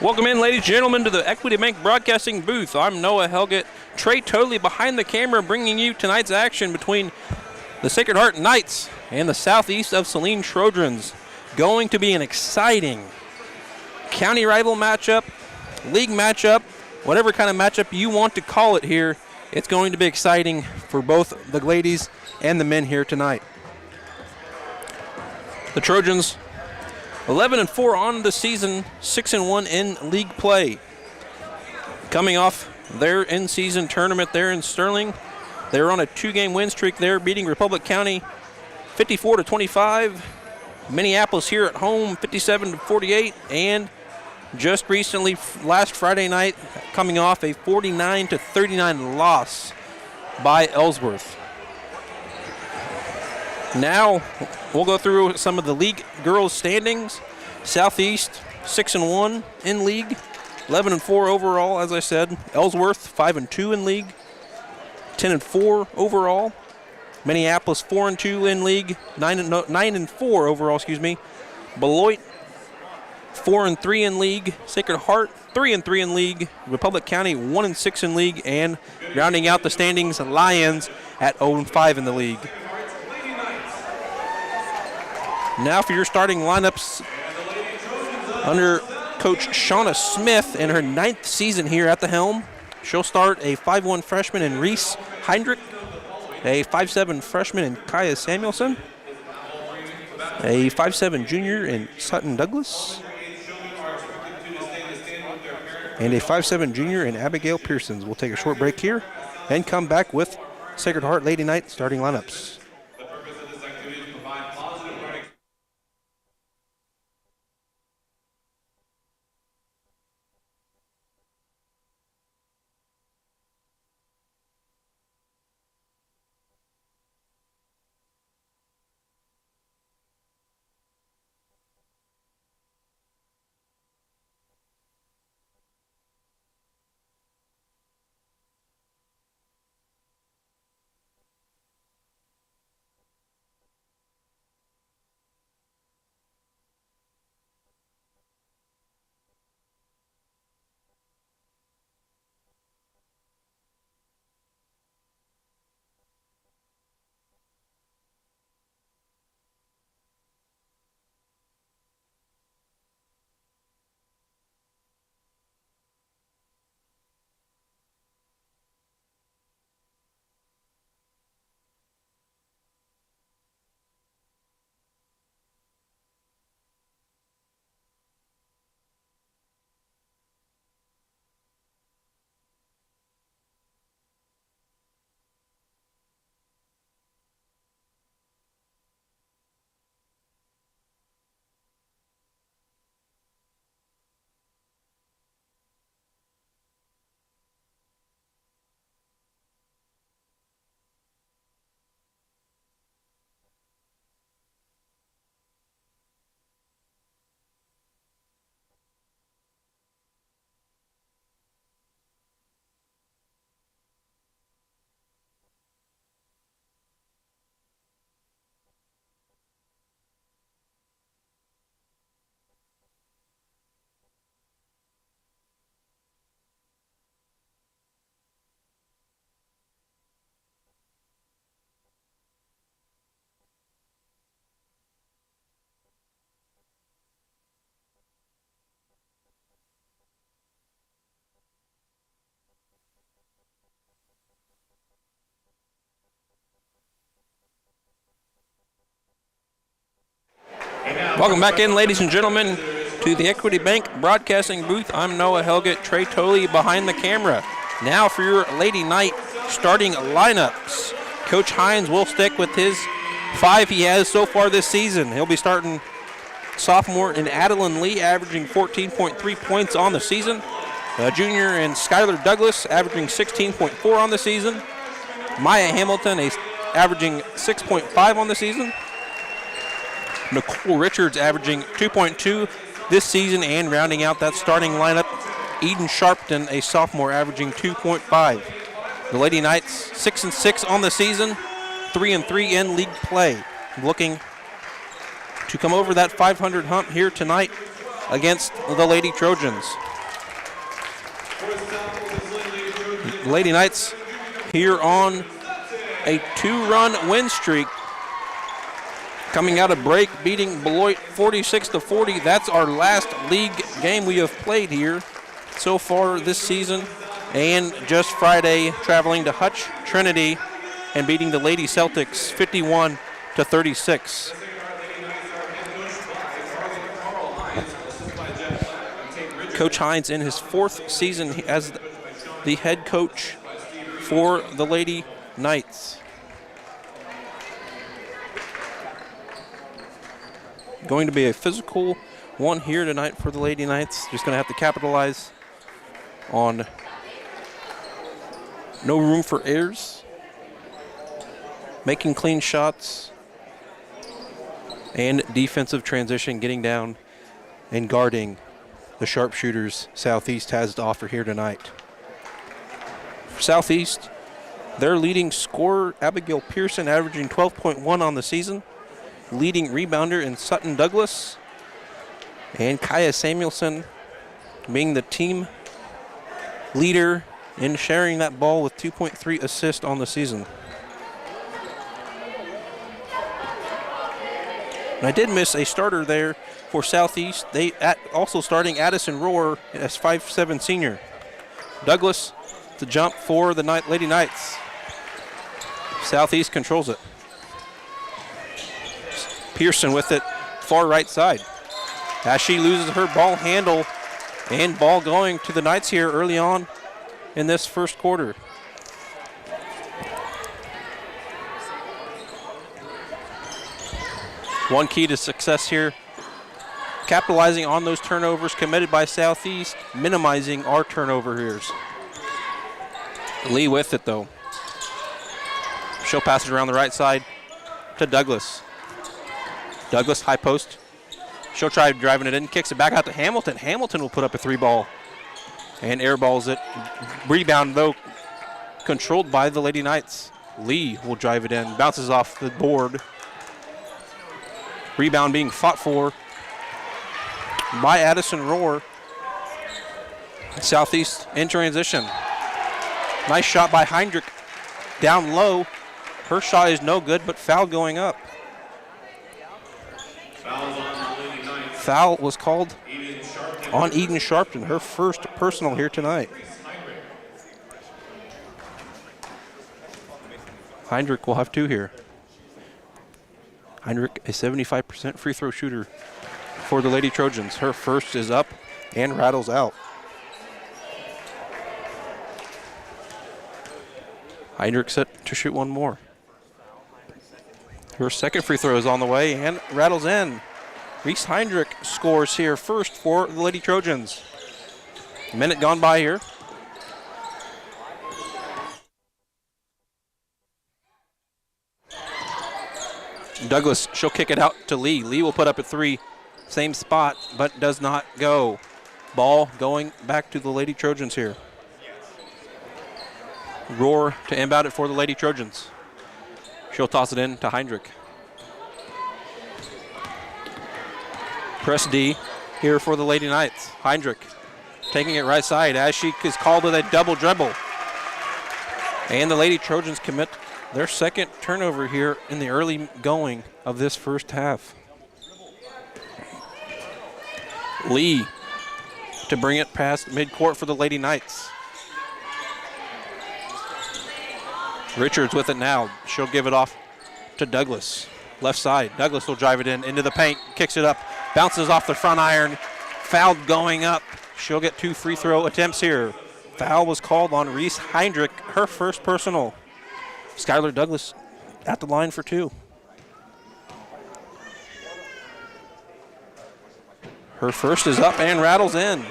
Welcome in, ladies and gentlemen, to the Equity Bank Broadcasting booth. I'm Noah Helgett. Trey Totally behind the camera bringing you tonight's action between the Sacred Heart Knights and the Southeast of Saline Trojans. Going to be an exciting county rival matchup, league matchup, whatever kind of matchup you want to call it here. It's going to be exciting for both the ladies and the men here tonight. The Trojans 11-4 on the season, 6-1 in league play. Coming off their in-season tournament there in Sterling, they're on a 2-game win streak there, beating Republic County 54-25. Minneapolis here at home 57-48, and just recently, last Friday night, coming off a 49-39 loss by Ellsworth. Now, we'll go through some of the league girls standings. Southeast, 6-1 in league, 11-4 overall, as I said. Ellsworth, 5-2 in league, 10-4 overall. Minneapolis, 4-2 in league, 9-4 overall, Beloit, 4-3 in league. Sacred Heart, 3-3 in league. Republic County, 1-6 in league. And rounding out the standings, Lions at 0-5 in the league. Now for your starting lineups under Coach Shauna Smith in her 9th season here at the helm. She'll start a 5'1 freshman in Reese Heinrich, a 5'7 freshman in Kaya Samuelson, a 5'7 junior in Sutton Douglas, and a 5'7 junior in Abigail Pearsons. We'll take a short break here and come back with Sacred Heart Lady Knight starting lineups. Welcome back in, ladies and gentlemen, to the Equity Bank Broadcasting booth. I'm Noah Helgett, Trey Toley behind the camera. Now for your Lady Knight starting lineups. Coach Hines will stick with his 5 he has so far this season. He'll be starting sophomore in Adeline Lee, averaging 14.3 points on the season. Junior in Skylar Douglas, averaging 16.4 on the season. Maya Hamilton, averaging 6.5 on the season. Nicole Richards averaging 2.2 this season, and rounding out that starting lineup, Eden Sharpton, a sophomore, averaging 2.5. The Lady Knights 6-6 on the season, 3-3 in league play, looking to come over that 500 hump here tonight against the Lady Trojans. Lady Knights here on a 2-run win streak. Coming out of break, beating Beloit 46-40. That's our last league game we have played here so far this season. And just Friday, traveling to Hutch Trinity and beating the Lady Celtics 51-36. Coach Hines in his 4th season as the head coach for the Lady Knights. Going to be a physical one here tonight for the Lady Knights. Just going to have to capitalize on no room for errors, making clean shots, and defensive transition, getting down and guarding the sharpshooters Southeast has to offer here tonight. For Southeast, their leading scorer, Abigail Pearson, averaging 12.1 on the season. Leading rebounder in Sutton Douglas. And Kaya Samuelson being the team leader in sharing that ball with 2.3 assists on the season. And I did miss a starter there for Southeast. They also starting Addison Rohr as 5'7" senior. Douglas to jump for the Lady Knights. Southeast controls it. Pearson with it, far right side. As she loses her ball handle, and ball going to the Knights here early on in this first quarter. One key to success here, capitalizing on those turnovers committed by Southeast, minimizing our turnover here. Lee with it though. She'll pass it around the right side to Douglas. Douglas, high post. She'll try driving it in, kicks it back out to Hamilton. Hamilton will put up a 3-ball and airballs it. Rebound though, controlled by the Lady Knights. Lee will drive it in, bounces off the board. Rebound being fought for by Addison Rohr. Southeast in transition. Nice shot by Heinrich down low. Her shot is no good, but foul going up. Foul was called on Eden Sharpton, her first personal here tonight. Heinrich will have 2 here. Heinrich, a 75% free throw shooter for the Lady Trojans. Her first is up and rattles out. Heinrich set to shoot one more. Her second free throw is on the way and rattles in. Reese Heinrich scores here first for the Lady Trojans. A minute gone by here. Douglas, she'll kick it out to Lee. Lee will put up a 3. Same spot, but does not go. Ball going back to the Lady Trojans here. Rohr to inbound it for the Lady Trojans. She'll toss it in to Heinrich. Press D here for the Lady Knights. Heinrich taking it right side as she is called with a double dribble. And the Lady Trojans commit their second turnover here in the early going of this first half. Lee to bring it past midcourt for the Lady Knights. Richards with it now. She'll give it off to Douglas. Left side. Douglas will drive it in into the paint, kicks it up, bounces off the front iron. Foul going up. She'll get 2 free throw attempts here. Foul was called on Reese Heinrich, her first personal. Skylar Douglas at the line for 2. Her first is up and rattles in.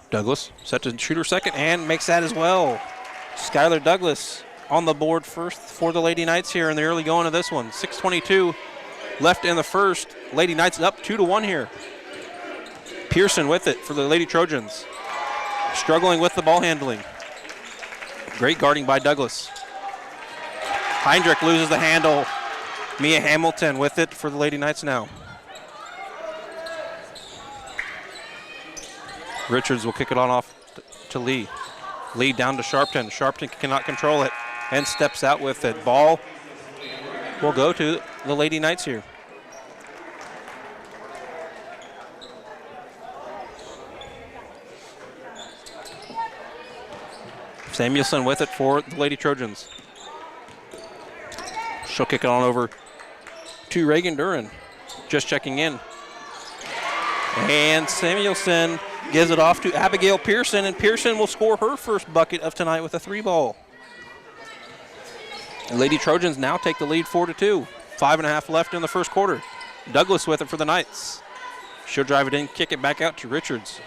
Douglas set to shoot her second and makes that as well. Skylar Douglas on the board first for the Lady Knights here in the early going of this one. 6:22 left in the first. Lady Knights up 2-1 here. Pearson with it for the Lady Trojans. Struggling with the ball handling. Great guarding by Douglas. Heinrich loses the handle Mia Hamilton with it for the Lady Knights now. Richards will kick it on off to Lee. Lee down to Sharpton. Sharpton cannot control it and steps out with it. Ball will go to the Lady Knights here. Samuelson with it for the Lady Trojans. She'll kick it on over to Reagan Duran. Just checking in. And Samuelson gives it off to Abigail Pearson, and Pearson will score her first bucket of tonight with a 3-ball. Lady Trojans now take the lead 4-2. 5.5 left in the first quarter. Douglas with it for the Knights. She'll drive it in, kick it back out to Richards.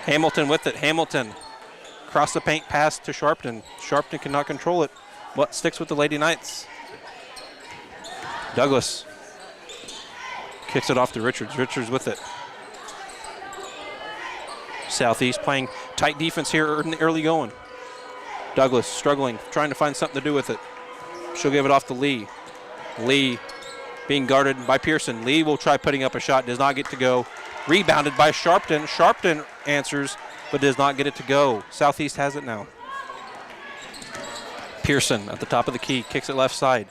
Hamilton with it. Hamilton across the paint pass to Sharpton. Sharpton cannot control it, but sticks with the Lady Knights. Douglas kicks it off to Richards. Richards with it. Southeast playing tight defense here in the early going. Douglas struggling, trying to find something to do with it. She'll give it off to Lee. Lee being guarded by Pearson. Lee will try putting up a shot, does not get to go. Rebounded by Sharpton. Sharpton answers, but does not get it to go. Southeast has it now. Pearson at the top of the key, kicks it left side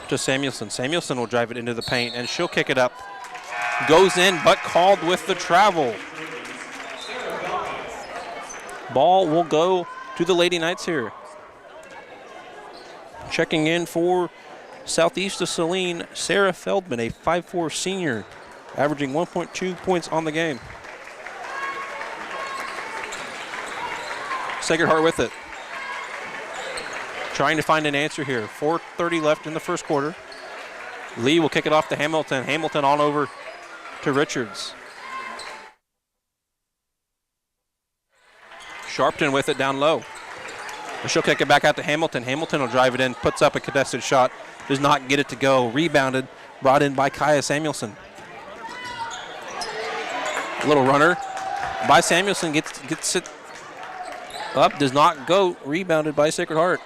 to Samuelson. Samuelson will drive it into the paint, and she'll kick it up. Goes in, but called with the travel. Ball will go to the Lady Knights here. Checking in for Southeast of Saline, Sarah Feldman, a 5'4" senior, averaging 1.2 points on the game. Sacred Heart with it. Trying to find an answer here. 4:30 left in the first quarter. Lee will kick it off to Hamilton. Hamilton on over to Richards. Sharpton with it down low. She'll kick it back out to Hamilton. Hamilton will drive it in, puts up a contested shot, does not get it to go. Rebounded, brought in by Kaya Samuelson. Little runner by Samuelson, gets it up, does not go. Rebounded by Sacred Heart.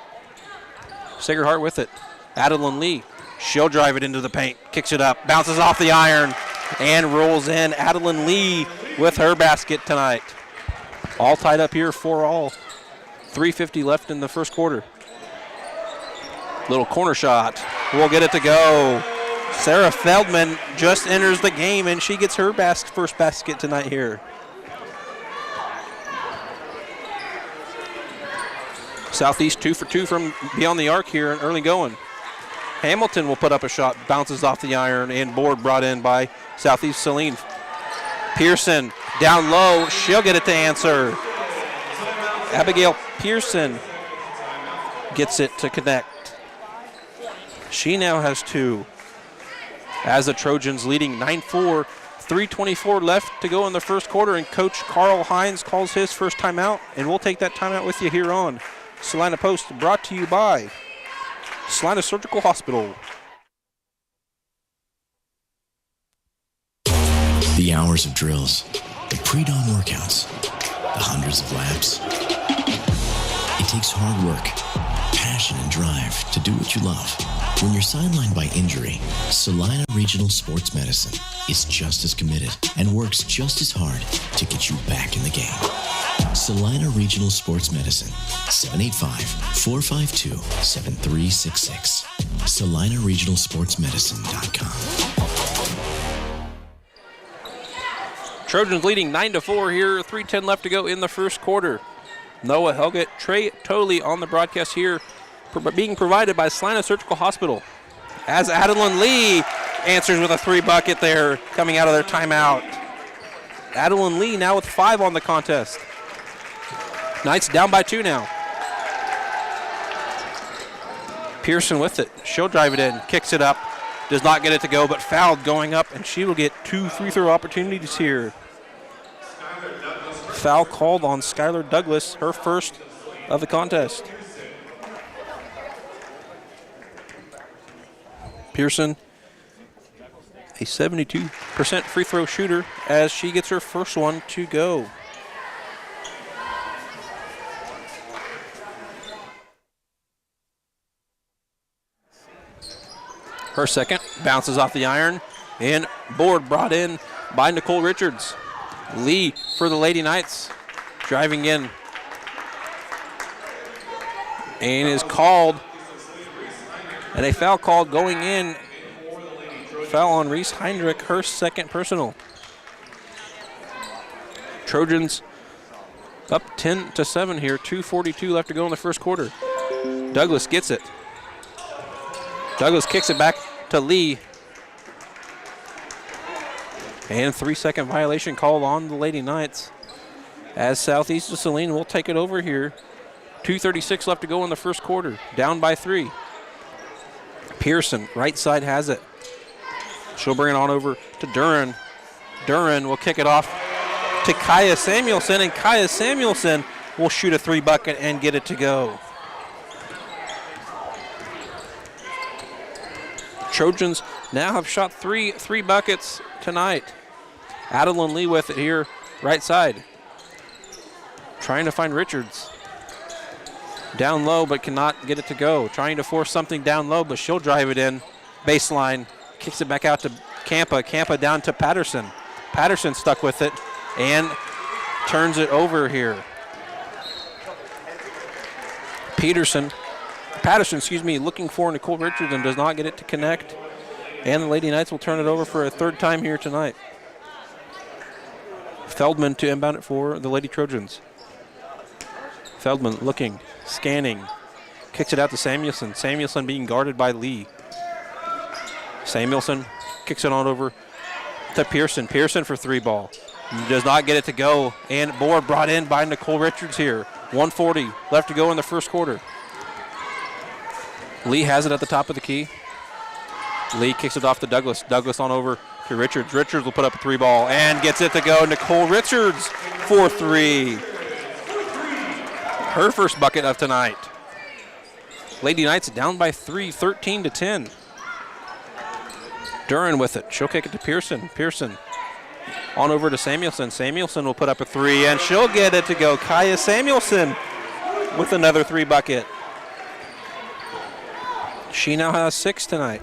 Sacred Heart with it. Adeline Lee. She'll drive it into the paint, kicks it up, bounces off the iron, and rolls in. Adeline Lee with her basket tonight. All tied up here for all. 3:50 left in the first quarter. Little corner shot. We'll get it to go. Sarah Feldman just enters the game, and she gets her first basket tonight here. Southeast 2 for 2 from beyond the arc here and early going. Hamilton will put up a shot, bounces off the iron, and board brought in by Southeast Saline. Pearson down low, she'll get it to answer. Abigail Pearson gets it to connect. She now has 2. As the Trojans leading 9-4, 3:24 left to go in the first quarter, and Coach Carl Hines calls his first timeout, and we'll take that timeout with you here on Salina Post, brought to you by Salina Surgical Hospital. The hours of drills, the pre-dawn workouts, the hundreds of laps. It takes hard work, passion, and drive to do what you love. When you're sidelined by injury, Salina Regional Sports Medicine is just as committed and works just as hard to get you back in the game. Salina Regional Sports Medicine, 785-452-7366. SalinaRegionalSportsMedicine.com. Trojans leading 9-4 here, 3:10 left to go in the first quarter. Noah Helgett, Trey Tolley on the broadcast here, being provided by Salina Surgical Hospital. As Adeline Lee answers with a 3 bucket there, coming out of their timeout. Adeline Lee now with 5 on the contest. Knights down by 2 now. Pearson with it. She'll drive it in, kicks it up, does not get it to go, but fouled going up, and she will get 2 free throw opportunities here. Foul called on Skylar Douglas, her first of the contest. Pearson, a 72% free throw shooter, as she gets her first one to go. Her second bounces off the iron, and board brought in by Nicole Richards. Lee for the Lady Knights, driving in, and is called, and a foul called going in. Foul on Reese Heinrich, her second personal. Trojans up 10-7 here, 2:42 left to go in the first quarter. Douglas gets it. Douglas kicks it back to Lee. And 3-second violation called on the Lady Knights, as Southeast of Saline will take it over here. 2:36 left to go in the first quarter, down by 3. Pearson, right side, has it. She'll bring it on over to Duran. Duran will kick it off to Kaya Samuelson, and Kaya Samuelson will shoot a 3-bucket and get it to go. Trojans now have shot three buckets tonight. Adeline Lee with it here, right side. Trying to find Richards. Down low, but cannot get it to go. Trying to force something down low, but she'll drive it in. Baseline, kicks it back out to Campa. Campa down to Patterson. Patterson stuck with it and turns it over here. Patterson, looking for Nicole Richards and does not get it to connect. And the Lady Knights will turn it over for a third time here tonight. Feldman to inbound it for the Lady Trojans. Feldman looking, scanning, kicks it out to Samuelson. Samuelson being guarded by Lee. Samuelson kicks it on over to Pearson. Pearson for 3-ball. Does not get it to go. And board brought in by Nicole Richards here. 1:40 left to go in the first quarter. Lee has it at the top of the key. Lee kicks it off to Douglas. Douglas on over to Richards. Richards will put up a 3-ball and gets it to go. Nicole Richards for 3. Her first bucket of tonight. Lady Knights down by 3, 13-10. Duran with it. She'll kick it to Pearson. Pearson on over to Samuelson. Samuelson will put up a 3, and she'll get it to go. Kaya Samuelson with another 3-bucket. She now has 6 tonight.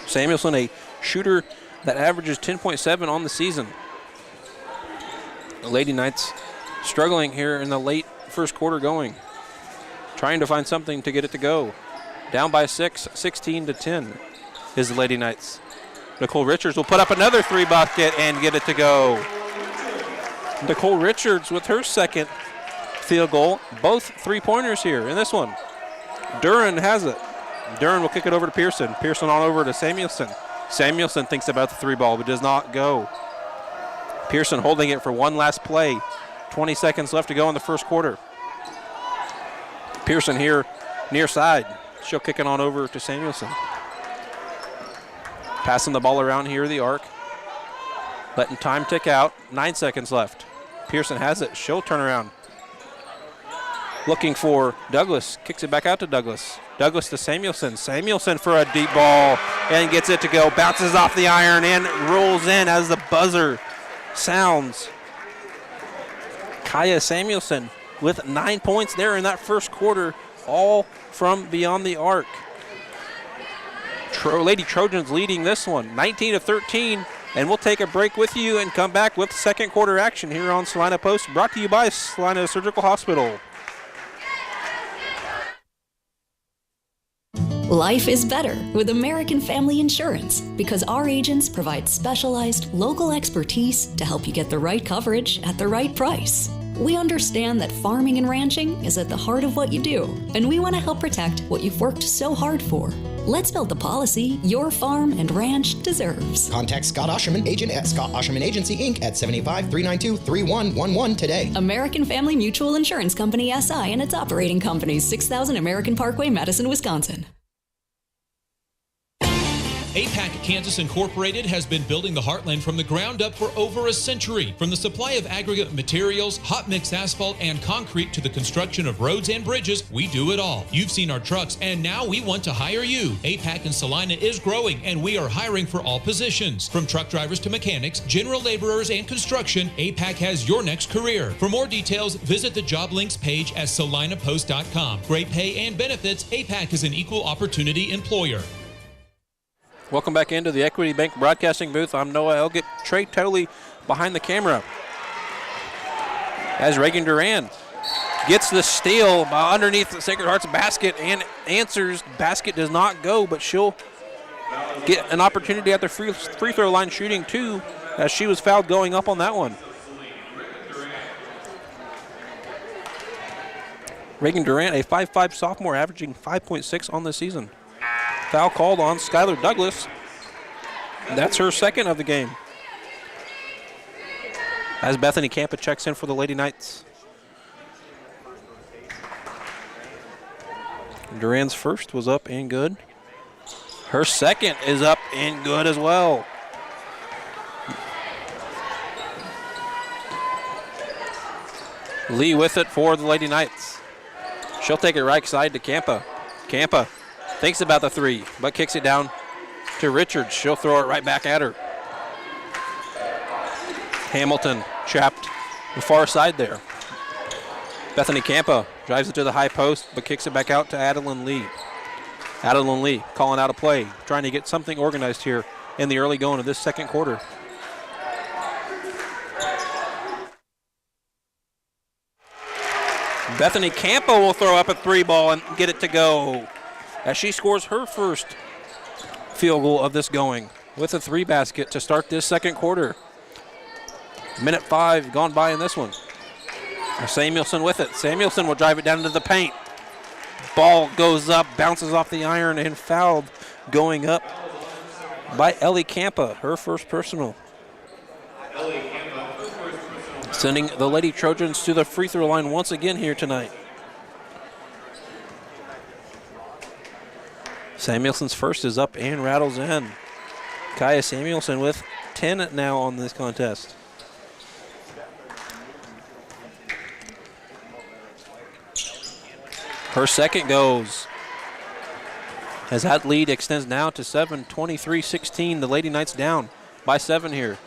Samuelson, a shooter that averages 10.7 on the season. The Lady Knights struggling here in the late first quarter going. Trying to find something to get it to go. Down by 6, 16-10 is the Lady Knights. Nicole Richards will put up another 3-bucket and get it to go. Nicole Richards with her second field goal. Both 3-pointers here in this one. Duran has it. Duran will kick it over to Pearson. Pearson on over to Samuelson. Samuelson thinks about the 3-ball but does not go. Pearson holding it for one last play. 20 seconds left to go in the first quarter. Pearson here near side. She'll kick it on over to Samuelson. Passing the ball around here, the arc. Letting time tick out. 9 seconds left. Pearson has it. She'll turn around. Looking for Douglas. Kicks it back out to Douglas. Douglas to Samuelson. Samuelson for a deep ball and gets it to go. Bounces off the iron and rolls in as the buzzer sounds. Kaya Samuelson with 9 points there in that first quarter, all from beyond the arc. Lady Trojans leading this one, 19-13, and we'll take a break with you and come back with second quarter action here on Salina Post, brought to you by Salina Surgical Hospital. Life is better with American Family Insurance because our agents provide specialized local expertise to help you get the right coverage at the right price. We understand that farming and ranching is at the heart of what you do, and we want to help protect what you've worked so hard for. Let's build the policy your farm and ranch deserves. Contact Scott Osherman, agent at Scott Osherman Agency, Inc. at 75-392-3111 today. American Family Mutual Insurance Company, SI, and its operating companies, 6000 American Parkway, Madison, Wisconsin. APAC Kansas Incorporated has been building the Heartland from the ground up for over a century. From the supply of aggregate materials, hot mix asphalt, and concrete to the construction of roads and bridges, we do it all. You've seen our trucks, and now we want to hire you. APAC in Salina is growing, and we are hiring for all positions. From truck drivers to mechanics, general laborers, and construction, APAC has your next career. For more details, visit the job links page at salinapost.com. Great pay and benefits, APAC is an equal opportunity employer. Welcome back into the Equity Bank broadcasting booth. I'm Noah Elgett, Trey Toley behind the camera. As Reagan Duran gets the steal by underneath the Sacred Heart's basket and answers. Basket does not go, but she'll get an opportunity at the free throw line shooting too, as she was fouled going up on that one. Reagan Durant, a 5'5" sophomore, averaging 5.6 on the season. Foul called on Skylar Douglas. That's her second of the game. As Bethany Campa checks in for the Lady Knights. Duran's first was up and good. Her second is up and good as well. Lee with it for the Lady Knights. She'll take it right side to Campa. Campa thinks about the three, but kicks it down to Richards. She'll throw it right back at her. Hamilton trapped the far side there. Bethany Campa drives it to the high post, but kicks it back out to Adeline Lee. Adeline Lee calling out a play, trying to get something organized here in the early going of this second quarter. Bethany Campa will throw up a three ball and get it to go, as she scores her first field goal of this going with a three basket to start this second quarter. Minute 5 gone by in this one. Samuelson with it. Samuelson will drive it down into the paint. Ball goes up, bounces off the iron, and fouled going up by Ellie Campa, her first personal. Sending the Lady Trojans to the free throw line once again here tonight. Samuelson's first is up and rattles in. Kaya Samuelson with 10 now on this contest. Her second goes, as that lead extends now to 7, 23-16. The Lady Knights down by 7 here.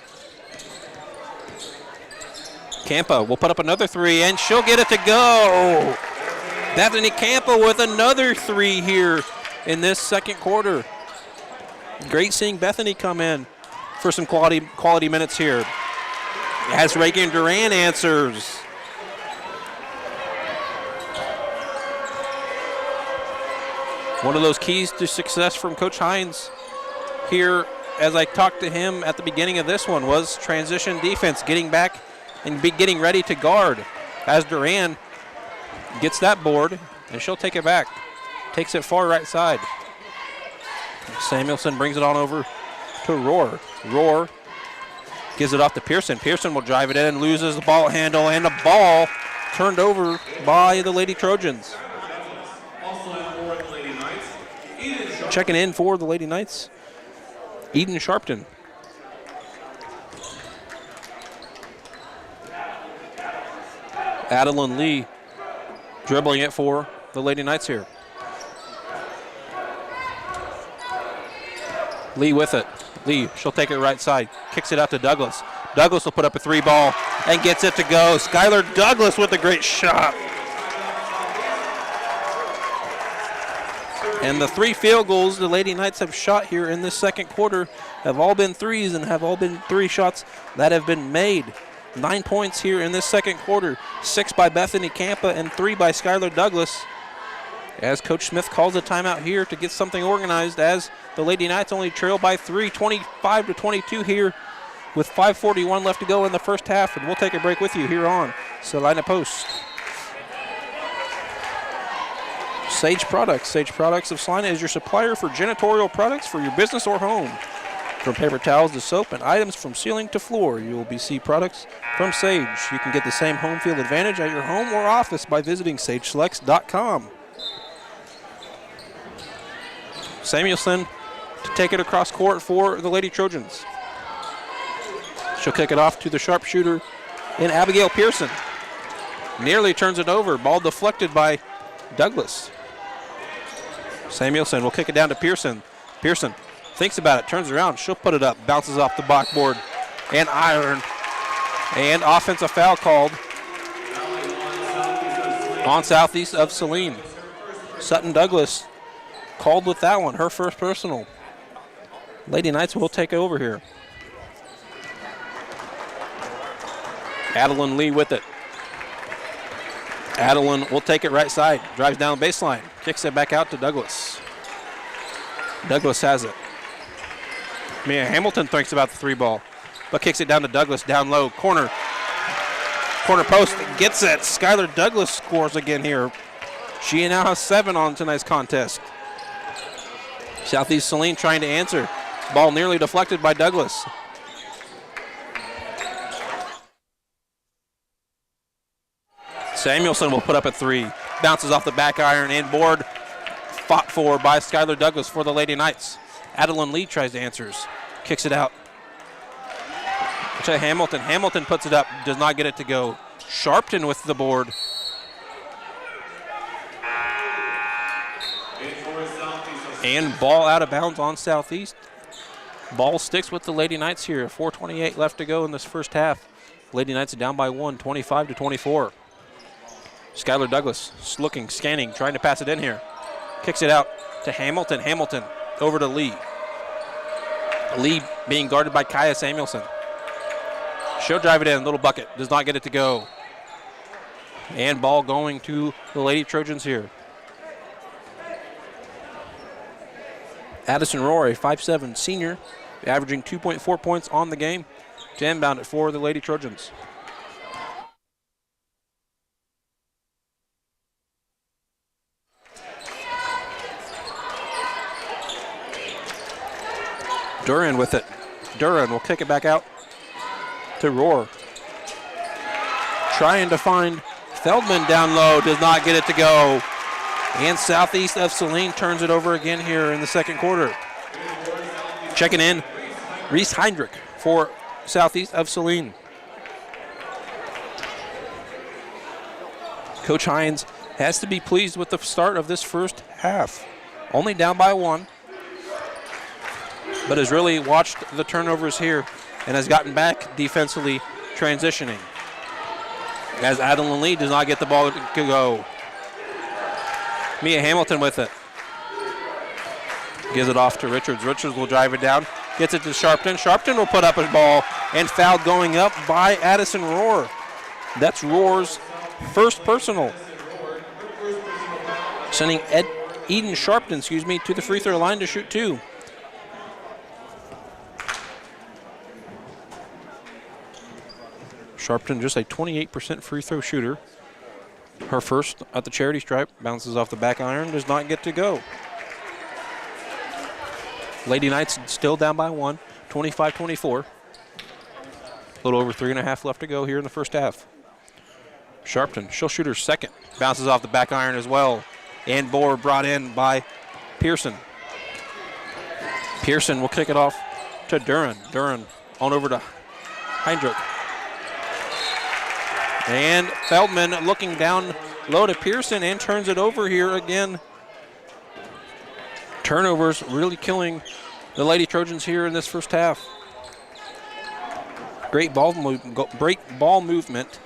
Campa will put up another three, and she'll get it to go. Bethany Campa with another three here in this second quarter. Great seeing Bethany come in for some quality minutes here. As Reagan Duran answers. One of those keys to success from Coach Hines here, as I talked to him at the beginning of this one, was transition defense, getting back and getting ready to guard. As Duran gets that board, and she'll take it back. Takes it far right side. Samuelson brings it on over to Rohr. Rohr gives it off to Pearson. Pearson will drive it in and loses the ball handle, and the ball turned over by the Lady Trojans. Checking in for the Lady Knights, Eden Sharpton. Adeline Lee dribbling it for the Lady Knights here. Lee with it. Lee, she'll take it right side. Kicks it out to Douglas. Douglas will put up a three ball and gets it to go. Skylar Douglas with a great shot. And the 3 field goals the Lady Knights have shot here in this second quarter have all been threes and have all been 3 shots that have been made. 9 points here in this second quarter. 6 by Bethany Campa and 3 by Skylar Douglas. As Coach Smith calls a timeout here to get something organized, as the Lady Knights only trail by 3, 25-22 here with 5:41 left to go in the first half. And we'll take a break with you here on Salina Post. Sage Products. Sage Products of Salina is your supplier for janitorial products for your business or home. From paper towels to soap and items from ceiling to floor, you will see products from Sage. You can get the same home field advantage at your home or office by visiting sageselects.com. Samuelson to take it across court for the Lady Trojans. She'll kick it off to the sharpshooter in Abigail Pearson. Nearly turns it over. Ball deflected by Douglas. Samuelson will kick it down to Pearson. Pearson thinks about it, turns around. She'll put it up, bounces off the backboard and iron. And offensive foul called on Southeast of Saline. Sutton Douglas called with that one, her first personal. Lady Knights will take over here. Adeline Lee with it. Adeline will take it right side, drives down the baseline, kicks it back out to Douglas. Douglas has it. Mia Hamilton thinks about the three ball, but kicks it down to Douglas, down low, corner post, gets it. Skylar Douglas scores again here. She now has 7 on tonight's contest. Southeast Saline trying to answer. Ball nearly deflected by Douglas. Samuelson will put up a 3. Bounces off the back iron and board. Fought for by Skylar Douglas for the Lady Knights. Adeline Lee tries to answers. Kicks it out to Hamilton. Hamilton puts it up. Does not get it to go. Sharpton with the board. And ball out of bounds on Southeast. Ball sticks with the Lady Knights here. 4:28 left to go in this first half. Lady Knights are down by 1, 25-24. Skylar Douglas looking, scanning, trying to pass it in here. Kicks it out to Hamilton. Hamilton over to Lee. Lee being guarded by Kaya Samuelson. She'll drive it in, little bucket. Does not get it to go. And ball going to the Lady Trojans here. Addison Rory, 5'7", senior, averaging 2.4 points on the game to inbound it for the Lady Trojans. Duran with it. Duran will kick it back out to Roar. Trying to find Feldman down low, does not get it to go. And Southeast of Saline turns it over again here in the second quarter. Checking in, Reese Heinrich for Southeast of Saline. Coach Hines has to be pleased with the start of this first half. Only down by 1, but has really watched the turnovers here and has gotten back defensively transitioning. As Adeline Lee does not get the ball to go. Mia Hamilton with it. Gives it off to Richards. Richards will drive it down. Gets it to Sharpton. Sharpton will put up a ball and foul going up by Addison Roar. That's Roar's first personal. Sending Eden Sharpton, to the free throw line to shoot 2. Sharpton just a 28% free throw shooter. Her first at the charity stripe, bounces off the back iron, does not get to go. Lady Knights still down by 1, 25-24. A little over 3.5 left to go here in the first half. Sharpton, she'll shoot her second. Bounces off the back iron as well. And board brought in by Pearson. Pearson will kick it off to Duran. Duran on over to Heinrich. And Feldman looking down low to Pearson and turns it over here again. Turnovers really killing the Lady Trojans here in this first half. Great ball movement,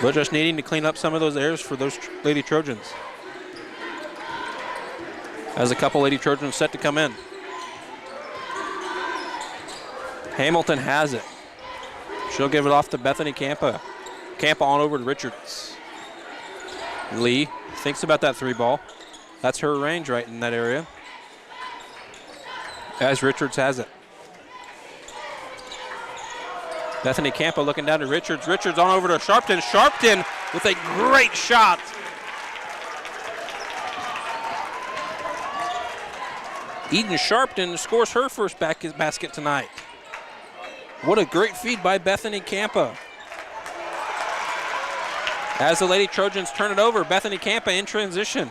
but just needing to clean up some of those errors for those Lady Trojans. As a couple Lady Trojans set to come in. Hamilton has it. She'll give it off to Bethany Campa. Campa on over to Richards. Lee thinks about that 3 ball. That's her range right in that area. As Richards has it. Bethany Campa looking down to Richards. Richards on over to Sharpton. Sharpton with a great shot. Eden Sharpton scores her first basket tonight. What a great feed by Bethany Campa. As the Lady Trojans turn it over, Bethany Campa in transition.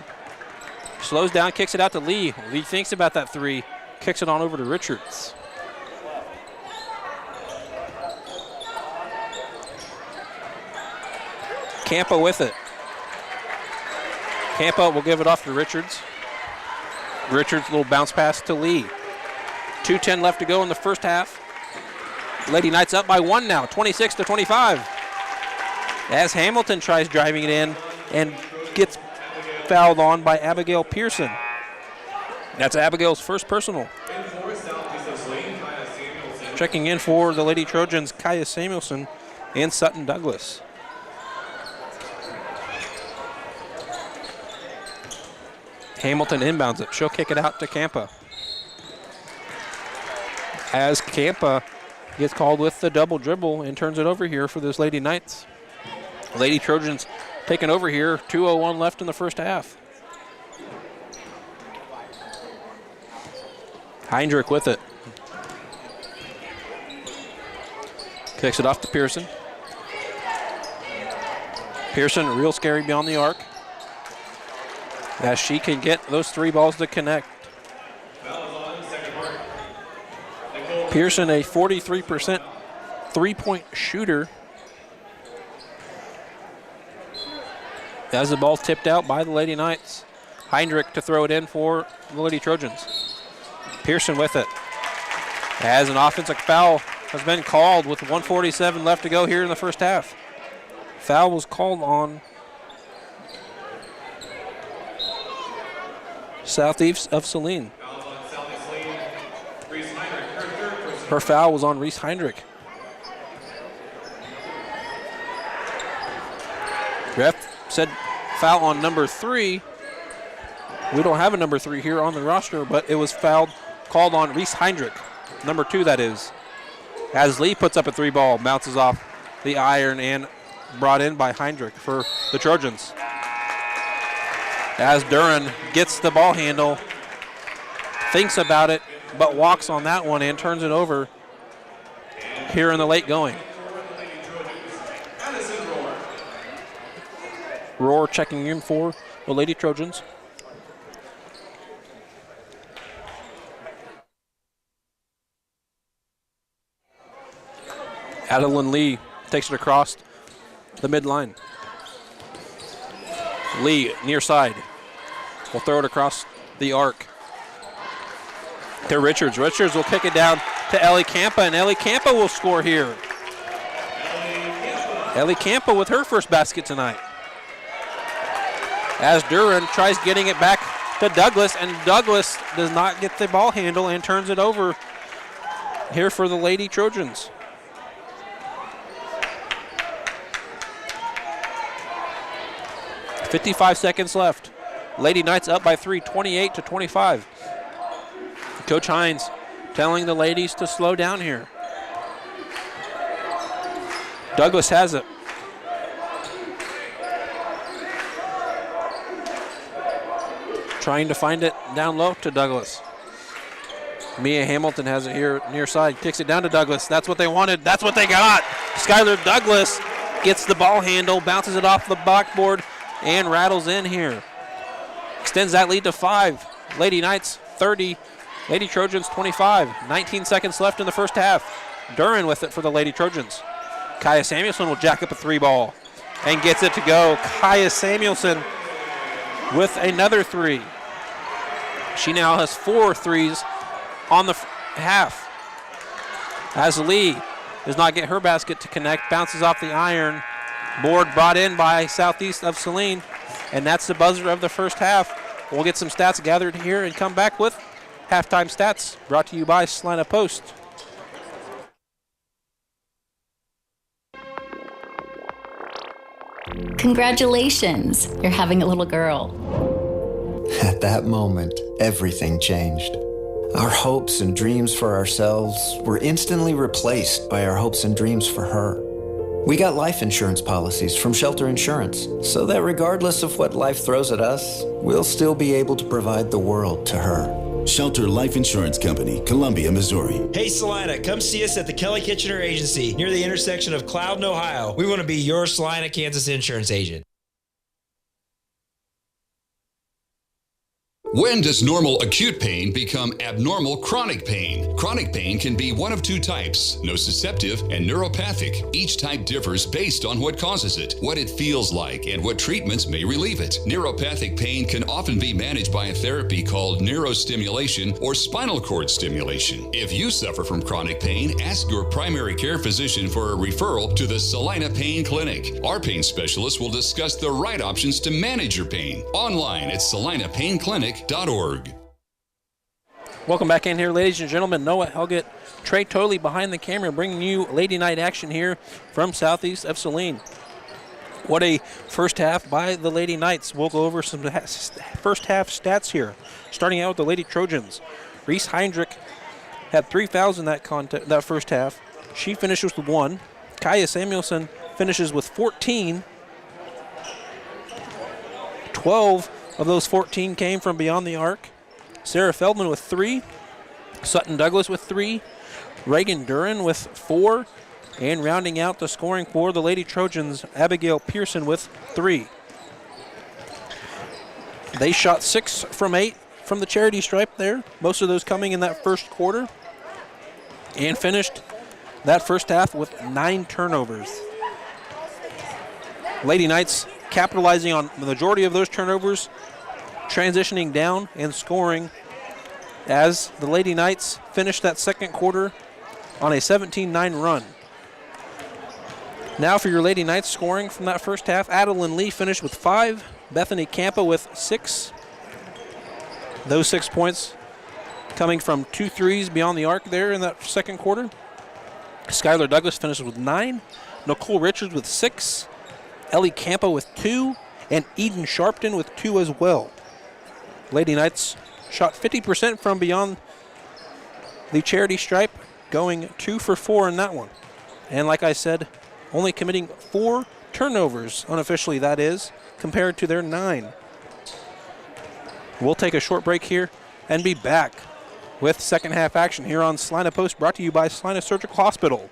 slows down, kicks it out to Lee. Lee thinks about that three, kicks it on over to Richards. Campa with it. Campa will give it off to Richards. Richards, little bounce pass to Lee. 2:10 left to go in the first half. Lady Knights up by 1 now, 26-25. As Hamilton tries driving it in and gets fouled on by Abigail Pearson. That's Abigail's first personal. Checking in for the Lady Trojans, Kaya Samuelson and Sutton Douglas. Hamilton inbounds it. She'll kick it out to Campa. As Campa gets called with the double dribble and turns it over here for this Lady Knights. Lady Trojans taking over here. 2:01 left in the first half. Heinrich with it. Kicks it off to Pearson. Pearson real scary beyond the arc. As she can get those three balls to connect. Pearson, a 43% three-point shooter. As the ball tipped out by the Lady Knights. Heinrich to throw it in for the Lady Trojans. Pearson with it. As an offensive foul has been called with 1:47 left to go here in the first half. Foul was called on Southeast of Saline. Her foul was on Reese Heinrich. Ref said foul on number 3. We don't have a number 3 here on the roster, but it was called on Reese Heinrich. Number 2, that is. As Lee puts up a 3 ball, bounces off the iron and brought in by Heinrich for the Trojans. As Duran gets the ball handle, thinks about it, but walks on that one and turns it over here in the late going. Roar checking in for the Lady Trojans. Adeline Lee takes it across the midline. Lee, near side, will throw it across the arc to Richards. Richards will kick it down to Ellie Campa, and Ellie Campa will score here. Ellie Campa with her first basket tonight. As Duran tries getting it back to Douglas, and Douglas does not get the ball handle and turns it over here for the Lady Trojans. .55 seconds left. Lady Knights up by 3, 28-25. Coach Hines telling the ladies to slow down here. Douglas has it. Trying to find it down low to Douglas. Mia Hamilton has it here near side. Kicks it down to Douglas. That's what they wanted. That's what they got. Skylar Douglas gets the ball handle, bounces it off the backboard, and rattles in here. Extends that lead to 5. Lady Knights 30, Lady Trojans 25. 19 seconds left in the first half. Duran with it for the Lady Trojans. Kaya Samuelson will jack up a 3 ball and gets it to go. Kaya Samuelson with another 3. She now has 4 threes on the half. As Lee does not get her basket to connect, bounces off the iron. Board brought in by Southeast of Saline, and that's the buzzer of the first half. We'll get some stats gathered here and come back with halftime stats brought to you by Salina Post. Congratulations, you're having a little girl. At that moment, everything changed. Our hopes and dreams for ourselves were instantly replaced by our hopes and dreams for her. We got life insurance policies from Shelter Insurance, so that regardless of what life throws at us, we'll still be able to provide the world to her. Shelter Life Insurance Company, Columbia, Missouri. Hey Salina, come see us at the Kelly Kitchener Agency near the intersection of Cloud and Ohio. We want to be your Salina, Kansas insurance agent. When does normal acute pain become abnormal chronic pain? Chronic pain can be one of two types, nociceptive and neuropathic. Each type differs based on what causes it, what it feels like, and what treatments may relieve it. Neuropathic pain can often be managed by a therapy called neurostimulation or spinal cord stimulation. If you suffer from chronic pain, ask your primary care physician for a referral to the Salina Pain Clinic. Our pain specialists will discuss the right options to manage your pain. Online at salinapainclinic.org. Welcome back in here, ladies and gentlemen. Noah Helgett, Trey Toley behind the camera, bringing you Lady Night action here from southeast of Saline. What a first half by the Lady Knights. We'll go over some first half stats here. Starting out with the Lady Trojans. Reese Heinrich had 3 fouls in that first half. She finishes with 1. Kaya Samuelson finishes with 14. 12 of those 14 came from beyond the arc. Sarah Feldman with 3. Sutton Douglas with 3. Reagan Duran with 4. And rounding out the scoring for the Lady Trojans, Abigail Pearson with 3. They shot 6 from 8 from the charity stripe there, most of those coming in that first quarter, and finished that first half with 9 turnovers. Lady Knights capitalizing on the majority of those turnovers, transitioning down and scoring as the Lady Knights finished that second quarter on a 17-9 run. Now for your Lady Knights scoring from that first half, Adeline Lee finished with 5, Bethany Campa with 6. Those 6 points coming from 2 threes beyond the arc there in that second quarter. Skylar Douglas finished with 9, Nicole Richards with 6, Ellie Campa with 2, and Eden Sharpton with 2 as well. Lady Knights shot 50% from beyond the charity stripe, going 2 for 4 in that one. And like I said, only committing 4 turnovers, unofficially that is, compared to their 9. We'll take a short break here and be back with second half action here on Salina Post, brought to you by Salina Surgical Hospital.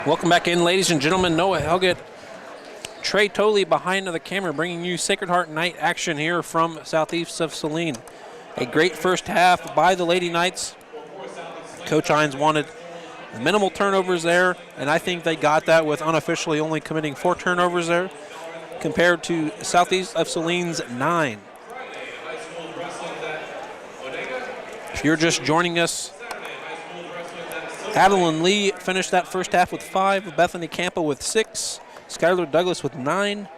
Welcome back in, ladies and gentlemen. Noah Helgett, Trey Tolley behind the camera, bringing you Sacred Heart Night action here from southeast of Saline. A great first half by the Lady Knights. Coach Hines wanted minimal turnovers there, and I think they got that with unofficially only committing 4 turnovers there, compared to southeast of Saline's 9. If you're just joining us, Adeline Lee finished that first half with 5, Bethany Campa with 6, Skylar Douglas with 9,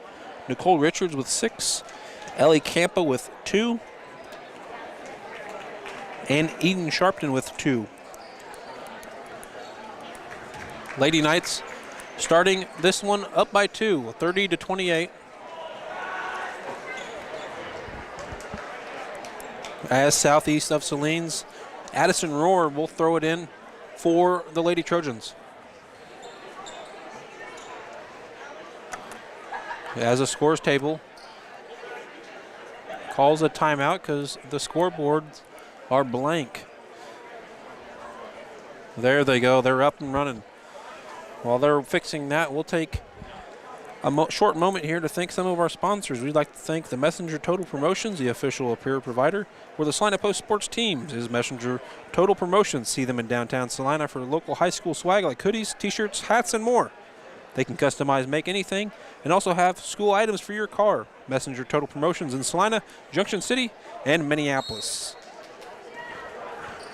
Nicole Richards with 6, Ellie Campa with 2, and Eden Sharpton with 2. Lady Knights starting this one up by 2, 30-28. As southeast of Saline's Addison Rohr will throw it in for the Lady Trojans. As a scores table calls a timeout because the scoreboards are blank. There they go, they're up and running. While they're fixing that, we'll take a short moment here to thank some of our sponsors. We'd like to thank the Messenger Total Promotions, the official apparel provider. Where the Salina Post sports teams is Messenger Total Promotions. See them in downtown Salina for local high school swag like hoodies, t-shirts, hats, and more. They can customize, make anything, and also have school items for your car. Messenger Total Promotions in Salina, Junction City, and Minneapolis.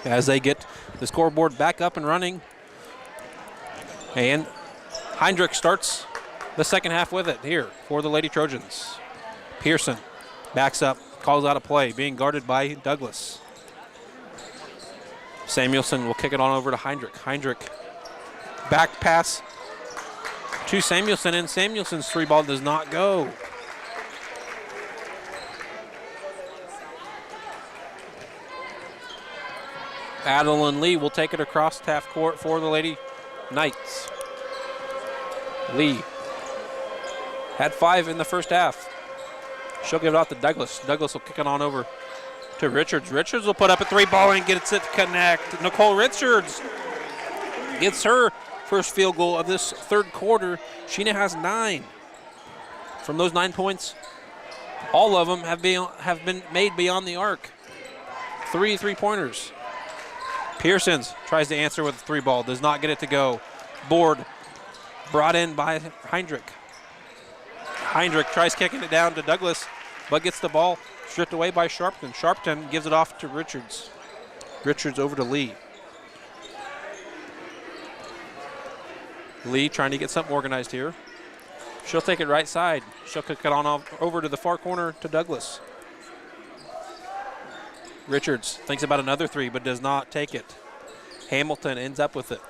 As they get the scoreboard back up and running, and Heindrich starts the second half with it here for the Lady Trojans. Pearson backs up, calls out a play, being guarded by Douglas. Samuelson will kick it on over to Heindrich. Heindrich back pass to Samuelson, and Samuelson's 3-ball does not go. Adeline Lee will take it across half court for the Lady Knights. Lee had 5 in the first half. She'll give it out to Douglas. Douglas will kick it on over to Richards. Richards will put up a 3-ball and gets it to connect. Nicole Richards gets her first field goal of this third quarter. She now has 9. From those 9 points, all of them have been made beyond the arc. 3 3-pointers. Pearsons tries to answer with a 3-ball, does not get it to go. Board brought in by Heindrich. Heindrich tries kicking it down to Douglas, but gets the ball stripped away by Sharpton. Sharpton gives it off to Richards. Richards over to Lee. Lee trying to get something organized here. She'll take it right side. She'll kick it on over to the far corner to Douglas. Richards thinks about another 3, but does not take it. Hamilton ends up with it.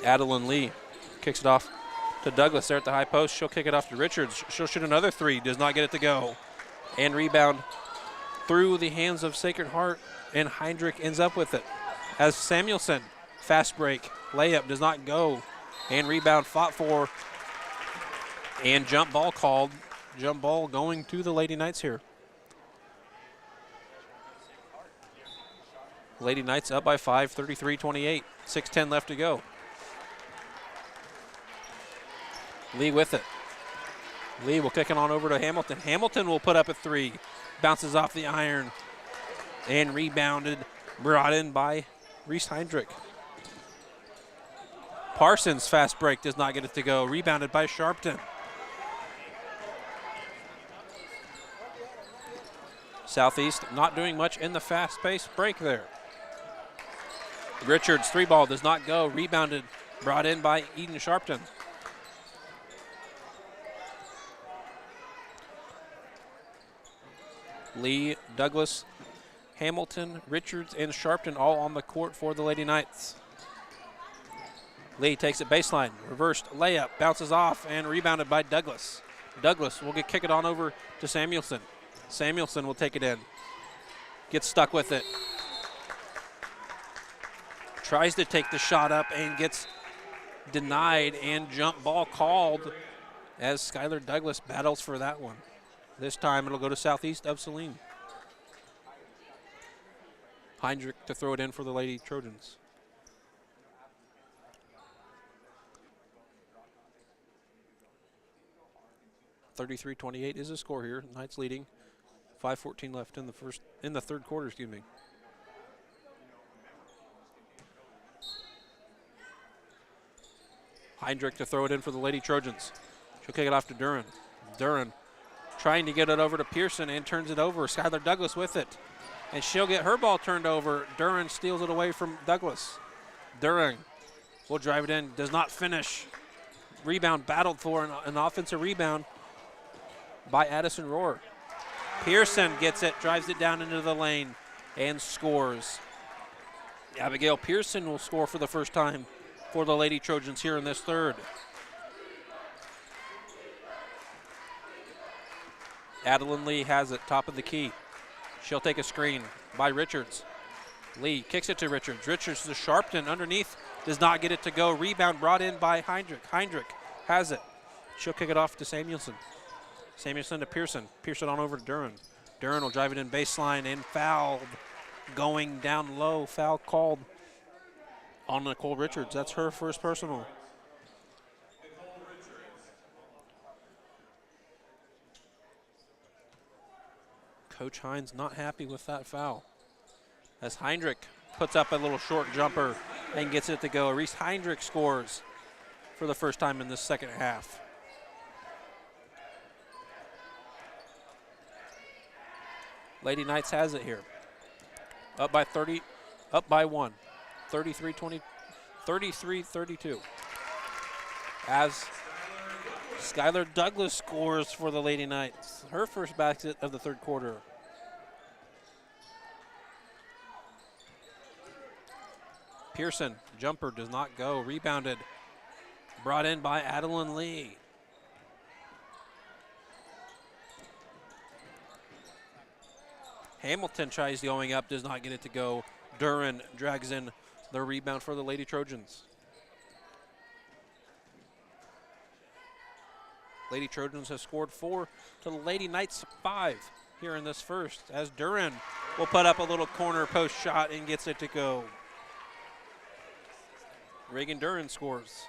Adeline Lee kicks it off to Douglas there at the high post. She'll kick it off to Richards. She'll shoot another 3, does not get it to go. And rebound through the hands of Sacred Heart, and Heindrich ends up with it. As Samuelson, fast break, layup does not go. And rebound fought for, and jump ball called. Jump ball going to the Lady Knights here. Lady Knights up by 5, 33-28. 6:10 left to go. Lee with it. Lee will kick it on over to Hamilton. Hamilton will put up a 3. Bounces off the iron. And rebounded, brought in by Reese Heindrich. Parsons, fast break, does not get it to go. Rebounded by Sharpton. Southeast not doing much in the fast-paced break there. Richards, 3-ball does not go. Rebounded, brought in by Eden Sharpton. Lee, Douglas, Hamilton, Richards, and Sharpton all on the court for the Lady Knights. Lee takes it baseline, reversed layup, bounces off, and rebounded by Douglas. Douglas will kick it on over to Samuelson. Samuelson will take it in. Gets stuck with it. Tries to take the shot up and gets denied, and jump ball called as Skylar Douglas battles for that one. This time it'll go to southeast of Saline. Heinrich to throw it in for the Lady Trojans. (33-28) is the score here. Knights leading. 5:14 left in the third quarter. Excuse me. Heinrich to throw it in for the Lady Trojans. She'll kick it off to Duran. Duran trying to get it over to Pearson and turns it over. Skylar Douglas with it. And she'll get her ball turned over. Duran steals it away from Douglas. Duran will drive it in. Does not finish. Rebound battled for an offensive rebound by Addison Rohr. Pearson gets it, drives it down into the lane, and scores. Abigail Pearson will score for the first time for the Lady Trojans here in this third. Adeline Lee has it, top of the key. She'll take a screen by Richards. Lee kicks it to Richards. Richards to Sharpton underneath. Does not get it to go. Rebound brought in by Heinrich. Heinrich has it. She'll kick it off to Samuelson. Samuelson to Pearson. Pearson on over to Duran. Duran will drive it in baseline and fouled. Going down low. Foul called on Nicole Richards. That's her first personal. Coach Hines not happy with that foul. As Heinrich puts up a little short jumper and gets it to go. Reese Heinrich scores for the first time in this second half. Lady Knights has it here. Up by 30, up by 1. 33-32. As Skylar Douglas scores for the Lady Knights. Her first basket of the third quarter. Pearson, jumper does not go. Rebounded. Brought in by Adeline Lee. Hamilton tries going up, does not get it to go. Duran drags in the rebound for the Lady Trojans. Lady Trojans have scored 4 to the Lady Knights 5 here in this first, as Duran will put up a little corner post shot and gets it to go. Reagan Duran scores.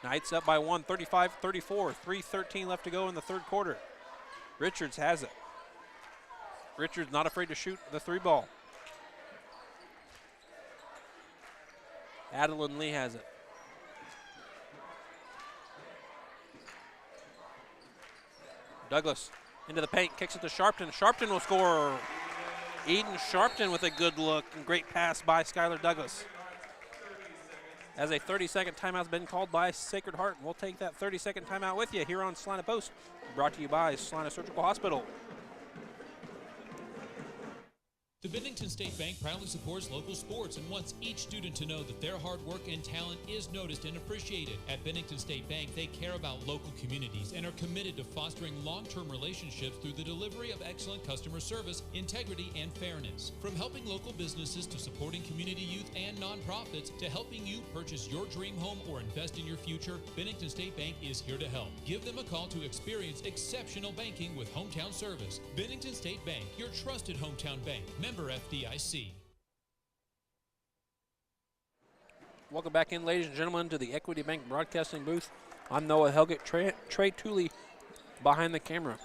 Knights up by 1, 35-34. 3:13 left to go in the third quarter. Richards has it. Richards not afraid to shoot the three ball. Adeline Lee has it. Douglas into the paint, kicks it to Sharpton. Sharpton will score. Eden Sharpton with a good look and great pass by Skylar Douglas. As a 30-second timeout has been called by Sacred Heart. We'll take that 30-second timeout with you here on Salina Post, brought to you by Salina Surgical Hospital. The Bennington State Bank proudly supports local sports and wants each student to know that their hard work and talent is noticed and appreciated. At Bennington State Bank, they care about local communities and are committed to fostering long-term relationships through the delivery of excellent customer service, integrity, and fairness. From helping local businesses to supporting community youth and nonprofits to helping you purchase your dream home or invest in your future, Bennington State Bank is here to help. Give them a call to experience exceptional banking with hometown service. Bennington State Bank, your trusted hometown bank. Member FDIC. Welcome back in, ladies and gentlemen, to the Equity Bank Broadcasting booth. I'm Noah Helgett, Trey Tooley behind the camera.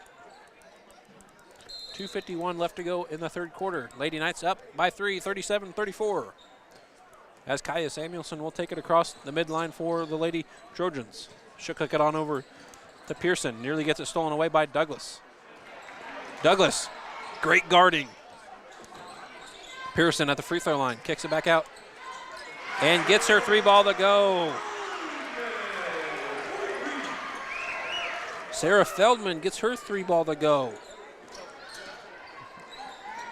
2:51 left to go in the third quarter. Lady Knights up by 3, 37-34. As Kaya Samuelson will take it across the midline for the Lady Trojans. She'll kick it on over to Pearson. Nearly gets it stolen away by Douglas. Douglas, great guarding. Pearson at the free throw line, kicks it back out and gets her three ball to go. Sarah Feldman gets her three ball to go.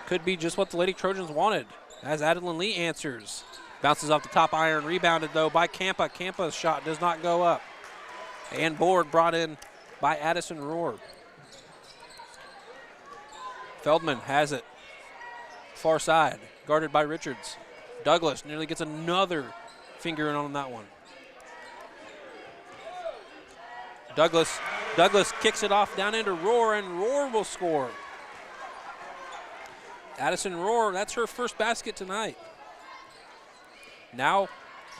Could be just what the Lady Trojans wanted, as Adeline Lee answers. Bounces off the top iron, rebounded though by Campa. Campa's shot does not go up. And board brought in by Addison Rohr. Feldman has it. Far side, guarded by Richards. Douglas nearly gets another finger in on that one. Douglas kicks it off down into Rohr, and Rohr will score. Addison Rohr, that's her first basket tonight. Now,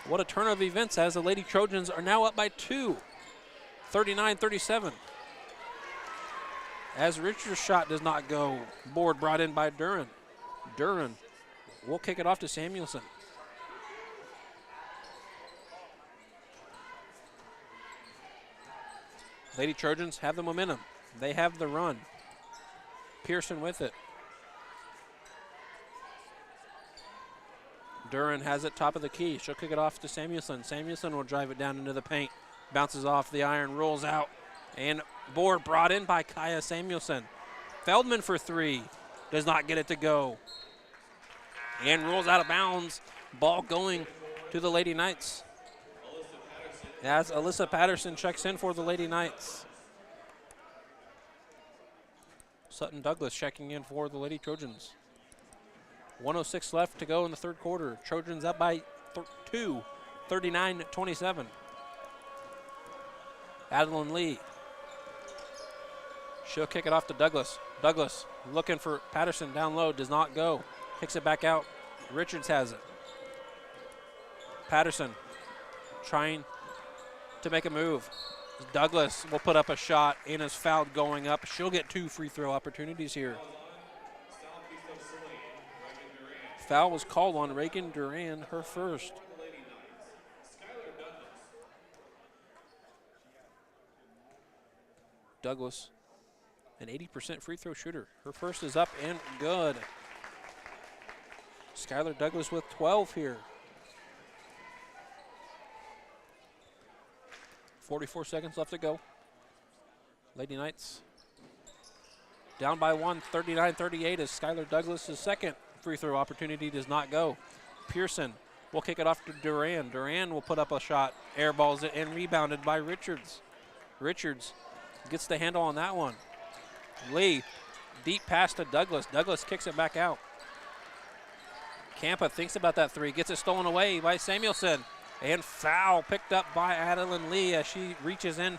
what a turn of events as the Lady Trojans are now up by 2, 39-37. As Richards' shot does not go. Board brought in by Duran. Duran will kick it off to Samuelson. Lady Trojans have the momentum. They have the run. Pearson with it. Duran has it top of the key. She'll kick it off to Samuelson. Samuelson will drive it down into the paint. Bounces off the iron, rolls out. And board brought in by Kaya Samuelson. Feldman for 3. Does not get it to go. And rolls out of bounds. Ball going to the Lady Knights. As Alyssa Patterson checks in for the Lady Knights. Sutton Douglas checking in for the Lady Trojans. 1:06 left to go in the third quarter. Trojans up by 2, 39-27. Adeline Lee. She'll kick it off to Douglas. Douglas looking for Patterson down low, does not go. Kicks it back out. Richards has it. Patterson trying to make a move. Douglas will put up a shot and is fouled going up. She'll get 2 free throw opportunities here. Foul was called on Reagan Duran, her first. Douglas, an 80% free throw shooter. Her first is up and good. Skylar Douglas with 12 here. 44 seconds left to go. Lady Knights down by 1, 39-38 as Skylar Douglas' second free throw opportunity does not go. Pearson will kick it off to Duran. Duran will put up a shot, airballs it, and rebounded by Richards. Richards gets the handle on that one. Lee, deep pass to Douglas. Douglas kicks it back out. Campa thinks about that 3, gets it stolen away by Samuelson. And foul picked up by Adeline Lee as she reaches in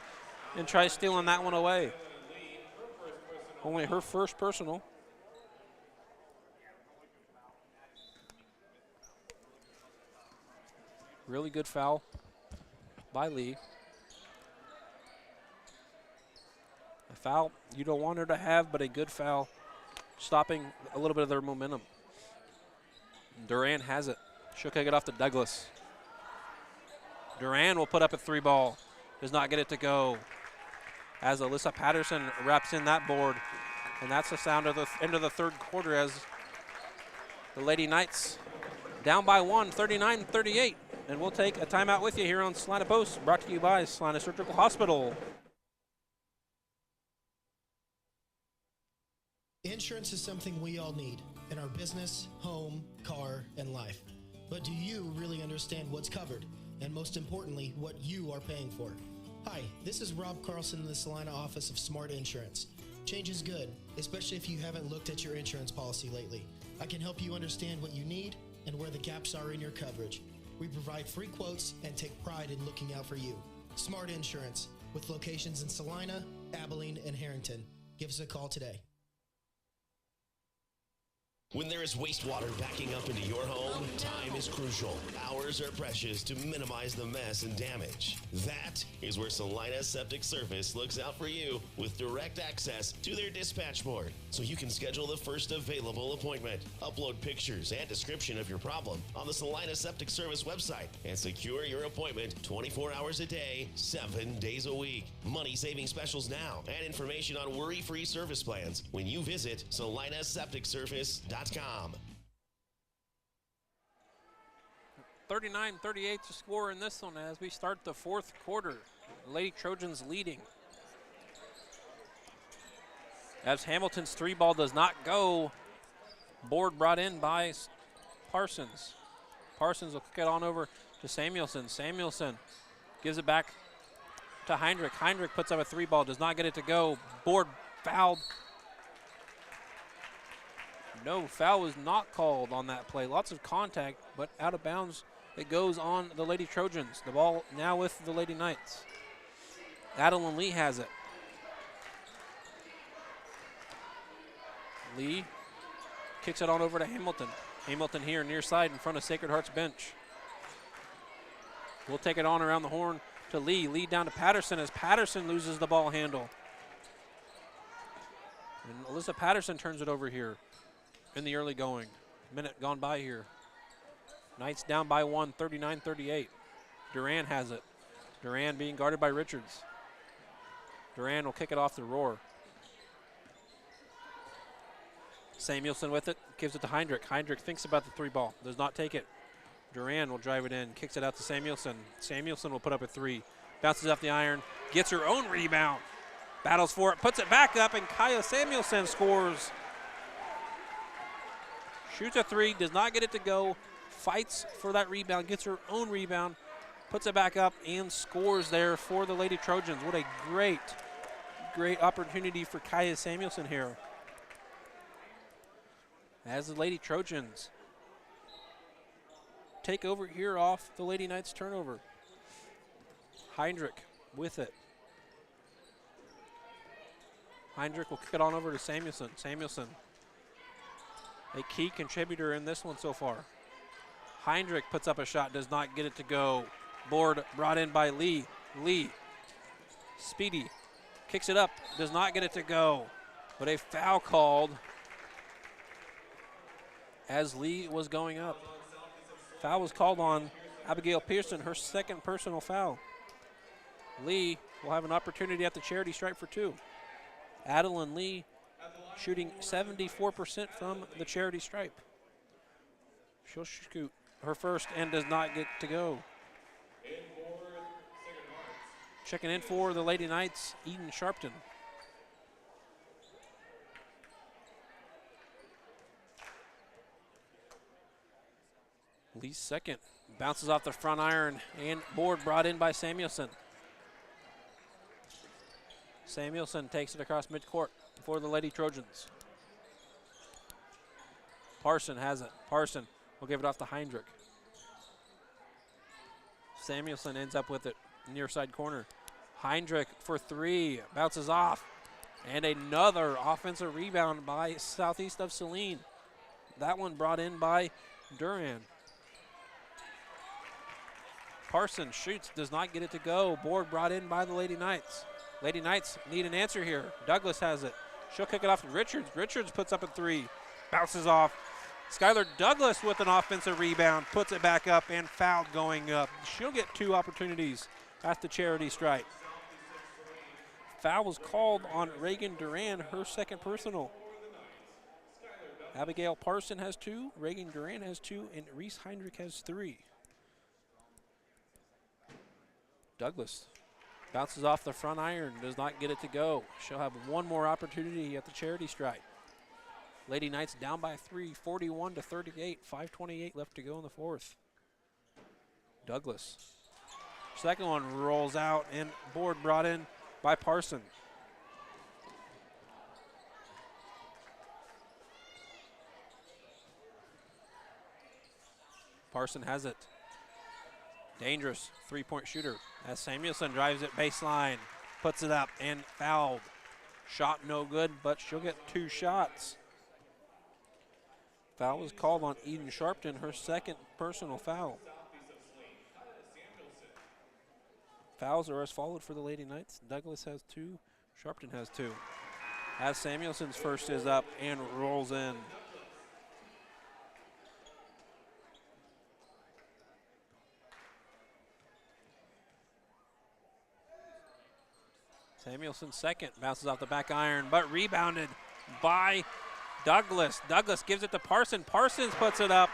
and tries stealing that one away. Only her first personal. Really good foul by Lee. A foul you don't want her to have, but a good foul, stopping a little bit of their momentum. Duran has it. She'll kick it off to Douglas. Duran will put up a 3 ball. Does not get it to go. As Alyssa Patterson wraps in that board. And that's the sound of the end of the third quarter as the Lady Knights down by 1, 39-38. And we'll take a timeout with you here on Salina Post, brought to you by Salina Surgical Hospital. Insurance is something we all need in our business, home, car, and life. But do you really understand what's covered? And most importantly, what you are paying for? Hi, this is Rob Carlson in the Salina office of Smart Insurance. Change is good, especially if you haven't looked at your insurance policy lately. I can help you understand what you need and where the gaps are in your coverage. We provide free quotes and take pride in looking out for you. Smart Insurance, with locations in Salina, Abilene, and Harrington. Give us a call today. When there is wastewater backing up into your home, time is crucial. Hours are precious to minimize the mess and damage. That is where Salina Septic Service looks out for you with direct access to their dispatch board, so you can schedule the first available appointment. Upload pictures and description of your problem on the Salina Septic Service website and secure your appointment 24 hours a day, 7 days a week. Money-saving specials now and information on worry-free service plans when you visit salinasepticservice.com. 39-38 to score in this one as we start the fourth quarter. Lady Trojans leading. As Hamilton's 3 ball does not go, board brought in by Parsons. Parsons will kick it on over to Samuelson. Samuelson gives it back to Heinrich. Heinrich puts up a 3 ball, does not get it to go. Board fouled. No, foul was not called on that play. Lots of contact, but out of bounds. It goes on the Lady Trojans. The ball now with the Lady Knights. Adeline Lee has it. Lee Kicks it on over to Hamilton. Hamilton here near side in front of Sacred Heart's bench. We'll take it on around the horn to Lee. Lee down to Patterson as Patterson loses the ball handle. And Alyssa Patterson turns it over here in the early going. Minute gone by here. Knights down by 1, 39-38. Duran has it. Duran being guarded by Richards. Duran will kick it off the Roar. Samuelson with it, gives it to Heinrich. Heinrich thinks about the 3 ball, does not take it. Duran will drive it in, kicks it out to Samuelson. Samuelson will put up a 3. Bounces off the iron, gets her own rebound. Battles for it, puts it back up, and Kaya Samuelson scores. Shoots a 3, does not get it to go. Fights for that rebound, gets her own rebound, puts it back up, and scores there for the Lady Trojans. What a great opportunity for Kaya Samuelson here. As the Lady Trojans take over here off the Lady Knights turnover. Heinrich with it. Heinrich will kick it on over to Samuelson. Samuelson, a key contributor in this one so far. Heinrich puts up a shot, does not get it to go. Board brought in by Lee. Lee, speedy, kicks it up, does not get it to go. But a foul called as Lee was going up. Foul was called on Abigail Pearson, her 2nd personal foul. Lee will have an opportunity at the charity stripe for 2. Adeline Lee shooting 74% from the charity stripe. She'll shoot her first and does not get to go. Checking in for the Lady Knights, Eden Sharpton. Lee's 2nd. Bounces off the front iron and board brought in by Samuelson. Samuelson takes it across midcourt for the Lady Trojans. Parson has it. Parson will give it off to Heinrich. Samuelson ends up with it near side corner. Heinrich for 3, bounces off. And another offensive rebound by southeast of Saline. That one brought in by Duran. Parson shoots, does not get it to go. Board brought in by the Lady Knights. Lady Knights need an answer here. Douglas has it. She'll kick it off to Richards. Richards puts up a 3, bounces off. Skylar Douglas with an offensive rebound, puts it back up and fouled going up. She'll get 2 opportunities at the charity stripe. Foul was called on Reagan Duran, her 2nd personal. Abigail Parson has 2, Reagan Duran has 2, and Reese Heinrich has 3. Douglas bounces off the front iron, does not get it to go. She'll have 1 more opportunity at the charity stripe. Lady Knights down by 3, 41-38, 5:28 left to go in the 4th. Douglas. 2nd one rolls out and board brought in by Parson. Parson has it. Dangerous 3-point shooter as Samuelson drives it baseline, puts it up and fouled. Shot no good, but she'll get 2 shots. Foul was called on Eden Sharpton, her 2nd personal foul. Fouls are as followed for the Lady Knights. Douglas has 2, Sharpton has 2. As Samuelson's first is up and rolls in. Samuelson's 2nd, bounces off the back iron, but rebounded by Douglas. Douglas gives it to Parson. Parsons puts it up,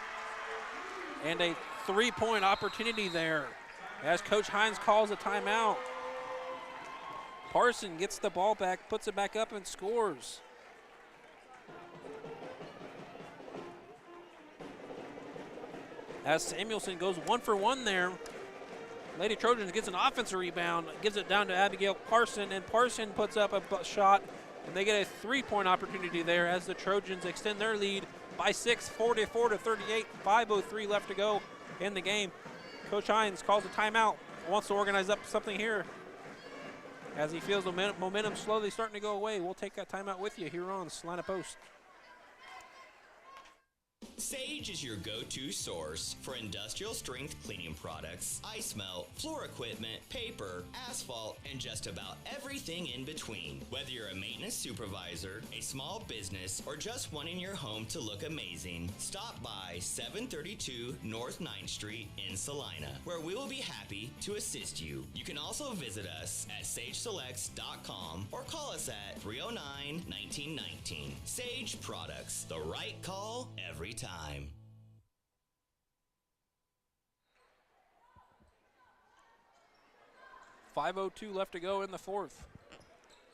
and a 3-point opportunity there as Coach Hines calls a timeout. Parson gets the ball back, puts it back up, and scores. As Samuelson goes 1 for 1 there, Lady Trojans gets an offensive rebound, gives it down to Abigail Parson, and Parson puts up a shot, and they get a 3-point opportunity there as the Trojans extend their lead by 6, 44-38, 5:03 left to go in the game. Coach Hines calls a timeout, wants to organize up something here as he feels the momentum slowly starting to go away. We'll take that timeout with you here on Salina Post. Sage is your go-to source for industrial strength cleaning products, ice melt, floor equipment, paper, asphalt, and just about everything in between. Whether you're a maintenance supervisor, a small business, or just wanting your home to look amazing, stop by 732 North 9th Street in Salina, where we will be happy to assist you. You can also visit us at sageselects.com or call us at 309-1919. Sage Products, the right call every time. 5:02 left to go in the fourth.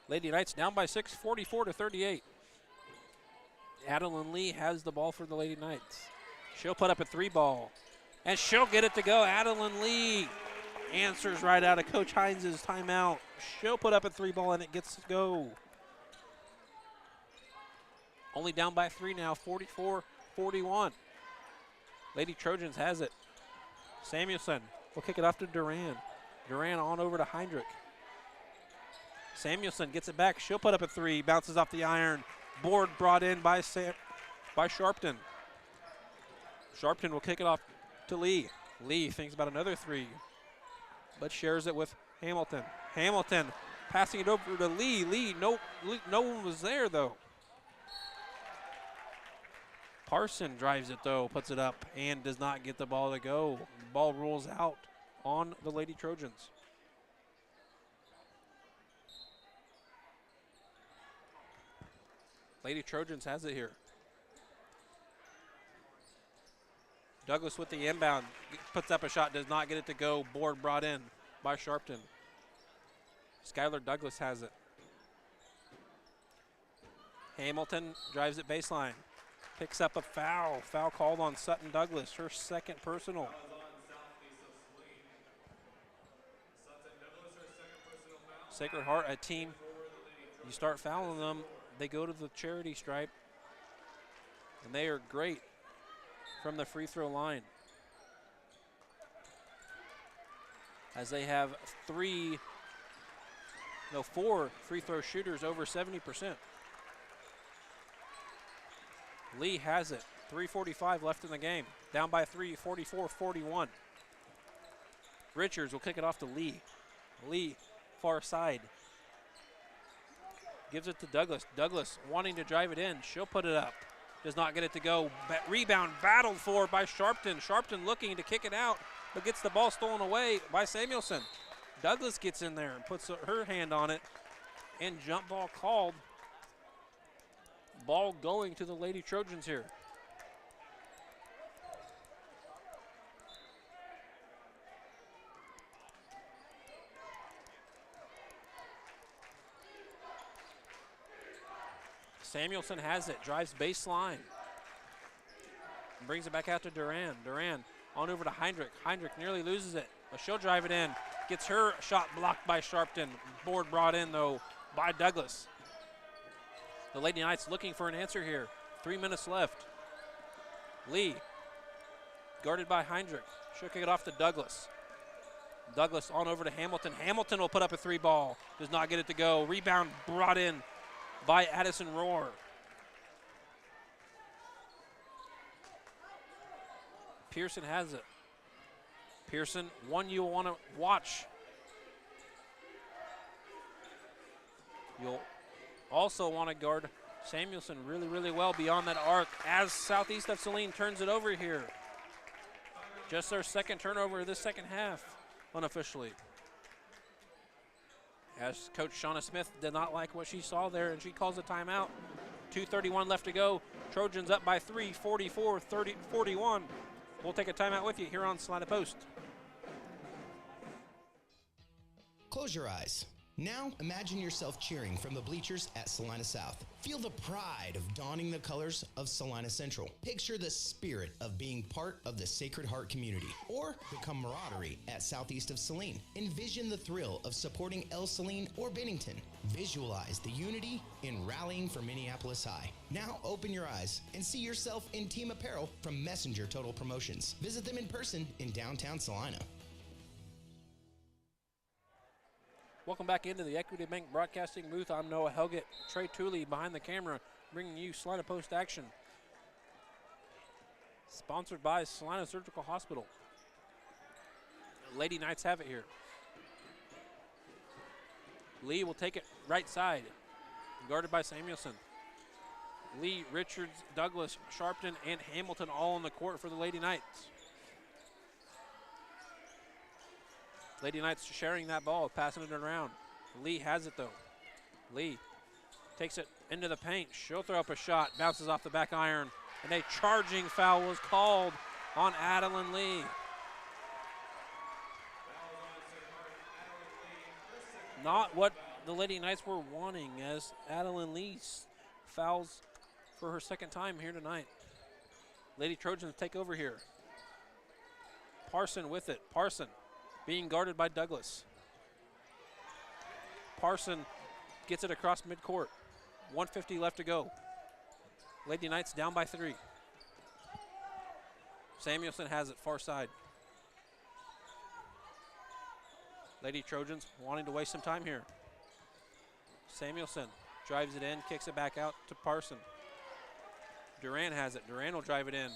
Lady Knights down by 6, 44-38. Adeline Lee has the ball for the Lady Knights. She'll put up a 3-ball, and she'll get it to go. Adeline Lee answers right out of Coach Hines' timeout. She'll put up a 3-ball, and it gets to go. Only down by 3 now, 44-41. Lady Trojans has it. Samuelson will kick it off to Duran. Duran on over to Heinrich. Samuelson gets it back. She'll put up a 3. Bounces off the iron. Board brought in by Sharpton. Sharpton will kick it off to Lee. Lee thinks about another 3, but shares it with Hamilton. Hamilton passing it over to Lee. Lee, no one was there though. Parson drives it though, puts it up, and does not get the ball to go. Ball rolls out on the Lady Trojans. Lady Trojans has it here. Douglas with the inbound, puts up a shot, does not get it to go. Board brought in by Sharpton. Skylar Douglas has it. Hamilton drives it baseline. Picks up a foul. Foul called on Sutton Douglas, her second personal. Sacred Heart, a team, you start fouling them, they go to the charity stripe, and they are great from the free throw line, as they have 4 free throw shooters over 70%. Lee has it. 3:45 left in the game. Down by 3, 44-41. Richards will kick it off to Lee. Lee, far side. Gives it to Douglas. Douglas wanting to drive it in. She'll put it up. Does not get it to go. Rebound battled for by Sharpton. Sharpton looking to kick it out, but gets the ball stolen away by Samuelson. Douglas gets in there and puts her hand on it, and jump ball called. Ball going to the Lady Trojans here. Samuelson has it, drives baseline. Brings it back out to Duran. Duran on over to Heinrich. Heinrich nearly loses it, but she'll drive it in. Gets her shot blocked by Sharpton. Board brought in though by Douglas. The Lady Knights looking for an answer here. 3 minutes left. Lee, guarded by Heinrich. She'll kick it off to Douglas. Douglas on over to Hamilton. Hamilton will put up a 3-ball. Does not get it to go. Rebound brought in by Addison Rohr. Pearson has it. Pearson, one you'll want to watch. You'll also want to guard Samuelson really, really well beyond that arc as Southeast of Saline turns it over here. Just their second turnover of this second half, unofficially. As Coach Shauna Smith did not like what she saw there, and she calls a timeout. 2:31 left to go. Trojans up by 3, 44-41. We'll take a timeout with you here on Salina Post. Close your eyes. Now imagine yourself cheering from the bleachers at Salina South. Feel the pride of donning the colors of Salina Central. Picture the spirit of being part of the Sacred Heart community, or the camaraderie at Southeast of Saline. Envision the thrill of supporting El Saline or Bennington. Visualize the unity in rallying for Minneapolis High. Now open your eyes and see yourself in team apparel from Messenger Total Promotions. Visit them in person in downtown Salina. Welcome back into the Equity Bank broadcasting booth. I'm Noah Helgett. Trey Tooley behind the camera, bringing you Salina Post action. Sponsored by Salina Surgical Hospital. Lady Knights have it here. Lee will take it right side, guarded by Samuelson. Lee, Richards, Douglas, Sharpton, and Hamilton all on the court for the Lady Knights. Lady Knights sharing that ball, passing it around. Lee has it though. Lee takes it into the paint. She'll throw up a shot, bounces off the back iron, and a charging foul was called on Adeline Lee. Not what the Lady Knights were wanting, as Adeline Lee fouls for her second time here tonight. Lady Trojans take over here. Parson with it. Parson being guarded by Douglas. Parson gets it across midcourt. 1:50 left to go. Lady Knights down by 3. Samuelson has it far side. Lady Trojans wanting to waste some time here. Samuelson drives it in, kicks it back out to Parson. Duran has it. Duran will drive it in.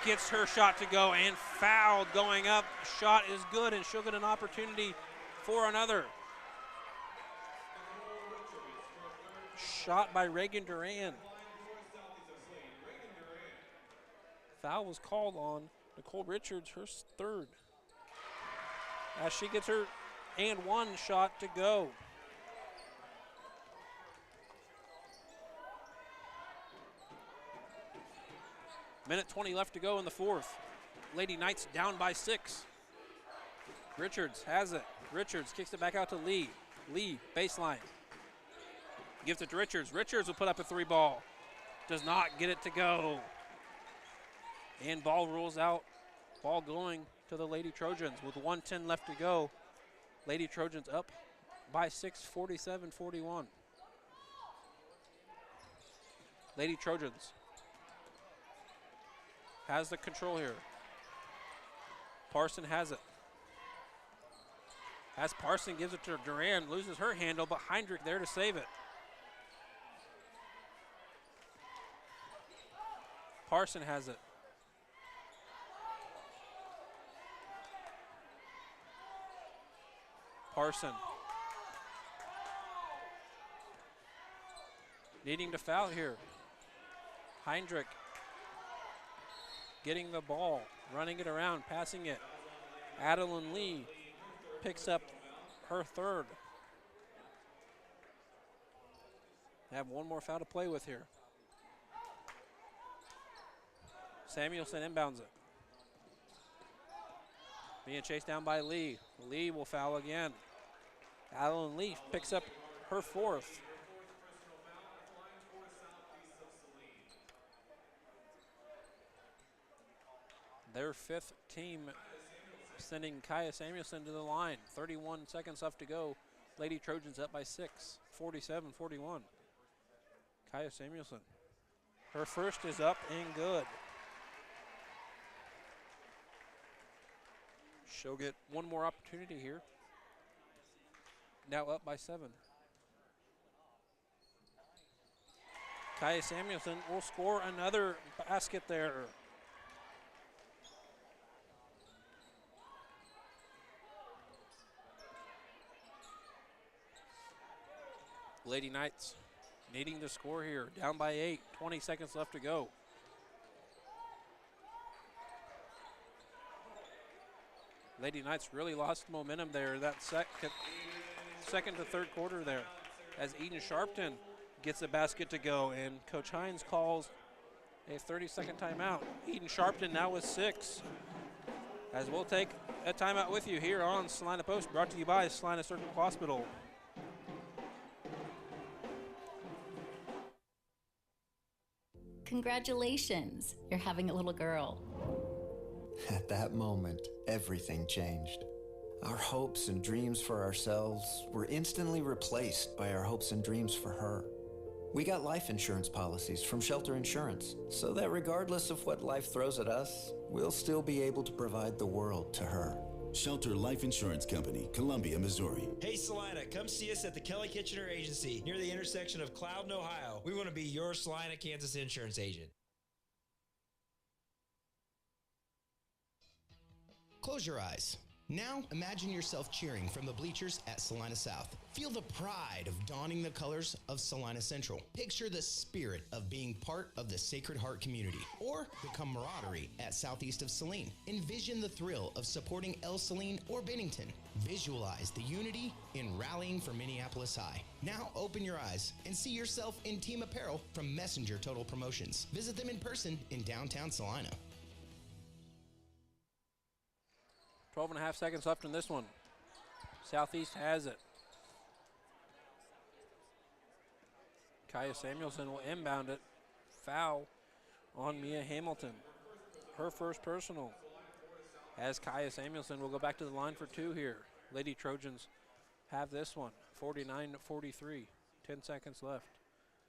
Gets her shot to go and fouled going up. Shot is good, and she'll get an opportunity for another. Shot by Reagan Duran. Foul was called on Nicole Richards, her third, as she gets her and one shot to go. Minute 20 left to go in the fourth. Lady Knights down by 6. Richards has it. Richards kicks it back out to Lee. Lee, baseline. Gives it to Richards. Richards will put up a 3 ball. Does not get it to go. And ball rolls out. Ball going to the Lady Trojans with 1:10 left to go. Lady Trojans up by 6, 47-41. Lady Trojans has the control here. Parson has it. As Parson gives it to Duran, loses her handle, but Heinrich there to save it. Parson has it. Parson needing to foul here. Heinrich getting the ball, running it around, passing it. Adeline Lee picks up her third. They have one more foul to play with here. Samuelson inbounds it. Being chased down by Lee. Lee will foul again. Adeline Lee picks up her fourth. Their fifth team sending Kaya Samuelson to the line. 31 seconds left to go. Lady Trojans up by 6, 47-41. Kaya Samuelson. Her first is up and good. She'll get one more opportunity here. Now up by 7. Kaya Samuelson will score another basket there. Lady Knights needing to score here, down by 8, 20 seconds left to go. Lady Knights really lost momentum there that second to third quarter there, as Eden Sharpton gets a basket to go, and Coach Hines calls a 30-second timeout. Eden Sharpton now with 6, as we'll take a timeout with you here on Salina Post, brought to you by Salina Surgical Hospital. Congratulations, you're having a little girl. At that moment, everything changed. Our hopes and dreams for ourselves were instantly replaced by our hopes and dreams for her. We got life insurance policies from Shelter Insurance, so that regardless of what life throws at us, we'll still be able to provide the world to her. Shelter Life Insurance Company, Columbia, Missouri. Hey Salina, come see us at the Kelly Kitchener Agency near the intersection of Cloud and Ohio. We want to be your Salina, Kansas insurance agent. Close your eyes. Now, imagine yourself cheering from the bleachers at Salina South. Feel the pride of donning the colors of Salina Central. Picture the spirit of being part of the Sacred Heart community, or the camaraderie at southeast of Saline. Envision the thrill of supporting El Saline or Bennington. Visualize the unity in rallying for Minneapolis High. Now open your eyes and see yourself in team apparel from Messenger Total Promotions. Visit them in person in downtown Salina. 12 and a half seconds left in this one. Southeast has it. Kaya Samuelson will inbound it. Foul on Mia Hamilton. Her first personal. As Kaya Samuelson will go back to the line for two here. Lady Trojans have this one, 49-43. 10 seconds left.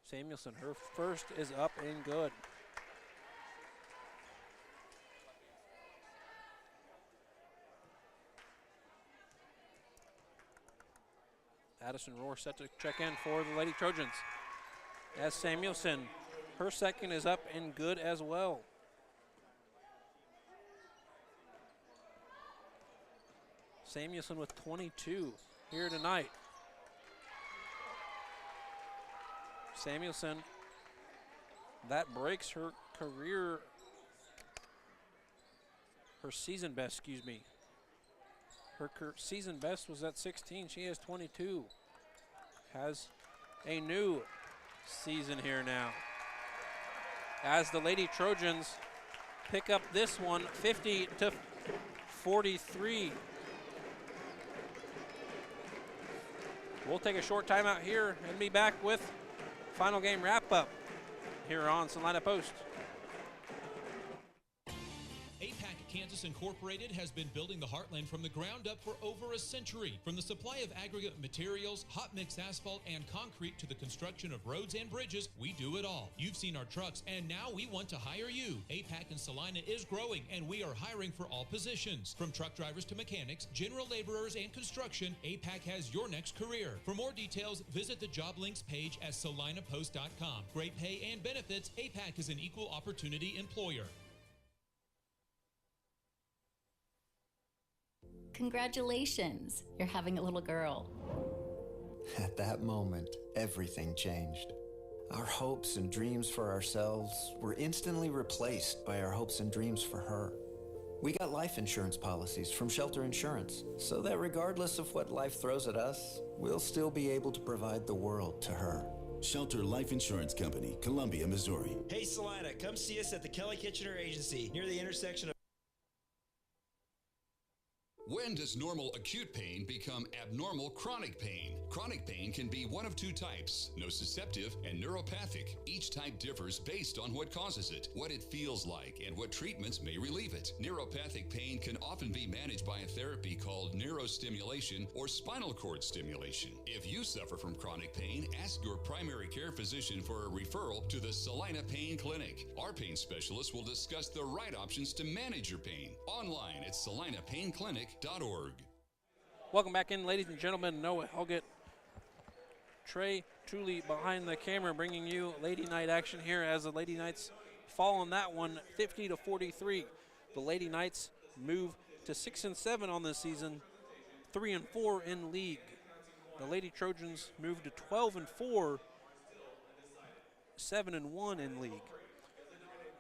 Samuelson, her first is up and good. Addison Rohr set to check in for the Lady Trojans. As Samuelson, her second is up and good as well. Samuelson with 22 here tonight. Samuelson, that breaks her career, her season best, excuse me. Her season best was at 16. She has 22. Has a new season here now. As the Lady Trojans pick up this one, 50-43. We'll take a short timeout here and be back with final game wrap-up here on Salina Post. APAC Kansas Incorporated has been building the Heartland from the ground up for over a century. From the supply of aggregate materials, hot mix asphalt, and concrete to the construction of roads and bridges, we do it all. You've seen our trucks, and now we want to hire you. APAC in Salina is growing, and we are hiring for all positions. From truck drivers to mechanics, general laborers, and construction, APAC has your next career. For more details, visit the job links page at salinapost.com. Great pay and benefits, APAC is an equal opportunity employer. Congratulations, you're having a little girl. At that moment, everything changed. Our hopes and dreams for ourselves were instantly replaced by our hopes and dreams for her. We got life insurance policies from Shelter Insurance, so that regardless of what life throws at us, we'll still be able to provide the world to her. Shelter Life Insurance Company, Columbia, Missouri. Hey Salina, come see us at the Kelly Kitchener Agency near the intersection of. When does normal acute pain become abnormal chronic pain? Chronic pain can be one of two types, nociceptive and neuropathic. Each type differs based on what causes it, what it feels like, and what treatments may relieve it. Neuropathic pain can often be managed by a therapy called neurostimulation or spinal cord stimulation. If you suffer from chronic pain, ask your primary care physician for a referral to the Salina Pain Clinic. Our pain specialists will discuss the right options to manage your pain. Online at salinapainclinic.org. Welcome back in, ladies and gentlemen. Noah Helgett, Trey Tooley behind the camera, bringing you Lady Night action here as the Lady Knights fall on that one, 50-43. The Lady Knights move to 6-7 on this season, 3-4 in league. The Lady Trojans move to 12-4, 7-1 in league.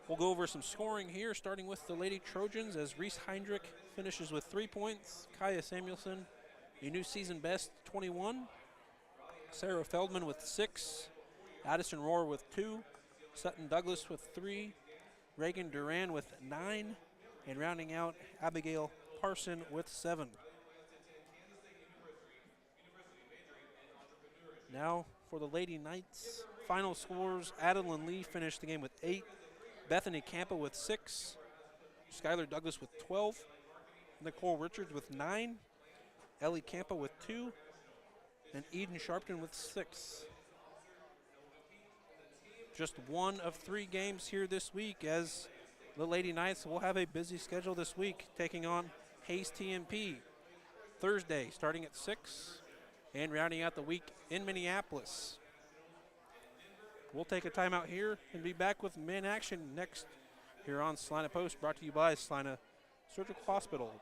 We'll go over some scoring here, starting with the Lady Trojans as Reese Heinrich finishes with 3 points. Kaya Samuelson, a new season best, 21. Sarah Feldman with 6. Addison Rohr with 2. Sutton Douglas with 3. Reagan Duran with 9. And rounding out, Abigail Parson with 7. Now for the Lady Knights, final scores. Adeline Lee finished the game with 8. Bethany Campa with 6. Skylar Douglas with 12. Nicole Richards with 9. Ellie Campa with 2. And Eden Sharpton with 6. Just one of 3 games here this week, as the Lady Knights will have a busy schedule this week, taking on Hayes TMP Thursday starting at 6 and rounding out the week in Minneapolis. We'll take a timeout here and be back with men action next here on Salina Post, brought to you by Salina Surgical Hospital.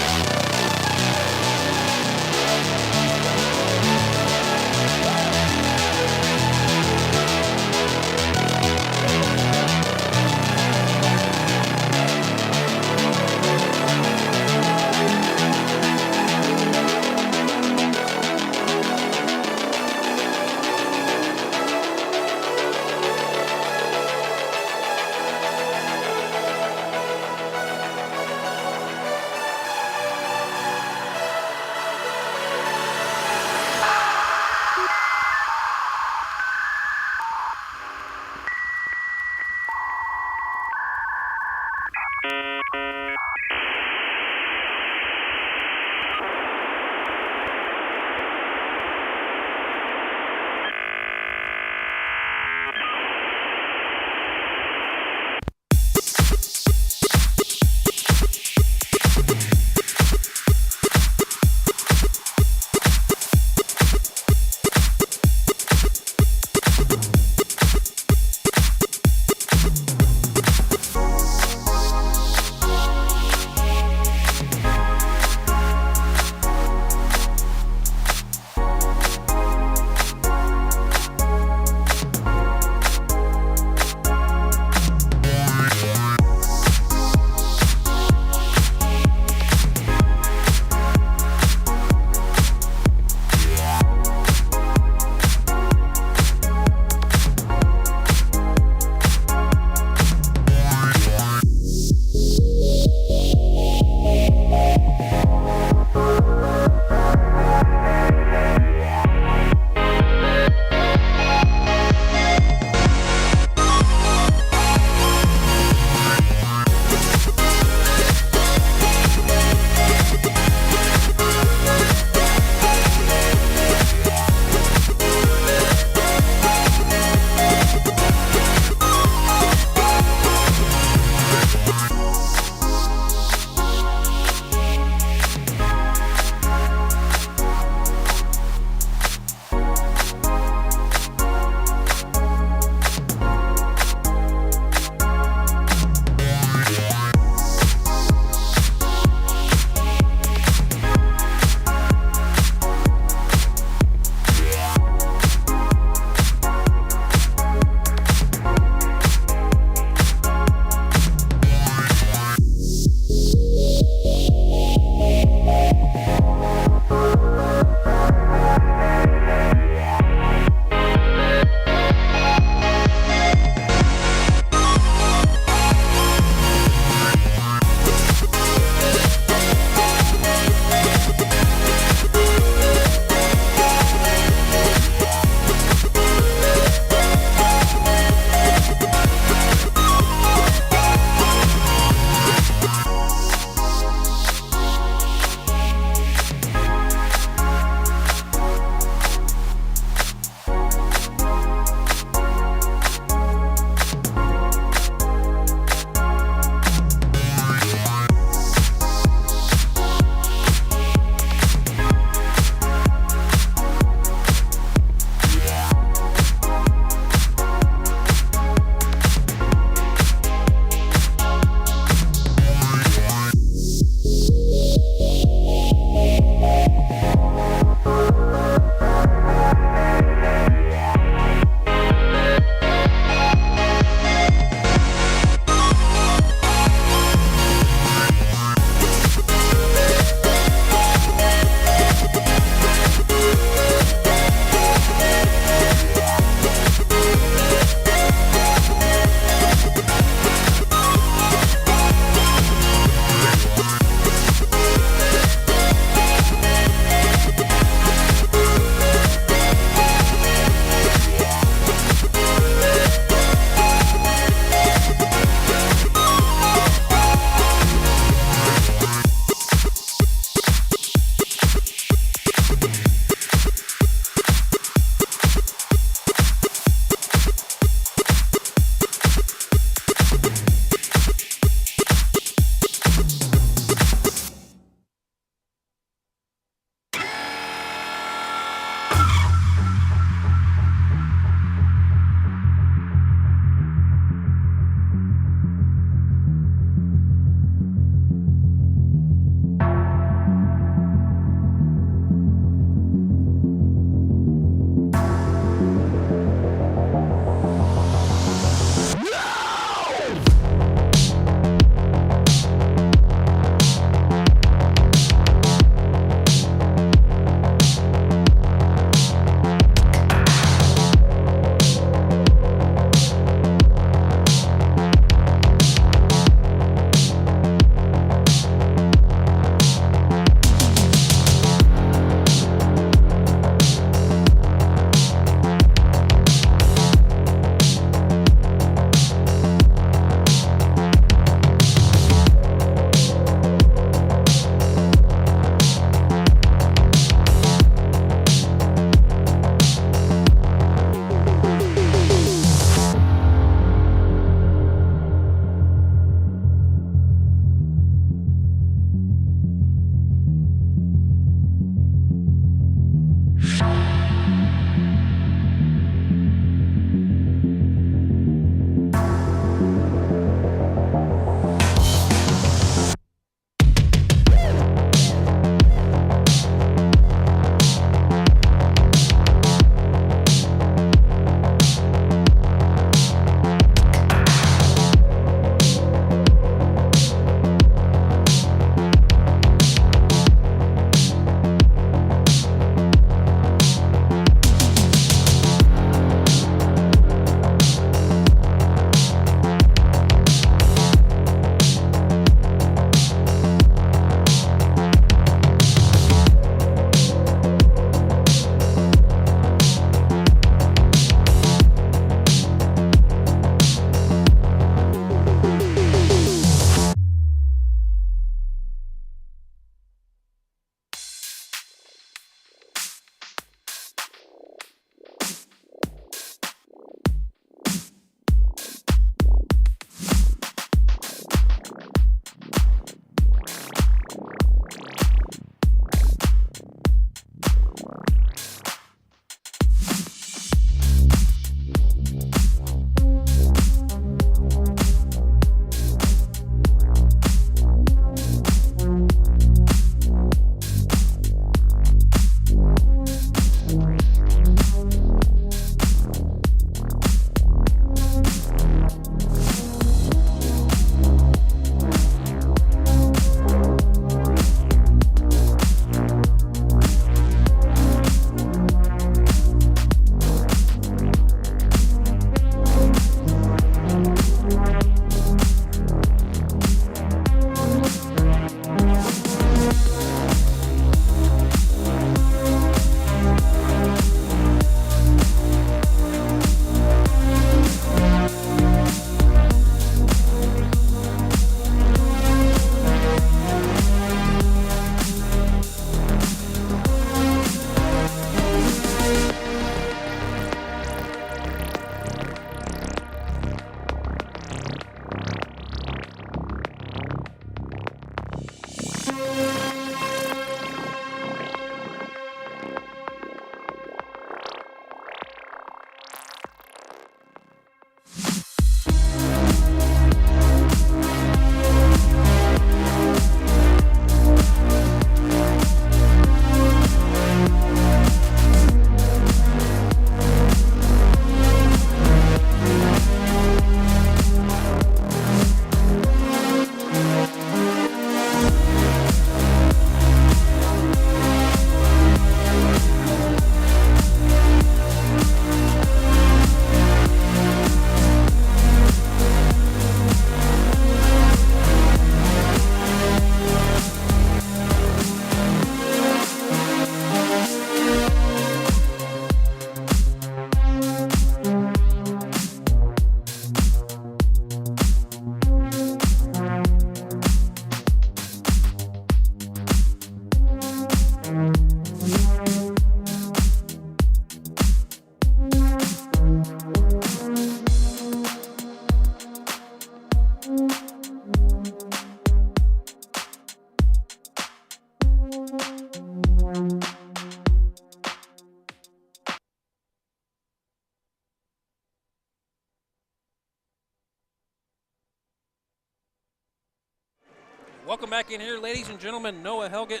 Welcome back in here, ladies and gentlemen. Noah Helgett,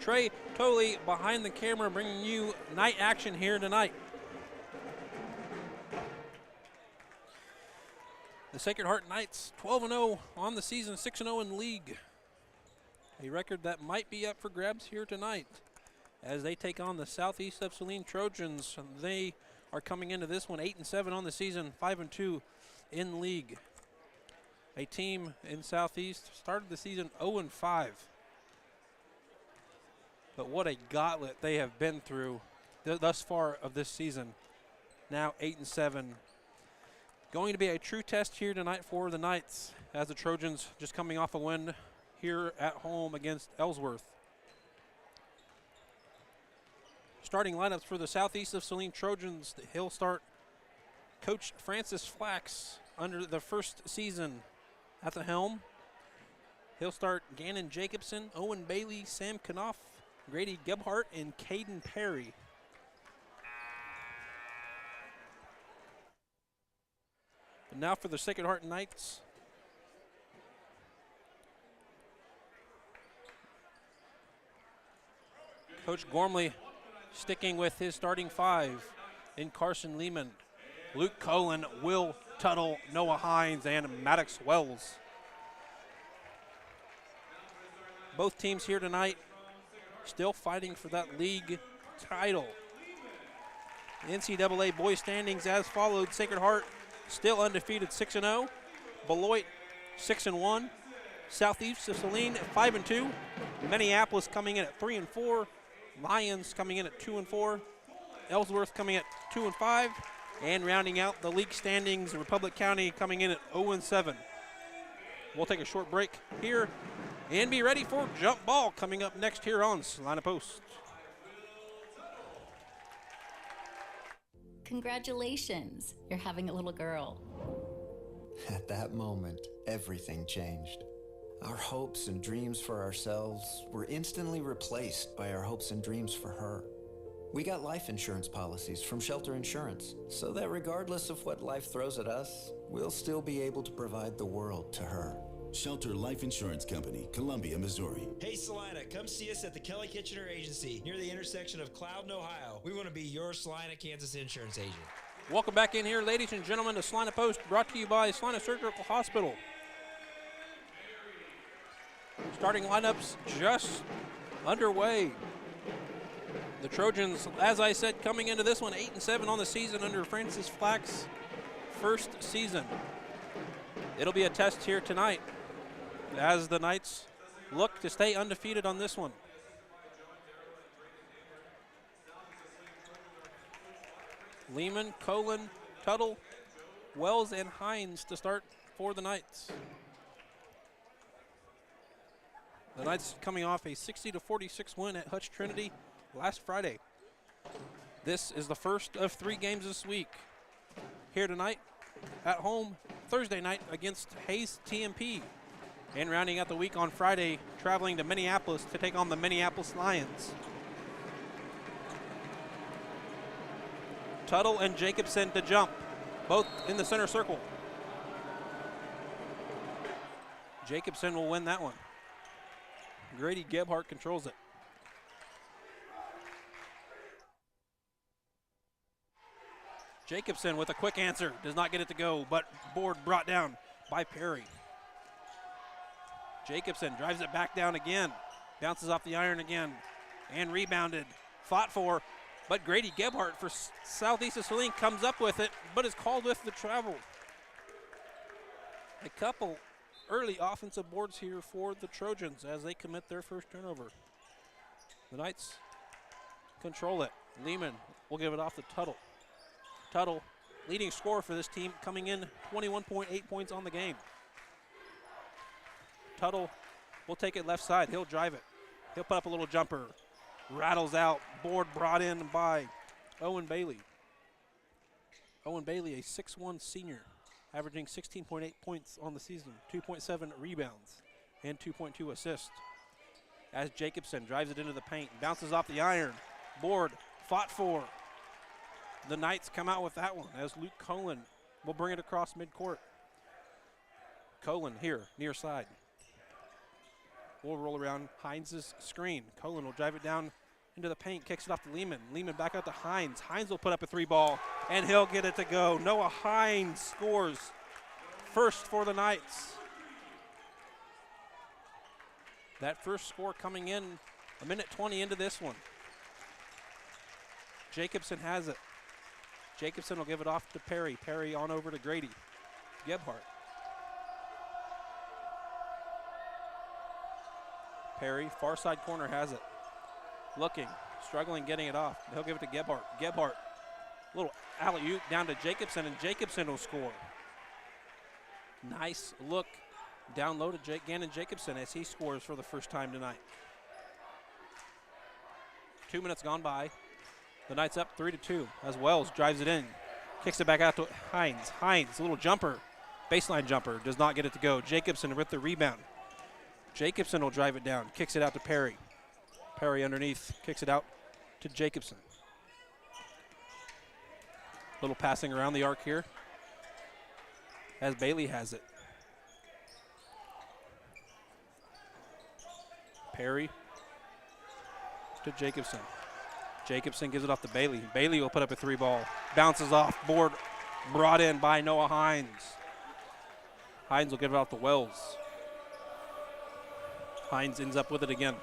Trey Tolley behind the camera, bringing you night action here tonight. The Sacred Heart Knights 12-0 on the season, 6-0 in league. A record that might be up for grabs here tonight as they take on the Southeast of Saline Trojans. They are coming into this one 8-7 on the season, 5-2 in league. A team in Southeast started the season 0-5. But what a gauntlet they have been through thus far of this season. Now 8-7. Going to be a true test here tonight for the Knights as the Trojans just coming off a win here at home against Ellsworth. Starting lineups for the Southeast of Saline Trojans. He'll start Coach Francis Flax under the first season at the helm. He'll start Gannon Jacobson, Owen Bailey, Sam Knopf, Grady Gebhart, and Caden Perry. And now for the Sacred Heart Knights. Coach Gormley sticking with his starting five in Carson Lehman, Luke Cohen, Will Tuttle, Noah Hines, and Maddox Wells. Both teams here tonight still fighting for that league title. NCAA boys standings as followed. Sacred Heart still undefeated, 6-0. Beloit 6-1. Southeast of Saline 5-2. Minneapolis coming in at 3-4. Lions coming in at 2-4. Ellsworth coming at 2-5. And rounding out the league standings, Republic County coming in at 0-7. We'll take a short break here and be ready for jump ball coming up next here on Salina Post. Congratulations, you're having a little girl. At that moment, everything changed. Our hopes and dreams for ourselves were instantly replaced by our hopes and dreams for her. We got life insurance policies from Shelter Insurance, so that regardless of what life throws at us, we'll still be able to provide the world to her. Shelter Life Insurance Company, Columbia, Missouri. Hey Salina, come see us at the Kelly Kitchener Agency near the intersection of Cloud and Ohio. We want to be your Salina, Kansas insurance agent. Welcome back in here, ladies and gentlemen, to Salina Post, brought to you by Salina Surgical Hospital. Starting lineups just underway. The Trojans, as I said, coming into this one 8-7 on the season under Francis Flack's first season. It'll be a test here tonight as the Knights look to stay undefeated on this one. Lehman, Colin, Tuttle, Wells, and Hines to start for the Knights. The Knights coming off a 60-46 win at Hutch Trinity last Friday. This is the first of 3 games this week. Here tonight, at home, Thursday night against Hayes TMP. And rounding out the week on Friday, traveling to Minneapolis to take on the Minneapolis Lions. Tuttle and Jacobson to jump, both in the center circle. Jacobson will win that one. Grady Gebhart controls it. Jacobson with a quick answer, does not get it to go, but board brought down by Perry. Jacobson drives it back down again, bounces off the iron again, and rebounded, fought for, but Grady Gebhart for Southeast of Saline comes up with it, but is called with the travel. A couple early offensive boards here for the Trojans as they commit their first turnover. The Knights control it. Lehman will give it off to Tuttle. Tuttle, leading scorer for this team, coming in 21.8 points on the game. Tuttle will take it left side. He'll drive it. He'll put up a little jumper. Rattles out. Board brought in by Owen Bailey. Owen Bailey, a 6'1 senior, averaging 16.8 points on the season, 2.7 rebounds, and 2.2 assists. As Jacobson drives it into the paint, bounces off the iron. Board fought for. The Knights come out with that one as Luke Colin will bring it across midcourt. Colin here, near side. will roll around Hines' screen. Colin will drive it down into the paint, kicks it off to Lehman. Lehman back out to Hines. Hines will put up a 3-ball, and he'll get it to go. Noah Hines scores first for the Knights. That first score coming in a minute 20 into this one. Jacobson has it. Jacobson will give it off to Perry. Perry on over to Grady. Gebhardt. Perry, far side corner, has it. Looking, struggling, getting it off. He'll give it to Gebhardt. Gebhardt, little alley-oop down to Jacobson, and Jacobson will score. Nice look down low to Gannon Jacobson as he scores for the first time tonight. 2 minutes gone by. The Knights up 3-2 as Wells drives it in. Kicks it back out to Hines. Hines, a little jumper, baseline jumper, does not get it to go. Jacobson with the rebound. Jacobson will drive it down, kicks it out to Perry. Perry underneath, kicks it out to Jacobson. Little passing around the arc here as Bailey has it. Perry to Jacobson. Jacobson gives it off to Bailey. Bailey will put up a 3-ball. Bounces off, board brought in by Noah Hines. Hines will give it off to Wells. Hines ends up with it again.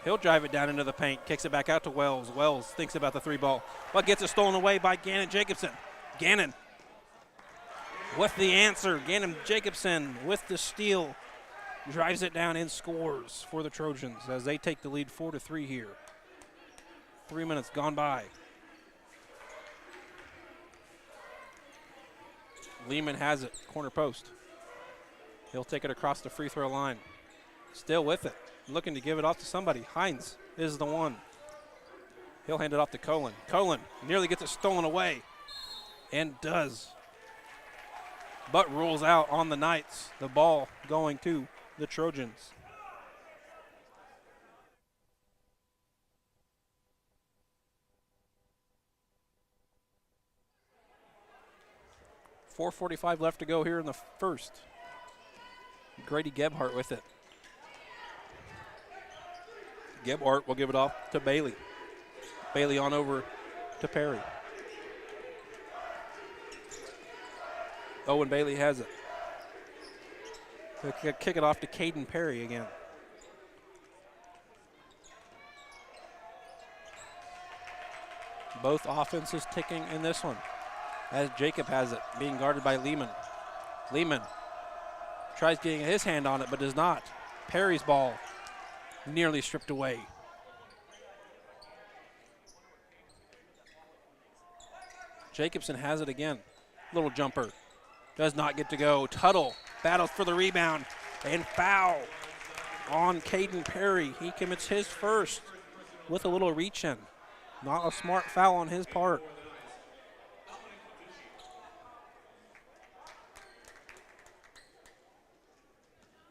He'll drive it down into the paint, kicks it back out to Wells. Wells thinks about the 3-ball, but gets it stolen away by Gannon Jacobson. Gannon with the answer. Gannon Jacobson with the steal. Drives it down and scores for the Trojans as they take the lead 4-3 here. 3 minutes gone by. Lehman has it, corner post. He'll take it across the free throw line. Still with it, looking to give it off to somebody. Hines is the one. He'll hand it off to Colin. Colin nearly gets it stolen away and does, but rules out on the Knights. The ball going to the Trojans. .445 left to go here in the first. Grady Gebhardt with it. Gebhardt will give it off to Bailey. Bailey on over to Perry. Owen Bailey has it. He'll kick it off to Caden Perry again. Both offenses ticking in this one as Jacob has it, being guarded by Lehman. Lehman tries getting his hand on it, but does not. Perry's ball nearly stripped away. Jacobson has it again. Little jumper. Does not get to go. Tuttle battles for the rebound and foul on Caden Perry. He commits his first with a little reach in. Not a smart foul on his part.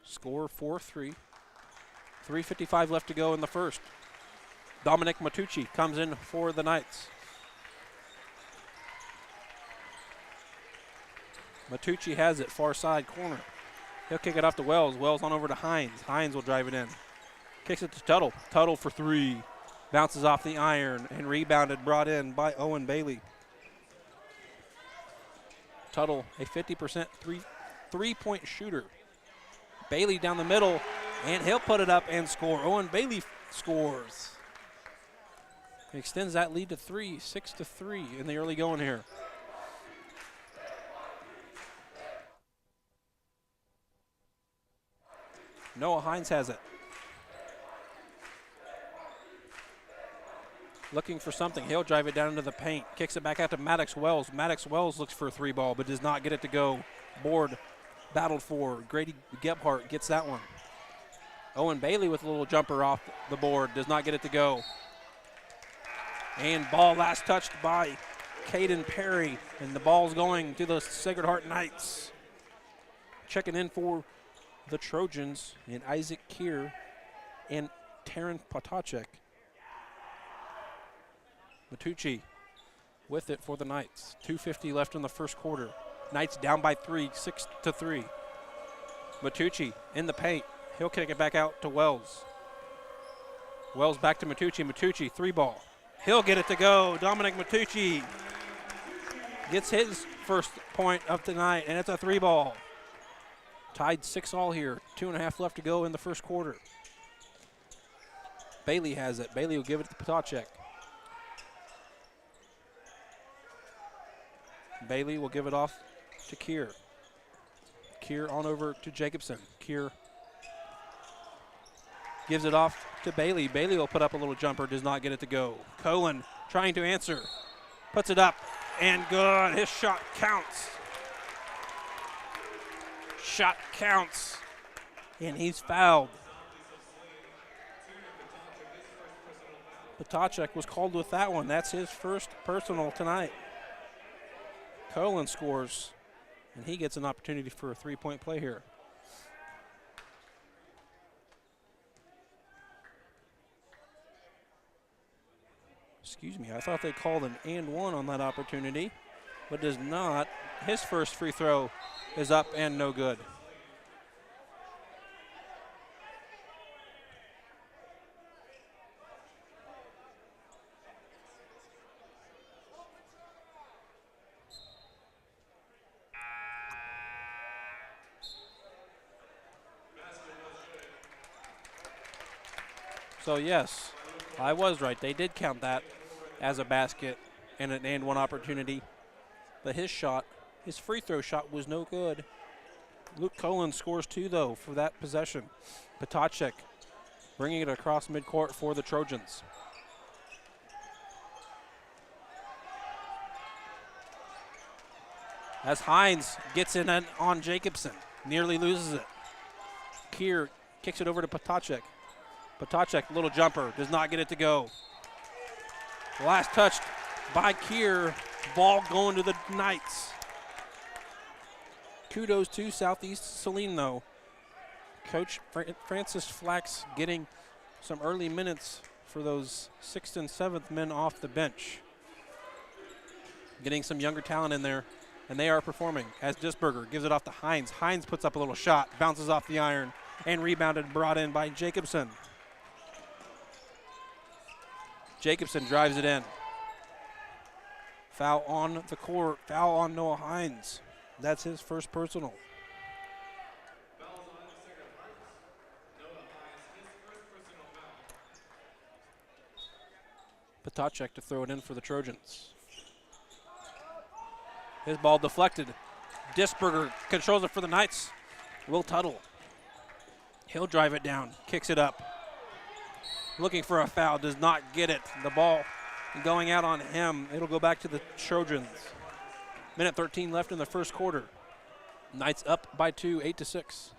Score 4-3. 3:55 left to go in the first. Dominic Matucci comes in for the Knights. Matucci has it, far side corner. He'll kick it off to Wells. Wells on over to Hines. Hines will drive it in. Kicks it to Tuttle. Tuttle for 3. Bounces off the iron and rebounded, brought in by Owen Bailey. Tuttle, a 50% three-point shooter. Bailey down the middle, and he'll put it up and score. Owen Bailey scores. He extends that lead to 3, 6-3 in the early going here. Noah Hines has it. Looking for something. He'll drive it down into the paint. Kicks it back out to Maddox Wells. Maddox Wells looks for a 3-ball, but does not get it to go. Board battled for. Grady Gebhardt gets that one. Owen Bailey with a little jumper off the board. Does not get it to go. And ball last touched by Caden Perry. And the ball's going to the Sacred Heart Knights. Checking in for the Trojans and Isaac Keir and Taryn Potacek. Matucci with it for the Knights. 2:50 left in the first quarter. Knights down by 3, 6-3. Matucci in the paint. He'll kick it back out to Wells. Wells back to Matucci. Matucci, 3-ball. He'll get it to go. Dominic Matucci gets his first point of the night, and it's a 3-ball. Tied 6-all here. 2.5 left to go in the first quarter. Bailey has it. Bailey will give it to Potacek. Bailey will give it off to Kier. Kier on over to Jacobson. Kier gives it off to Bailey. Bailey will put up a little jumper, does not get it to go. Cohen trying to answer. Puts it up and good. His shot counts. Shot counts. And he's fouled. Potacek was called with that one. That's his first personal tonight. Cohen scores, and he gets an opportunity for a 3-point play here. Excuse me, I thought they called an and one on that opportunity, but does not. His first free throw is up and no good. So yes, I was right. They did count that as a basket and an and one opportunity. But his shot, his free throw shot was no good. Luke Cohen scores 2 though for that possession. Potacek bringing it across midcourt for the Trojans. As Hines gets in on Jacobson, nearly loses it. Kier kicks it over to Potacek. Potacek, little jumper, does not get it to go. Last touched by Kier, ball going to the Knights. Kudos to Southeast Saline though. Coach Francis Flax getting some early minutes for those 6th and 7th men off the bench. Getting some younger talent in there, and they are performing as Disberger gives it off to Hines. Hines puts up a little shot, bounces off the iron, and rebounded, brought in by Jacobson. Jacobson drives it in. Foul on the court, foul on Noah Hines. That's his first personal. Potacek to throw it in for the Trojans. His ball deflected. Disberger controls it for the Knights. Will Tuttle. He'll drive it down, kicks it up. Looking for a foul, does not get it. The ball going out on him. It'll go back to the Trojans. Minute 13 left in the first quarter. Knights up by 2, 8-6.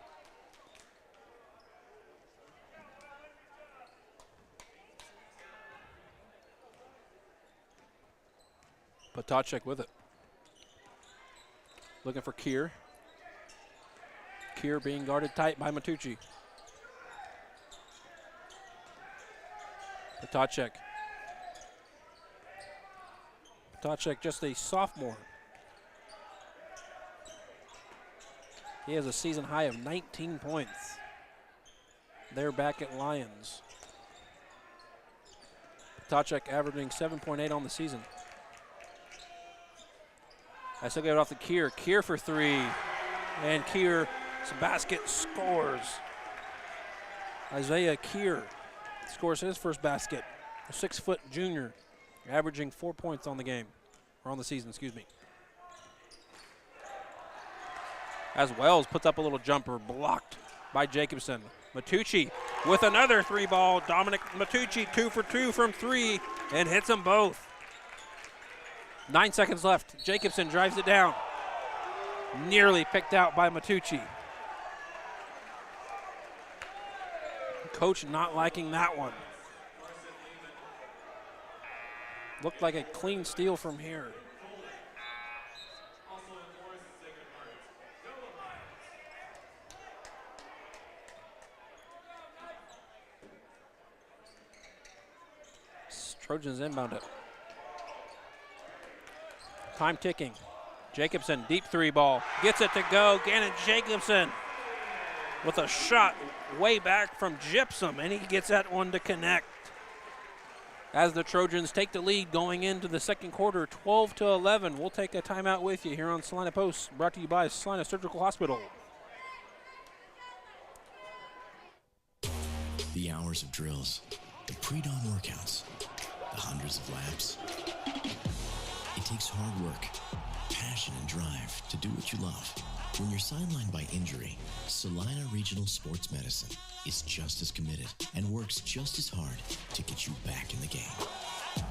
Potacek with it. Looking for Kier. Kier being guarded tight by Matucci. Potacek. Potacek just a sophomore. He has a season high of 19 points. They're back at Lions. Potacek averaging 7.8 on the season. I still get it off to Kier. Kier for 3. And Kier's basket scores. Isaiah Kier scores his first basket. A 6-foot junior, averaging 4 points on the game, or on the season, excuse me. As Wells puts up a little jumper, blocked by Jacobson. Matucci with another 3-ball. Dominic Matucci 2 for 2 from 3 and hits them both. 9 seconds left. Jacobson drives it down. Nearly picked out by Matucci. Coach not liking that one. Looked like a clean steal from here. Trojans inbound it. Time ticking. Jacobson, deep 3-ball. Gets it to go. Gannon Jacobson with a shot way back from Gypsum, and he gets that one to connect. As the Trojans take the lead going into the second quarter, 12-11. We'll take a timeout with you here on Salina Post, brought to you by Salina Surgical Hospital. The hours of drills, the pre-dawn workouts, the hundreds of laps. It takes hard work, passion, and drive to do what you love. When you're sidelined by injury, Salina Regional Sports Medicine is just as committed and works just as hard to get you back in the game.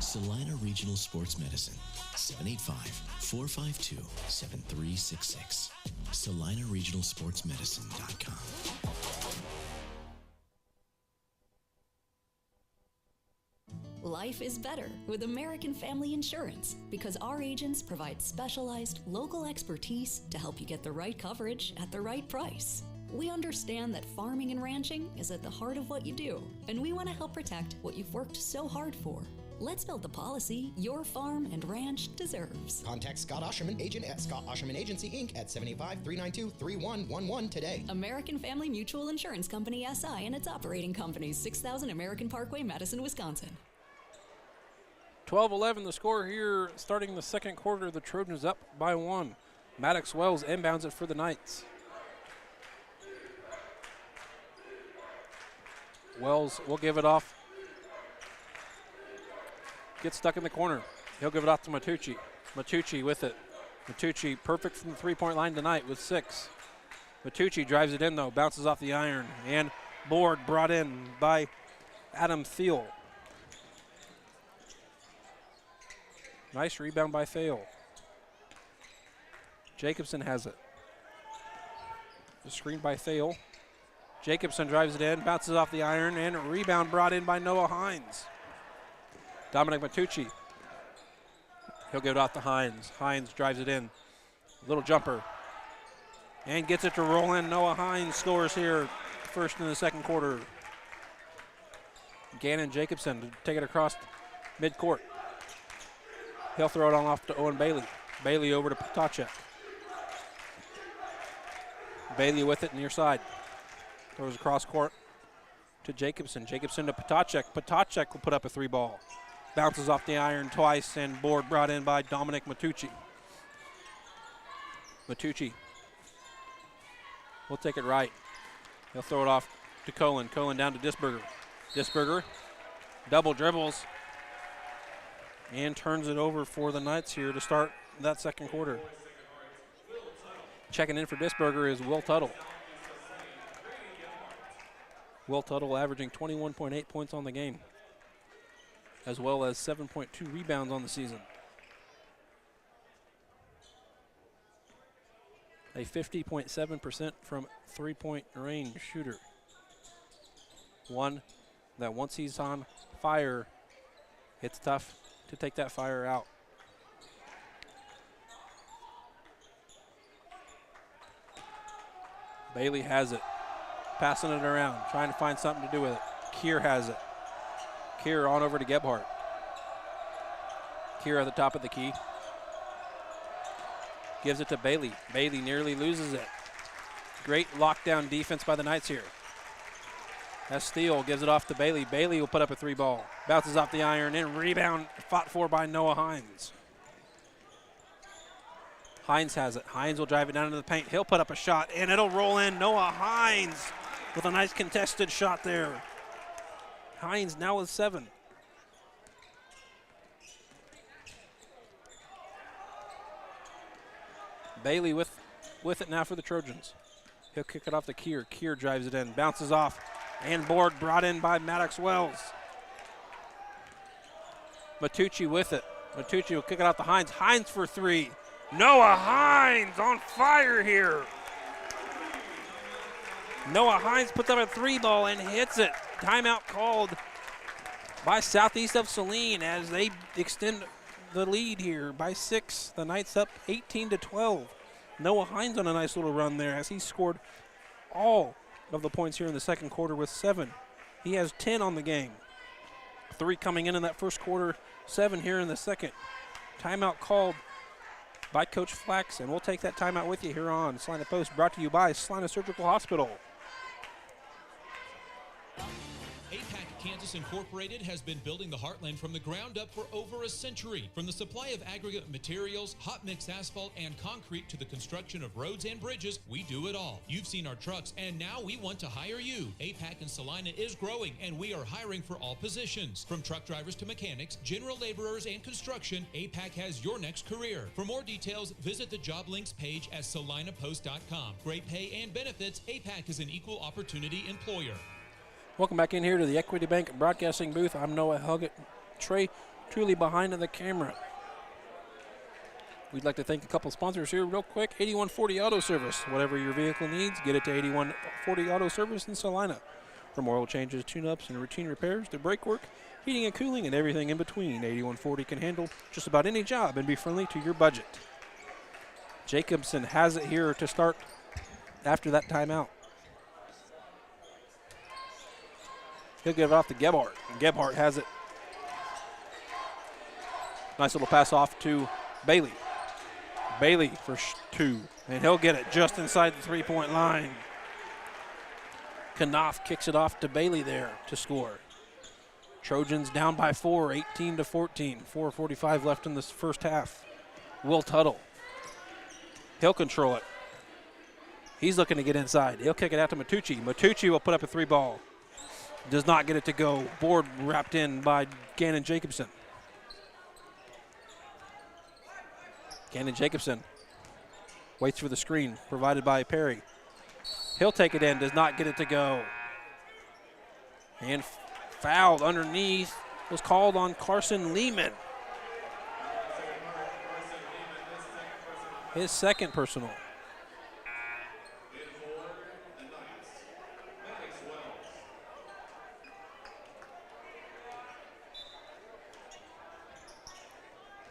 Salina Regional Sports Medicine, 785-452-7366. SalinaRegionalSportsMedicine.com. Life is better with American Family Insurance because our agents provide specialized local expertise to help you get the right coverage at the right price. We understand that farming and ranching is at the heart of what you do, and we want to help protect what you've worked so hard for. Let's build the policy your farm and ranch deserves. Contact Scott Osherman, agent at Scott Osherman Agency, Inc. at 785-392-3111 today. American Family Mutual Insurance Company, SI, and its operating companies, 6000 American Parkway, Madison, Wisconsin. 12-11 the score here, starting the second quarter. The Trojans up by 1. Maddox Wells inbounds it for the Knights. Wells will give it off. Gets stuck in the corner. He'll give it off to Matucci. Matucci with it. Matucci perfect from the three-point line tonight with 6. Matucci drives it in though, bounces off the iron, and board brought in by Adam Thiel. Nice rebound by Thale. Jacobson has it. The screen by Thale. Jacobson drives it in, bounces off the iron, and a rebound brought in by Noah Hines. Dominic Matucci. He'll give it off to Hines. Hines drives it in. Little jumper. And gets it to roll in. Noah Hines scores here first in the second quarter. Gannon Jacobson to take it across midcourt. He'll throw it on off to Owen Bailey. Bailey over to Potacek. Bailey with it near side. Throws across court to Jacobson. Jacobson to Potacek. Potacek will put up a 3-ball. Bounces off the iron twice, and board brought in by Dominic Matucci. Matucci will take it right. He'll throw it off to Colin. Colin down to Disberger. Disberger double dribbles and turns it over for the Knights here to start that second quarter. Checking in for Disberger is Will Tuttle. Will Tuttle averaging 21.8 points on the game, as well as 7.2 rebounds on the season. A 50.7% from three-point range shooter. One that once he's on fire, it's tough to take that fire out. Bailey has it, passing it around, trying to find something to do with it. Keir has it. Keir on over to Gebhardt. Keir at the top of the key. Gives it to Bailey. Bailey nearly loses it. Great lockdown defense by the Knights here. As Steele gives it off to Bailey. Bailey will put up a 3-ball. Bounces off the iron and rebound fought for by Noah Hines. Hines has it. Hines will drive it down into the paint. He'll put up a shot and it'll roll in. Noah Hines with a nice contested shot there. Hines now with 7. Bailey with it now for the Trojans. He'll kick it off to Keir. Keir drives it in, bounces off, and board brought in by Maddox Wells. Matucci with it. Matucci will kick it off to Hines. Hines for 3. Noah Hines on fire here. Noah Hines puts up a 3-ball and hits it. Timeout called by Southeast of Saline as they extend the lead here by 6. The Knights up 18-12. Noah Hines on a nice little run there as he scored all of the points here in the second quarter with 7. He has 10 on the game. 3 coming in that first quarter, 7 here in the second. Timeout called by Coach Flax, and we'll take that timeout with you here on Salina Post, brought to you by Salina Surgical Hospital. Kansas Incorporated has been building the Heartland from the ground up for over a century. From the supply of aggregate materials, hot mix asphalt, and concrete to the construction of roads and bridges, we do it all. You've seen our trucks, and now we want to hire you. APAC in Salina is growing, and we are hiring for all positions. From truck drivers to mechanics, general laborers, and construction, APAC has your next career. For more details, visit the job links page at salinapost.com. Great pay and benefits, APAC is an equal opportunity employer. Welcome back in here to the Equity Bank broadcasting booth. I'm Noah Helgett. Trey truly behind the camera. We'd like to thank a couple sponsors here real quick. 8140 Auto Service. Whatever your vehicle needs, get it to 8140 Auto Service in Salina. From oil changes, tune-ups, and routine repairs to brake work, heating and cooling, and everything in between, 8140 can handle just about any job and be friendly to your budget. Jacobson has it here to start after that timeout. He'll give it off to Gebhardt, and Gebhardt has it. Nice little pass off to Bailey. Bailey for two, and he'll get it just inside the three-point line. Knopf kicks it off to Bailey there to score. Trojans down by 4, 18-14. 4:45 left in this first half. Will Tuttle. He'll control it. He's looking to get inside. He'll kick it out to Matucci. Matucci will put up a three ball. Does not get it to go. Board wrapped in by Gannon Jacobson. Gannon Jacobson waits for the screen provided by Perry. He'll take it in, does not get it to go. And fouled underneath was called on Carson Lehman. His second personal.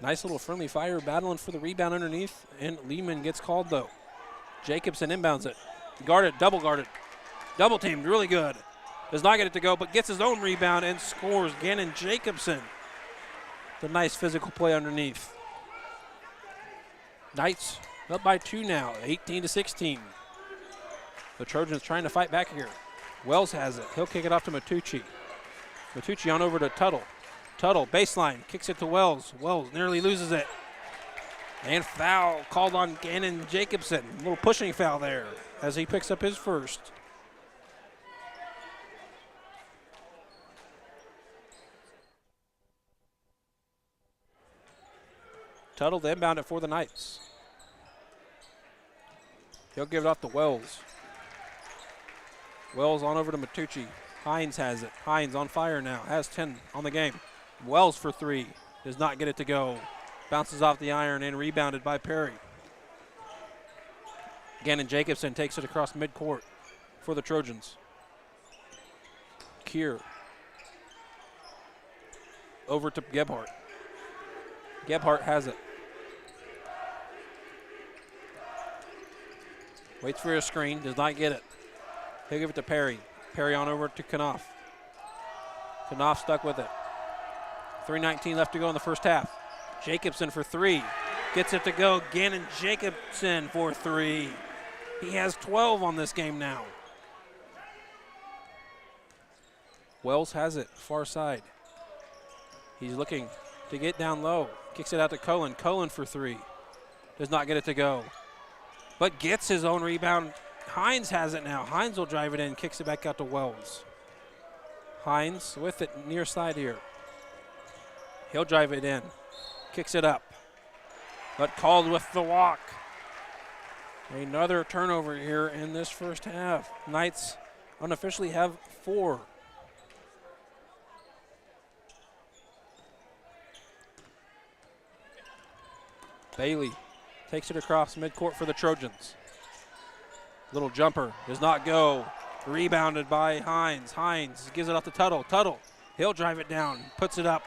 Nice little friendly fire battling for the rebound underneath, and Lehman gets called though. Jacobson inbounds it. Guarded, double teamed, really good. Does not get it to go, but gets his own rebound and scores. Gannon Jacobson. The nice physical play underneath. Knights up by 2 now, 18-16. The Trojans trying to fight back here. Wells has it. He'll kick it off to Matucci. Matucci on over to Tuttle. Tuttle, baseline, kicks it to Wells. Wells nearly loses it. And foul called on Gannon Jacobson. A little pushing foul there as he picks up his first. Tuttle to inbound it for the Knights. He'll give it off to Wells. Wells on over to Matucci. Hines has it. Hines on fire now, has 10 on the game. Wells for three, does not get it to go. Bounces off the iron and rebounded by Perry. Gannon Jacobson takes it across midcourt for the Trojans. Keir over to Gebhardt. Gebhardt has it. Waits for a screen, does not get it. He'll give it to Perry. Perry on over to Knopf. Knopf stuck with it. 3:19 left to go in the first half. Jacobson for three. Gets it to go. Gannon Jacobson for three. He has 12 on this game now. Wells has it, far side. He's looking to get down low. Kicks it out to Cullen. Cullen for three. Does not get it to go, but gets his own rebound. Hines has it now. Hines will drive it in, kicks it back out to Wells. Hines with it near side here. He'll drive it in, kicks it up, but called with the walk. Another turnover here in this first half. Knights unofficially have 4. Bailey takes it across midcourt for the Trojans. Little jumper, does not go. Rebounded by Hines. Hines gives it off to Tuttle. Tuttle, he'll drive it down, puts it up,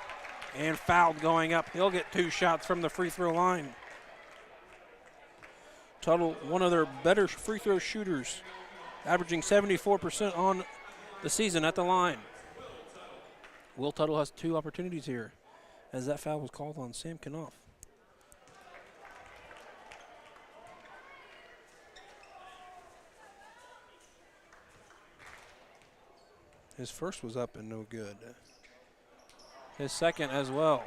and fouled going up. He'll get 2 shots from the free throw line. Tuttle, one of their better free throw shooters, averaging 74% on the season at the line. Will Tuttle has 2 opportunities here as that foul was called on Sam Knopf. His first was up and no good. His second as well.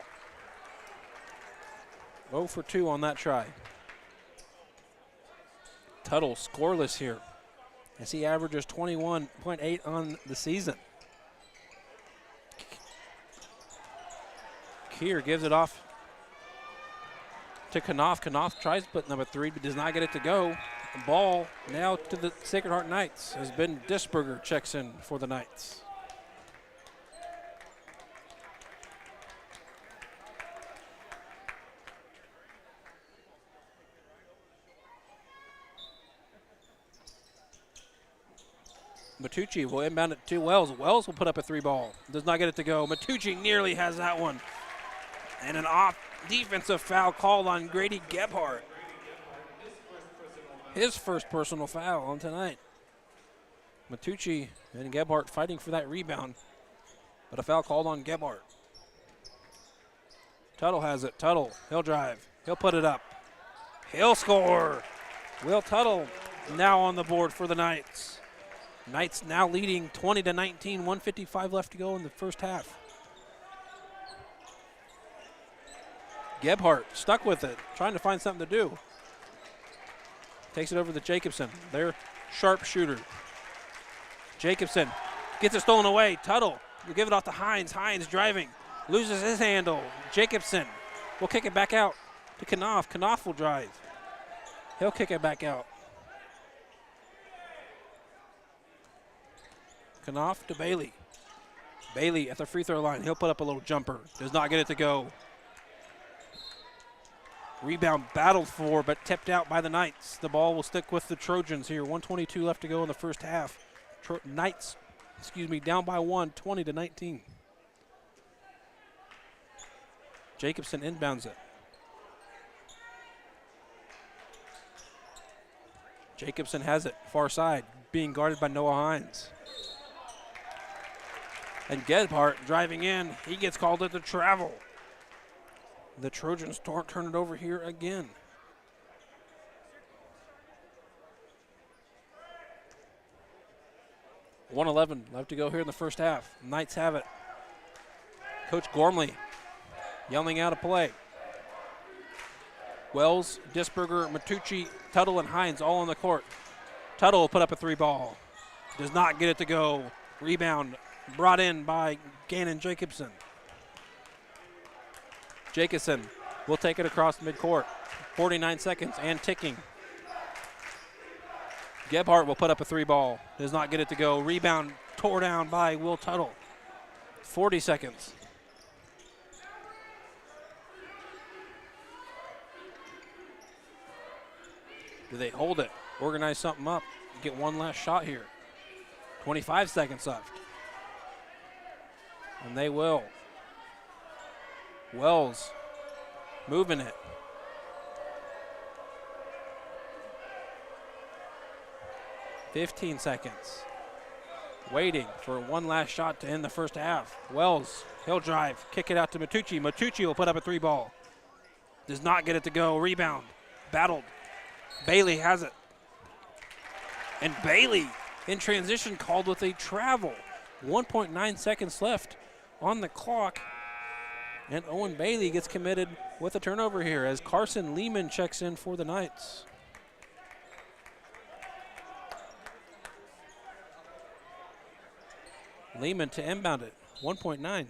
0 for 2 on that try. Tuttle scoreless here as he averages 21.8 on the season. Keir gives it off to Knopf. Knopf tries to put number 3 but does not get it to go. The ball now to the Sacred Heart Knights as Ben Disberger checks in for the Knights. Matucci will inbound it to Wells. Wells will put up a 3 ball. Does not get it to go. Matucci nearly has that one. And an off defensive foul called on Grady Gebhardt. His first personal foul on tonight. Matucci and Gebhardt fighting for that rebound, but a foul called on Gebhardt. Tuttle has it. Tuttle, he'll drive. He'll put it up. He'll score. Will Tuttle now on the board for the Knights. Knights now leading 20-19, 1:55 left to go in the first half. Gebhardt stuck with it, trying to find something to do. Takes it over to Jacobson, their sharpshooter. Jacobson gets it stolen away. Tuttle will give it off to Hines. Hines driving, loses his handle. Jacobson will kick it back out to Knopf. Knopf will drive. He'll kick it back out. Knopf to Bailey. Bailey at the free throw line. He'll put up a little jumper. Does not get it to go. Rebound battled for, but tipped out by the Knights. The ball will stick with the Trojans here. 1:22 left to go in the first half. Knights, down by 1, 20-19. Jacobson inbounds it. Jacobson has it, far side, being guarded by Noah Hines. And Gebhardt driving in, he gets called at the travel. The Trojans turn it over here again. .111 left to go here in the first half. Knights have it. Coach Gormley yelling out a play. Wells, Disberger, Matucci, Tuttle, and Hines all on the court. Tuttle will put up a 3 ball. Does not get it to go. Rebound brought in by Gannon Jacobson. Jacobson will take it across midcourt. 49 seconds and ticking. Gebhardt will put up a 3 ball. Does not get it to go. Rebound tore down by Will Tuttle. 40 seconds. Do they hold it? Organize something up. Get one last shot here. 25 seconds left. And they will. Wells moving it. .15 seconds. Waiting for one last shot to end the first half. Wells, he'll drive, kick it out to Matucci. Matucci will put up a 3 ball. Does not get it to go. Rebound. Battled. Bailey has it. And Bailey in transition called with a travel. 1.9 seconds left on the clock. And Owen Bailey gets committed with a turnover here as Carson Lehman checks in for the Knights. Lehman to inbound it. 1.9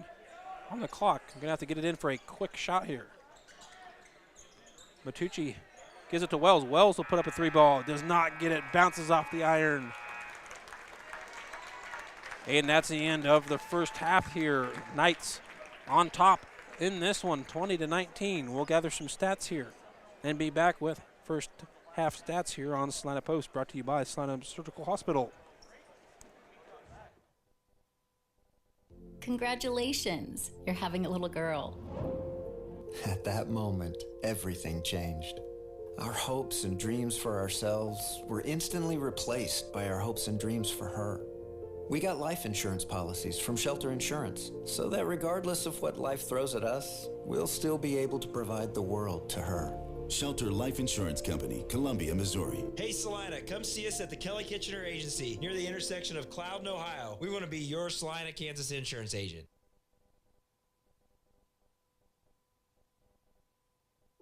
on the clock. I'm going to have to get it in for a quick shot here. Matucci gives it to Wells. Wells will put up a 3 ball. Does not get it. Bounces off the iron. And that's the end of the first half here. Knights on top in this one, 20-19. We'll gather some stats here and be back with first half stats here on Salina Post, brought to you by Salina Surgical Hospital. Congratulations, you're having a little girl. At that moment, everything changed. Our hopes and dreams for ourselves were instantly replaced by our hopes and dreams for her. We got life insurance policies from Shelter Insurance, so that regardless of what life throws at us, we'll still be able to provide the world to her. Shelter Life Insurance Company, Columbia, Missouri. Hey Salina, come see us at the Kelly Kitchener Agency near the intersection of Cloud and Ohio. We want to be your Salina, Kansas insurance agent.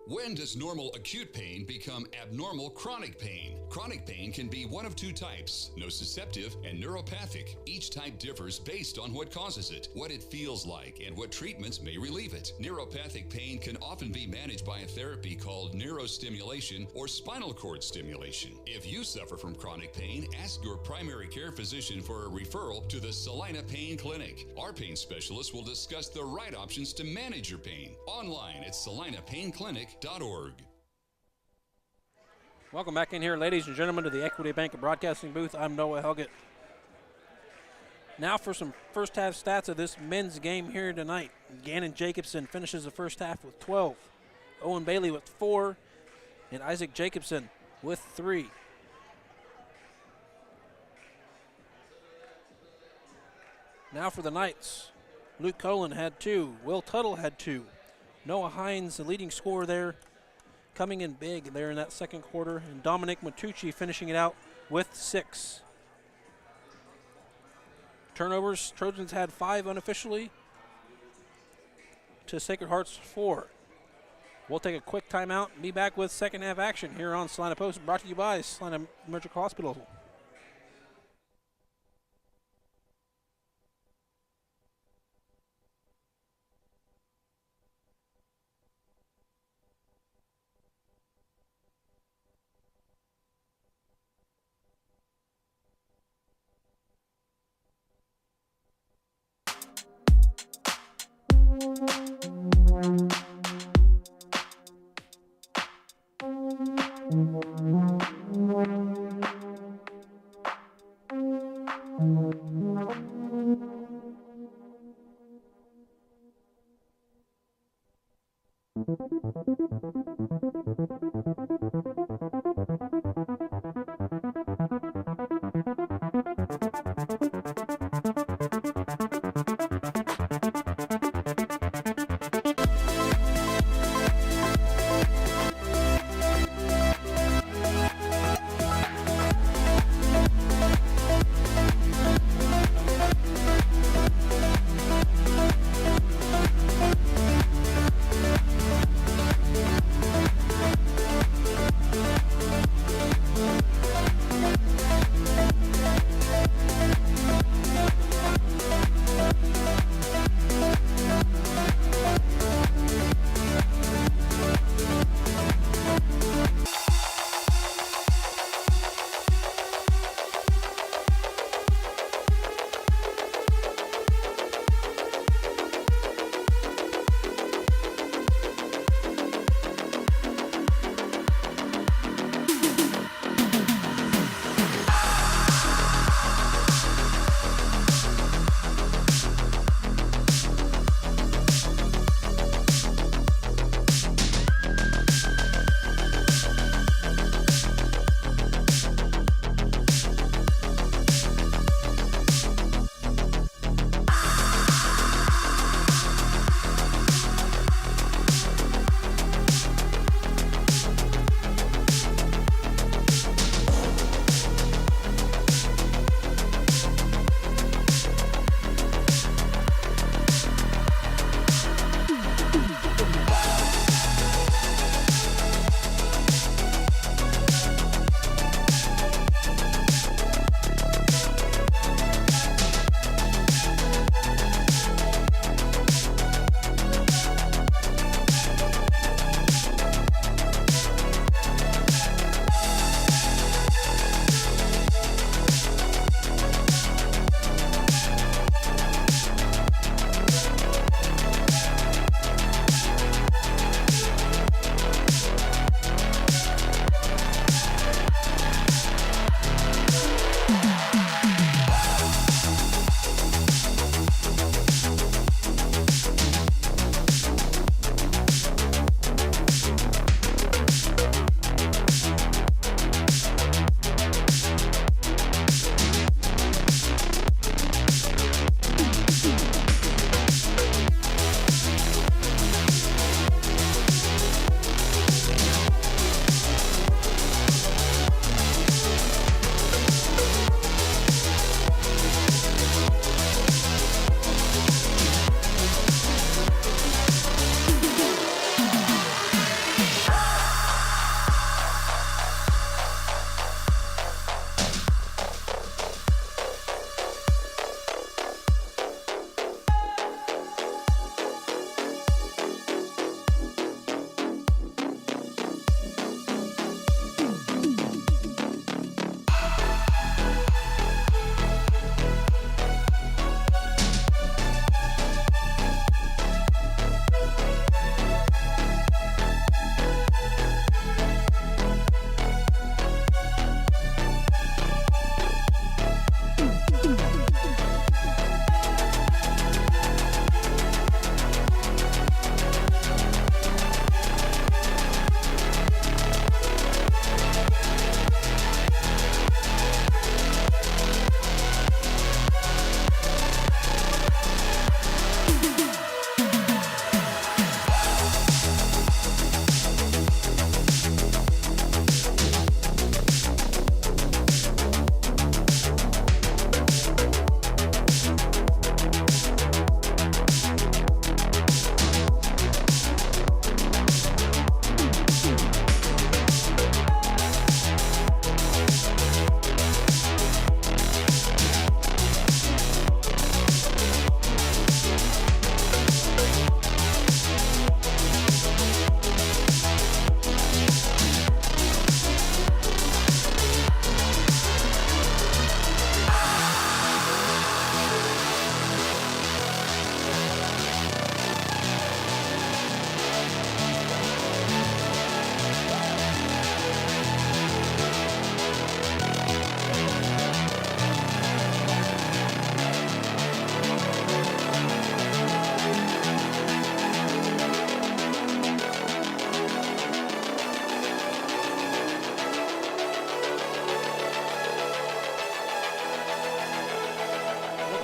When does normal acute pain become abnormal chronic pain? Chronic pain can be one of two types, nociceptive and neuropathic. Each type differs based on what causes it, what it feels like, and what treatments may relieve it. Neuropathic pain can often be managed by a therapy called neurostimulation or spinal cord stimulation. If you suffer from chronic pain, ask your primary care physician for a referral to the Salina Pain Clinic. Our pain specialists will discuss the right options to manage your pain. Online at salinapainclinic.org. Welcome back in here, ladies and gentlemen, to the Equity Bank Broadcasting booth. I'm Noah Helgett. Now for some first half stats of this men's game here tonight. Gannon Jacobson finishes the first half with 12. Owen Bailey with 4. And Isaac Jacobson with 3. Now for the Knights. Luke Colin had 2. Will Tuttle had 2. Noah Hines, the leading scorer there, coming in big there in that second quarter. And Dominic Matucci finishing it out with 6. Turnovers, Trojans had 5 unofficially to Sacred Heart's 4. We'll take a quick timeout and be back with second half action here on Salina Post, brought to you by Salina Emergency Hospital.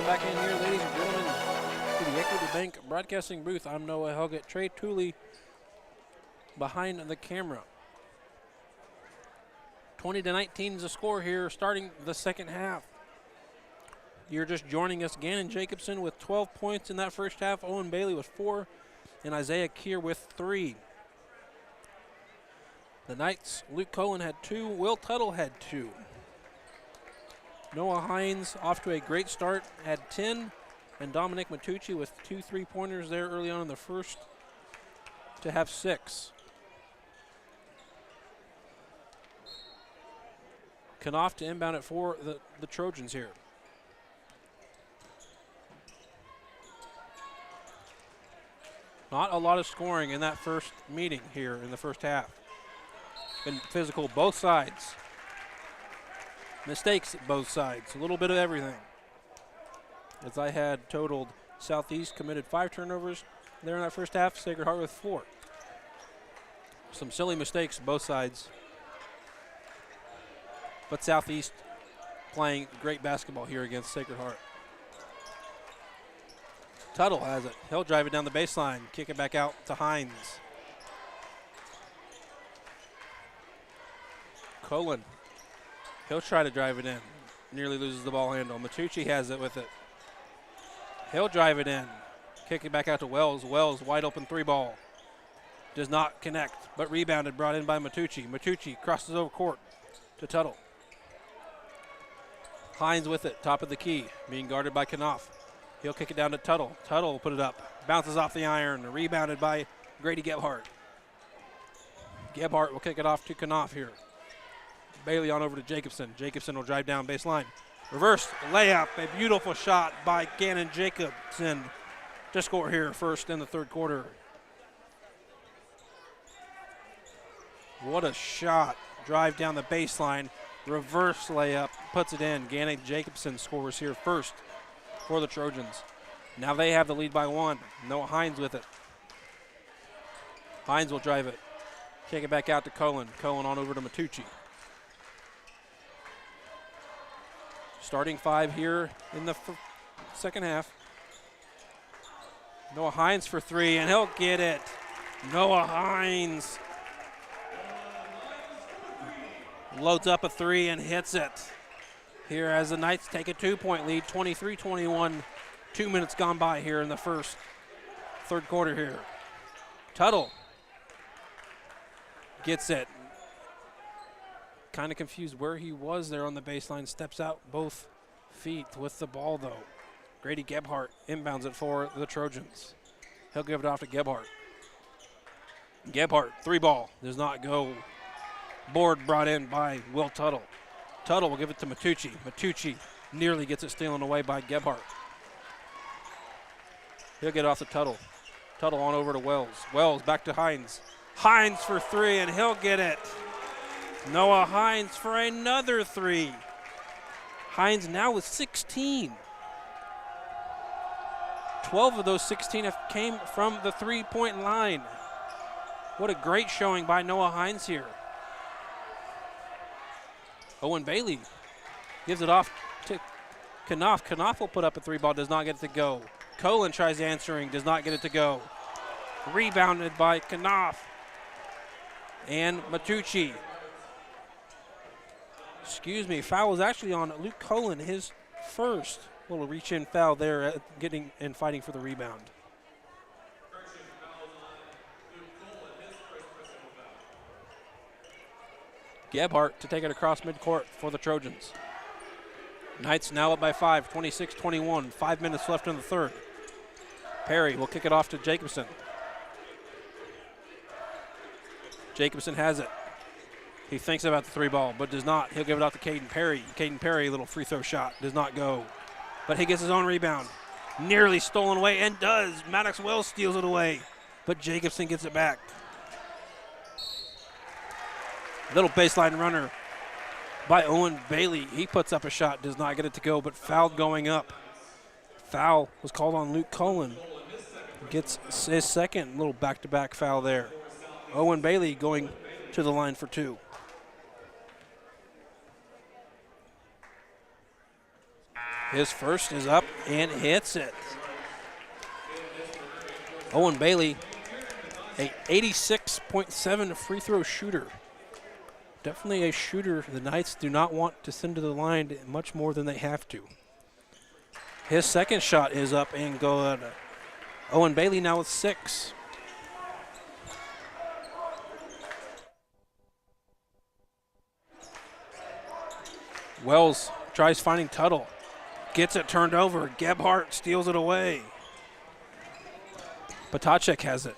Welcome back in here, ladies and gentlemen, to the Equity Bank Broadcasting booth. I'm Noah Helgett. Trey Tooley behind the camera. 20-19 is the score here, starting the second half. You're just joining us. Gannon Jacobson with 12 points in that first half. Owen Bailey with 4, and Isaiah Keir with 3. The Knights, Luke Cullen had 2. Will Tuttle had 2. Noah Hines off to a great start, had 10. And Dominic Matucci with 2 3-pointers there early on in the first to have 6. Knopf to inbound it for the Trojans here. Not a lot of scoring in that first meeting here in the first half. Been physical both sides. Mistakes both sides, a little bit of everything. As I had totaled, Southeast committed 5 turnovers there in that first half, Sacred Heart with 4. Some silly mistakes both sides. But Southeast playing great basketball here against Sacred Heart. Tuttle has it. He'll drive it down the baseline, kick it back out to Hines. Cullen. He'll try to drive it in. Nearly loses the ball handle. Matucci has it with it. He'll drive it in. Kick it back out to Wells. Wells, wide open 3-ball. Does not connect, but rebounded, brought in by Matucci. Matucci crosses over court to Tuttle. Hines with it, top of the key, being guarded by Knopf. He'll kick it down to Tuttle. Tuttle will put it up. Bounces off the iron. Rebounded by Grady Gebhardt. Gebhardt will kick it off to Knopf here. Bailey on over to Jacobson. Jacobson will drive down baseline. Reverse layup. A beautiful shot by Gannon Jacobson to score here first in the third quarter. What a shot. Drive down the baseline. Reverse layup. Puts it in. Gannon Jacobson scores here first for the Trojans. Now they have the lead by 1. Noah Hines with it. Hines will drive it. Kick it back out to Cullen. Cullen on over to Matucci. Starting 5 here in the second half. Noah Hines for 3, and he'll get it. Noah Hines loads up a 3 and hits it. Here as the Knights take a 2-point lead, 23-21. 2 minutes gone by here in the third quarter here. Tuttle gets it. Kind of confused where he was there on the baseline. Steps out both feet with the ball, though. Grady Gebhardt inbounds it for the Trojans. He'll give it off to Gebhardt. Gebhardt, 3-ball, does not go. Board brought in by Will Tuttle. Tuttle will give it to Matucci. Matucci nearly gets it stolen away by Gebhardt. He'll get off to Tuttle. Tuttle on over to Wells. Wells back to Hines. Hines for 3, and he'll get it. Noah Hines for another 3. Hines now with 16. 12 of those 16 have came from the 3-point line. What a great showing by Noah Hines here. Owen Bailey gives it off to Knopf. Knopf will put up a 3-ball, does not get it to go. Cullen tries answering, does not get it to go. Rebounded by Knopf and Matucci. Foul was actually on Luke Cullen, his first. Little reach-in foul there, getting and fighting for the rebound. Gebhardt to take it across midcourt for the Trojans. Knights now up by 5, 26-21. 5 minutes left in the third. Perry will kick it off to Jacobson. Jacobson has it. He thinks about the 3-ball, but does not. He'll give it off to Caden Perry. Caden Perry, little free throw shot, does not go. But he gets his own rebound. Nearly stolen away, and does. Maddox Wells steals it away, but Jacobson gets it back. Little baseline runner by Owen Bailey. He puts up a shot, does not get it to go, but fouled going up. Foul was called on Luke Cullen. Gets his second little back-to-back foul there. Owen Bailey going to the line for 2. His first is up and hits it. Owen Bailey, a 86.7 free throw shooter. Definitely a shooter the Knights do not want to send to the line much more than they have to. His second shot is up and good. Owen Bailey now with 6. Wells tries finding Tuttle. Gets it turned over. Gebhardt steals it away. Potacek has it.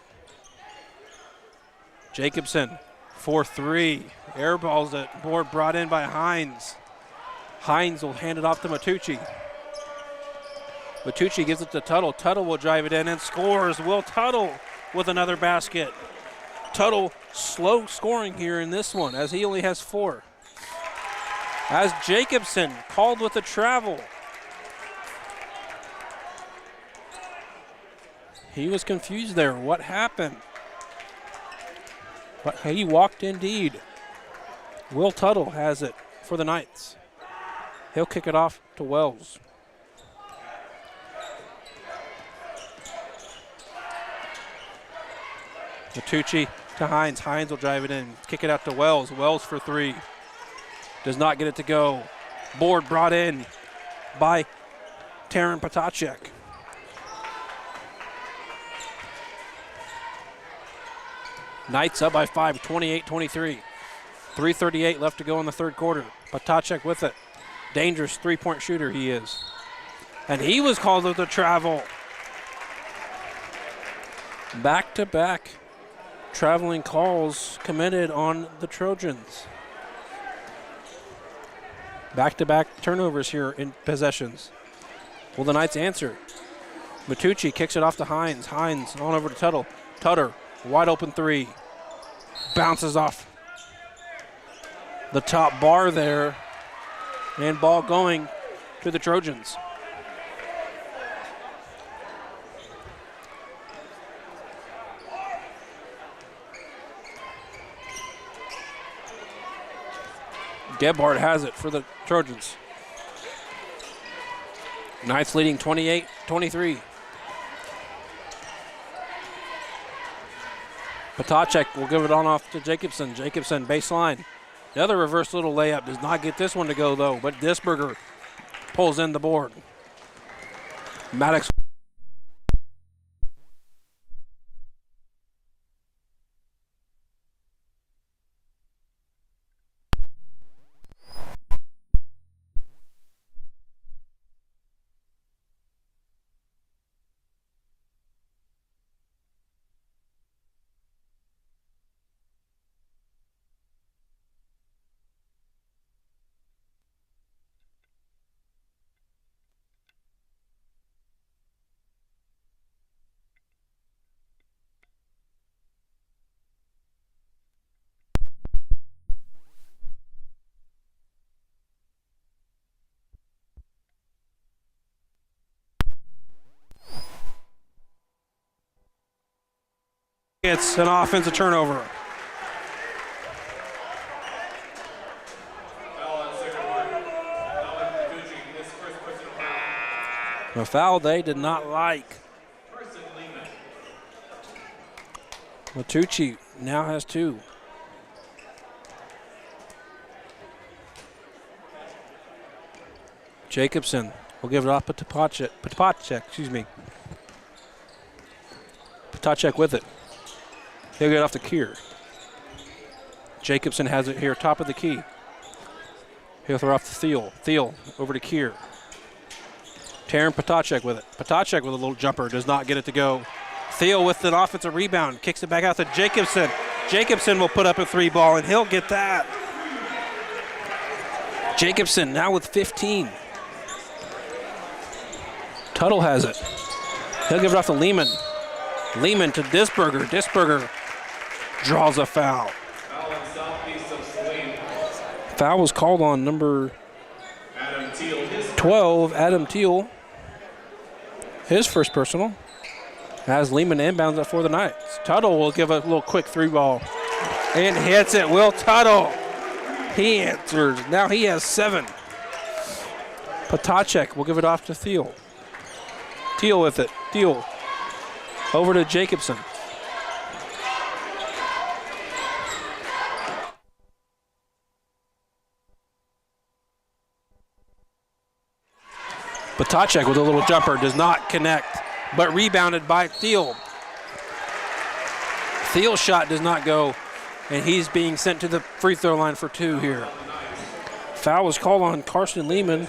Jacobson, 4-3. Airballs it. Board brought in by Hines. Hines will hand it off to Matucci. Matucci gives it to Tuttle. Tuttle will drive it in and scores. Will Tuttle with another basket. Tuttle slow scoring here in this one as he only has 4. As Jacobson called with a travel. He was confused there. What happened? But he walked indeed. Will Tuttle has it for the Knights. He'll kick it off to Wells. Matucci to Hines. Hines will drive it in. Kick it out to Wells. Wells for 3. Does not get it to go. Board brought in by Taran Potacek. Knights up by 5, 28-23. 3:38 left to go in the third quarter. Potacek with it. Dangerous three-point shooter he is. And he was called with a travel. Back-to-back traveling calls committed on the Trojans. Back-to-back turnovers here in possessions. Will the Knights answer? Matucci kicks it off to Hines. Hines on over to Tuttle. Tutter, wide open 3. Bounces off the top bar there. And ball going to the Trojans. Gebhardt has it for the Trojans. Knights leading 28-23. Potacek will give it on off to Jacobson. Jacobson baseline. Another reverse little layup. Does not get this one to go though, but Disberger pulls in the board. Maddox. It's an offensive turnover. A foul they did not like. Matucci now has 2. Jacobson will give it off to Potacek, excuse me. Potacek with it. He'll get off to Kier. Jacobson has it here, top of the key. He'll throw off to Thiel. Thiel over to Kier. Taran Potacek with it. Potacek with a little jumper, does not get it to go. Thiel with an offensive rebound, kicks it back out to Jacobson. Jacobson will put up a 3 ball, and he'll get that. Jacobson now with 15. Tuttle has it. He'll give it off to Lehman. Lehman to Disberger. Disberger draws a foul. Foul was called on number 12, Adam Teal. His first personal. As Lehman inbounds it for the Knights. Tuttle will give a little quick 3 ball. And hits it. Will Tuttle. He answers. Now he has 7. Potacek will give it off to Thiel. Thiel with it. Thiel over to Jacobson. Potacek with a little jumper, does not connect, but rebounded by Thiel. Thiel's shot does not go, and he's being sent to the free throw line for 2 here. Foul was called on Carson Lehman.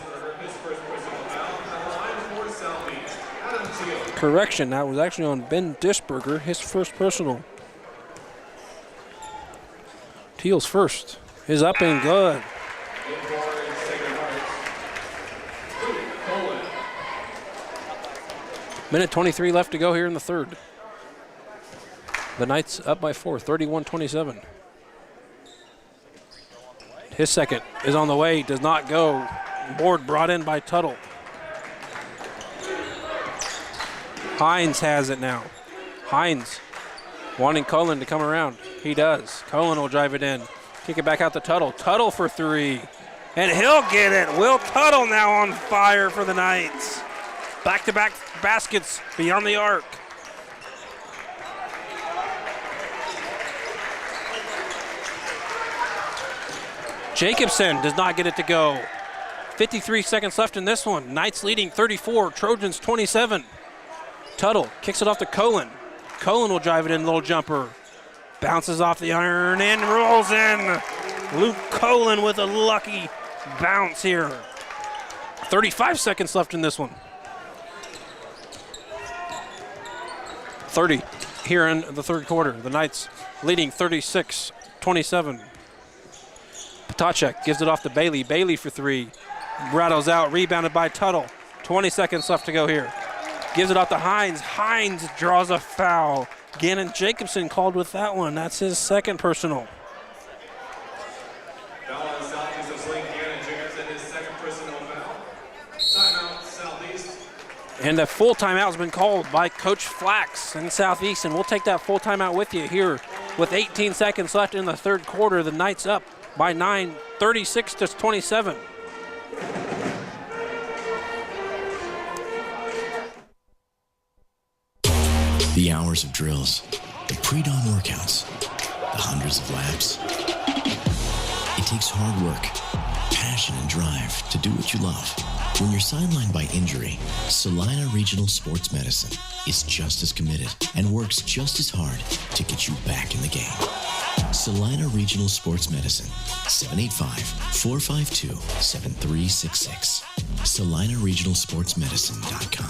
Correction, that was actually on Ben Disberger, his first personal. Thiel's first is up and good. Minute 23 left to go here in the third. The Knights up by 4, 31-27. His second is on the way, does not go. Board brought in by Tuttle. Hines has it now. Hines wanting Cullen to come around. He does. Cullen will drive it in. Kick it back out to Tuttle. Tuttle for 3. And he'll get it. Will Tuttle now on fire for the Knights. Back-to-back baskets beyond the arc. Jacobson does not get it to go. 53 seconds left in this one. Knights leading 34, Trojans 27. Tuttle kicks it off to Cullen. Cullen will drive it in, little jumper. Bounces off the iron and rolls in. Luke Cullen with a lucky bounce here. 35 seconds left in this one. 30 here in the third quarter. The Knights leading 36-27. Potacek gives it off to Bailey. Bailey for 3. Rattles out, rebounded by Tuttle. 20 seconds left to go here. Gives it off to Hines. Hines draws a foul. Gannon Jacobson called with that one. That's his second personal. Foul on Southeast of Saline. Gannon Jacobson, his second personal foul. Timeout, Southeast. And a full timeout has been called by Coach Flax in Southeast, and we'll take that full timeout with you here with 18 seconds left in the third quarter. The Knights up by 9, 36-27. The hours of drills, the pre-dawn workouts, the hundreds of laps. It takes hard work, passion, and drive to do what you love. When you're sidelined by injury, Salina Regional Sports Medicine is just as committed and works just as hard to get you back in the game. Salina Regional Sports Medicine, 785-452-7366. SalinaRegionalSportsMedicine.com.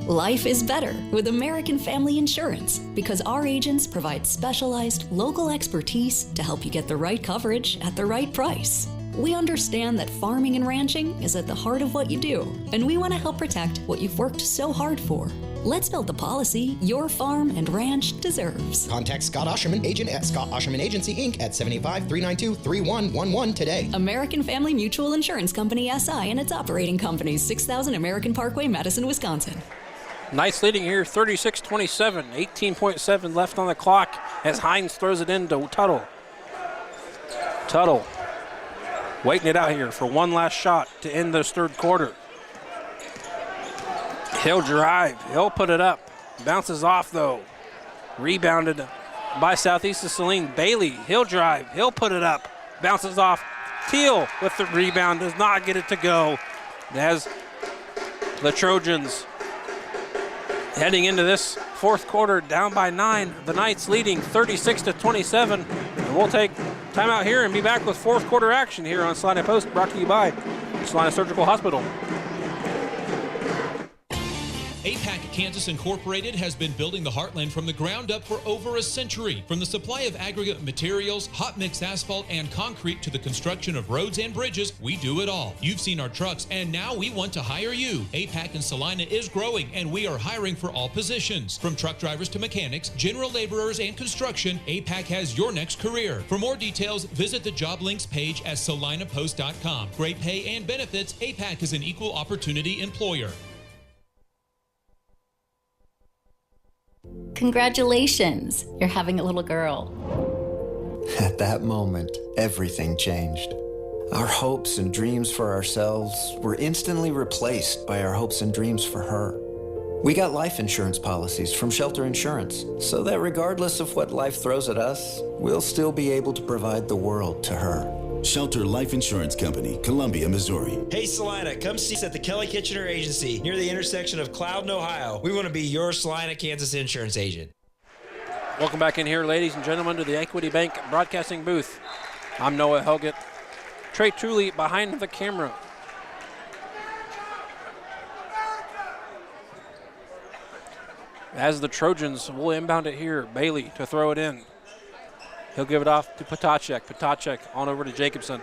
Life is better with American Family Insurance because our agents provide specialized local expertise to help you get the right coverage at the right price. We understand that farming and ranching is at the heart of what you do, and we want to help protect what you've worked so hard for. Let's build the policy your farm and ranch deserves. Contact Scott Osherman, agent at Scott Osherman Agency, Inc. at 785-392-3111 today. American Family Mutual Insurance Company, SI, and its operating companies, 6000 American Parkway, Madison, Wisconsin. Knights leading here 36-27, 18.7 left on the clock as Hines throws it into Tuttle. Tuttle waiting it out here for one last shot to end this third quarter. He'll drive, he'll put it up, bounces off though. Rebounded by Southeast of Saline. Bailey, he'll drive, he'll put it up, bounces off. Teal with the rebound, does not get it to go. As the Trojans heading into this fourth quarter down by 9, the Knights leading 36-27. And we'll take time out here and be back with fourth quarter action here on Salina Post, brought to you by Salina Surgical Hospital. APAC Kansas Incorporated has been building the Heartland from the ground up for over a century. From the supply of aggregate materials, hot mix asphalt, and concrete to the construction of roads and bridges, we do it all. You've seen our trucks, and now we want to hire you. APAC in Salina is growing, and we are hiring for all positions. From truck drivers to mechanics, general laborers, and construction, APAC has your next career. For more details, visit the job links page at salinapost.com. Great pay and benefits, APAC is an equal opportunity employer. Congratulations, you're having a little girl. At that moment, everything changed. Our hopes and dreams for ourselves were instantly replaced by our hopes and dreams for her. We got life insurance policies from Shelter Insurance, so that regardless of what life throws at us, we'll still be able to provide the world to her. Shelter Life Insurance Company, Columbia, Missouri. Hey Salina, come see us at the Kelly Kitchener Agency near the intersection of Cloud and Ohio. We want to be your Salina, Kansas insurance agent. Welcome back in here, ladies and gentlemen, to the Equity Bank broadcasting booth. I'm Noah Helgett. Trey Tooley behind the camera. As the Trojans will inbound it here, Bailey to throw it in. He'll give it off to Potacek. Potacek on over to Jacobson.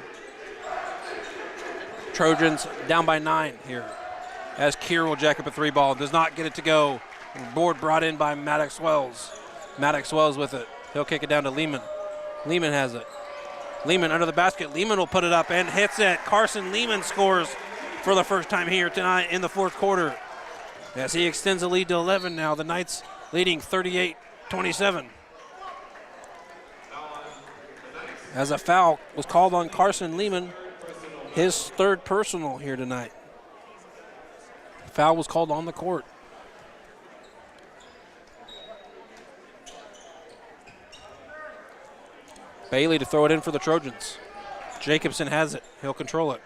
Trojans down by 9 here. As Keir will jack up a 3-ball. Does not get it to go. Board brought in by Maddox Wells. Maddox Wells with it. He'll kick it down to Lehman. Lehman has it. Lehman under the basket. Lehman will put it up and hits it. Carson Lehman scores for the first time here tonight in the fourth quarter. As he extends the lead to 11 now. The Knights leading 38-27. As a foul was called on Carson Lehman, his third personal here tonight. Foul was called on the court. Bailey to throw it in for the Trojans. Jacobson has it. He'll control it.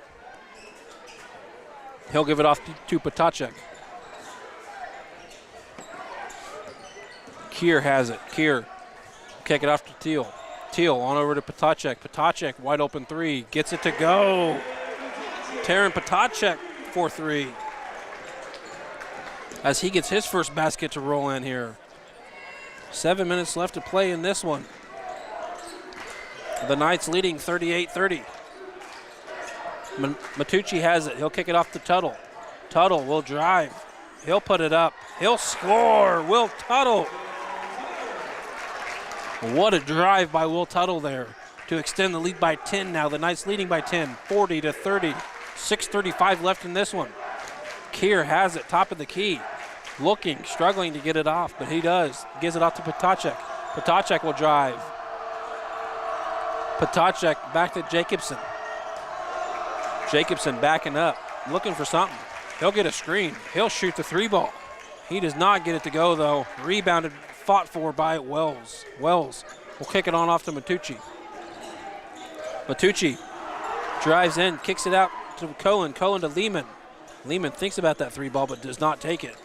He'll give it off to Potacek. Keir has it. Keir kick it off to Teal. Teal on over to Potacek. Potacek wide open 3. Gets it to go. Taron Potacek for 3. As he gets his first basket to roll in here. 7 minutes left to play in this one. The Knights leading 38-30. Matucci has it. He'll kick it off to Tuttle. Tuttle will drive. He'll put it up. He'll score. Will Tuttle. What a drive by Will Tuttle there to extend the lead by 10 now. The Knights leading by 10, 40-30. 6:35 left in this one. Keir has it, top of the key. Looking, struggling to get it off, but he does. Gives it off to Potacek. Potacek will drive. Potacek back to Jacobson. Jacobson backing up, looking for something. He'll get a screen. He'll shoot the 3-ball. He does not get it to go, though. Rebounded, fought for by Wells. Wells will kick it on off to Matucci. Matucci drives in, kicks it out to Cohen. Cohen to Lehman. Lehman thinks about that 3-ball, but does not take it.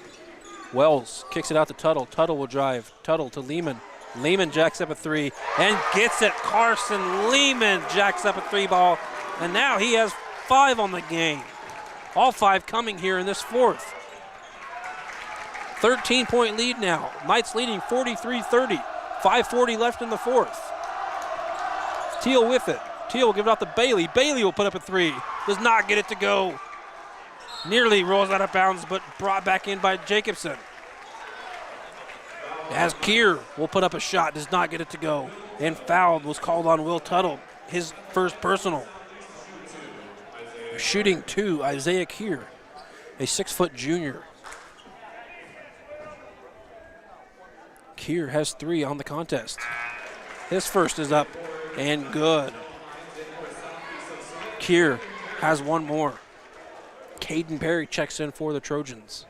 Wells kicks it out to Tuttle. Tuttle will drive. Tuttle to Lehman. Lehman jacks up a 3 and gets it. Carson Lehman jacks up a 3-ball, and now he has 5 on the game. All 5 coming here in this fourth. 13-point lead now. Knights leading 43-30. 5:40 left in the fourth. Teal with it. Teal will give it out to Bailey. Bailey will put up a 3. Does not get it to go. Nearly rolls out of bounds, but brought back in by Jacobson. As Keir will put up a shot, does not get it to go. And fouled was called on Will Tuttle, his first personal. Shooting 2, Isaiah Keir, a 6-foot junior. Keir has 3 on the contest. His first is up and good. Keir has 1 more. Caden Perry checks in for the Trojans.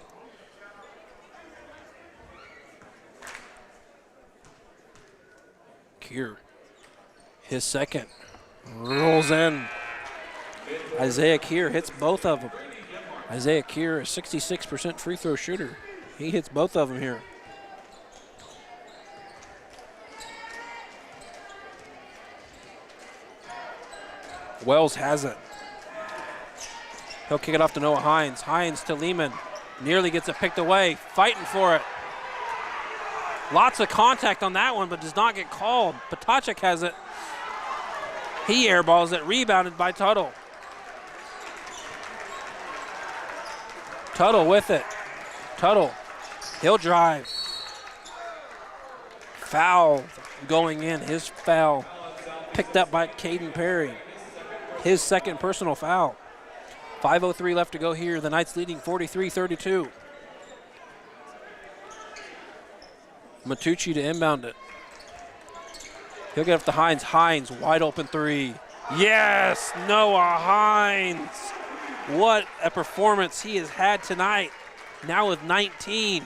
Keir, his second, rolls in. Isaiah Keir hits both of them. Isaiah Keir, a 66% free throw shooter. He hits both of them here. Wells has it. He'll kick it off to Noah Hines. Hines to Lehman. Nearly gets it picked away. Fighting for it. Lots of contact on that one, but does not get called. Potacek has it. He airballs it. Rebounded by Tuttle. Tuttle with it. Tuttle. He'll drive. Foul going in. His foul picked up by Caden Perry. His second personal foul. 5:03 left to go here. The Knights leading 43-32. Matucci to inbound it. He'll get up to Hines. Hines, wide open three. Yes, Noah Hines. What a performance he has had tonight. Now with 19.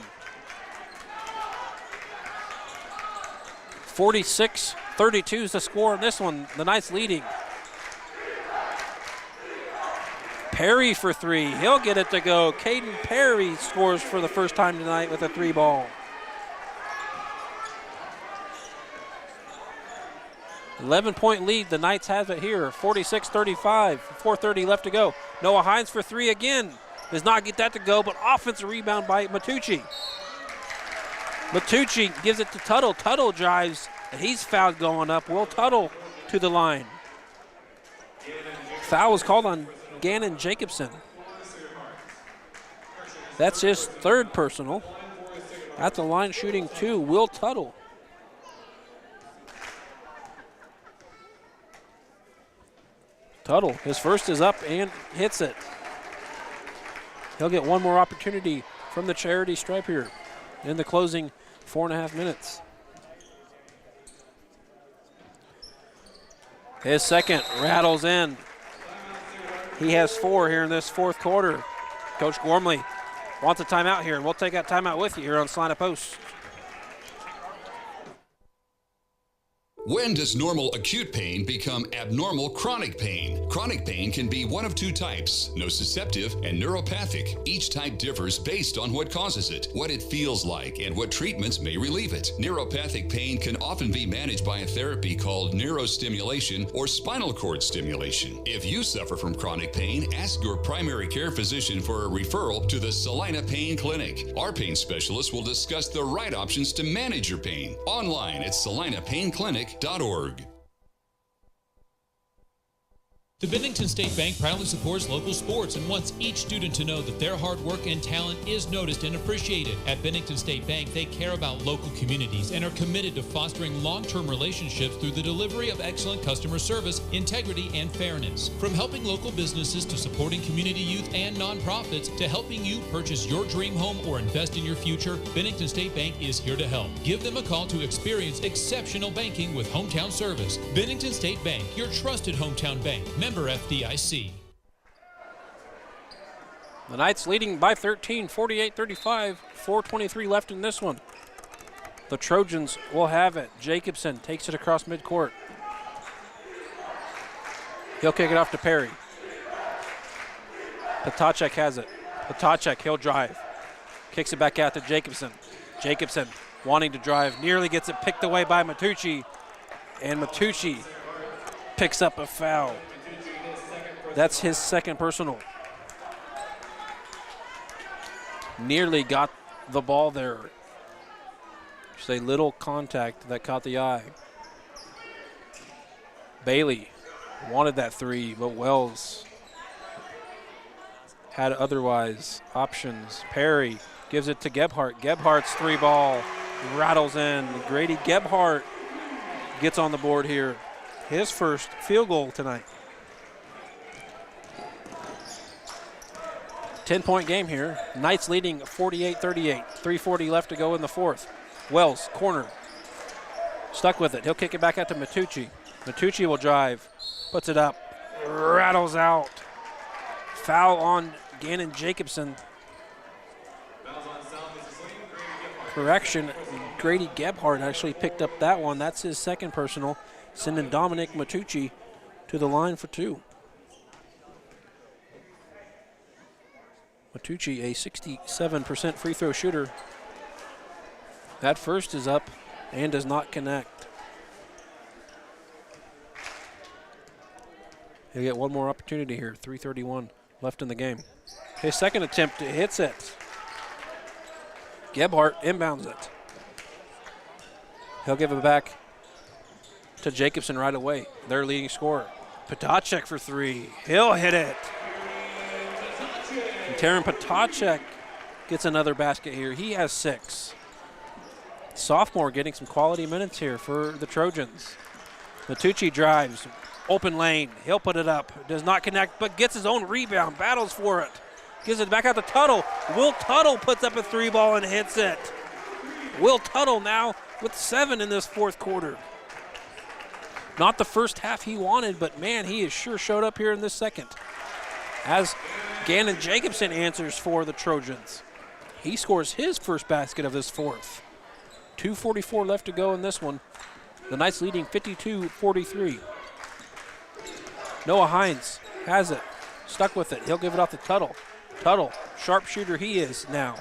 46-32 is the score in this one. The Knights leading. Perry for three. He'll get it to go. Caden Perry scores for the first time tonight with a three ball. 11-point lead. The Knights have it here. 46-35. 4:30 left to go. Noah Hines for three again. Does not get that to go, but offensive rebound by Matucci. Matucci gives it to Tuttle. Tuttle drives, and he's fouled going up. Will Tuttle to the line. Foul was called on Gannon Jacobson. That's his third personal. At the line shooting two, Will Tuttle. Tuttle, his first is up and hits it. He'll get one more opportunity from the charity stripe here in the closing 4.5 minutes. His second rattles in. He has 4 here in this fourth quarter. Coach Gormley wants a timeout here, and we'll take that timeout with you here on Salina Post. When does normal acute pain become abnormal chronic pain? Chronic pain can be one of 2 types, nociceptive and neuropathic. Each type differs based on what causes it, what it feels like, and what treatments may relieve it. Neuropathic pain can often be managed by a therapy called neurostimulation or spinal cord stimulation. If you suffer from chronic pain, ask your primary care physician for a referral to the Salina Pain Clinic. Our pain specialists will discuss the right options to manage your pain. Online at salinapainclinic.org. The Bennington State Bank proudly supports local sports and wants each student to know that their hard work and talent is noticed and appreciated. At Bennington State Bank, they care about local communities and are committed to fostering long-term relationships through the delivery of excellent customer service, integrity, and fairness. From helping local businesses to supporting community youth and nonprofits to helping you purchase your dream home or invest in your future, Bennington State Bank is here to help. Give them a call to experience exceptional banking with hometown service. Bennington State Bank, your trusted hometown bank. Member FDIC. The Knights leading by 13, 48-35, 4:23 left in this one. The Trojans will have it. Jacobson takes it across midcourt. He'll kick it off to Perry. Patacek has it. Patacek, he'll drive. Kicks it back out to Jacobson. Jacobson wanting to drive, nearly gets it picked away by Matucci. And Matucci picks up a foul. That's his second personal. Nearly got the ball there. Just a little contact that caught the eye. Bailey wanted that three, but Wells had otherwise options. Perry gives it to Gebhardt. Gebhardt's three ball rattles in. Grady Gebhardt gets on the board here. His first field goal tonight. 10-point game here. Knights leading 48-38. 3:40 left to go in the fourth. Wells, corner. Stuck with it. He'll kick it back out to Matucci. Matucci will drive. Puts it up. Rattles out. Foul on Gannon Jacobson. Correction, Grady Gebhardt actually picked up that one. That's his second personal, sending Dominic Matucci to the line for two. Matucci, a 67% free throw shooter. That first is up and does not connect. He'll get one more opportunity here. 3:31 left in the game. His second attempt hits it. Gebhardt inbounds it. He'll give it back to Jacobson right away, their leading scorer. Patacek for three. He'll hit it. And Taran Patacek gets another basket here. He has 6. Sophomore getting some quality minutes here for the Trojans. Matucci drives. Open lane. He'll put it up. Does not connect, but gets his own rebound. Battles for it. Gives it back out to Tuttle. Will Tuttle puts up a three ball and hits it. Will Tuttle now with 7 in this fourth quarter. Not the first half he wanted, but man, he has sure showed up here in this second. As Gannon Jacobson answers for the Trojans. He scores his first basket of this fourth. 2:44 left to go in this one. The Knights leading 52-43. Noah Hines has it, stuck with it. He'll give it off to Tuttle. Tuttle, sharpshooter he is now.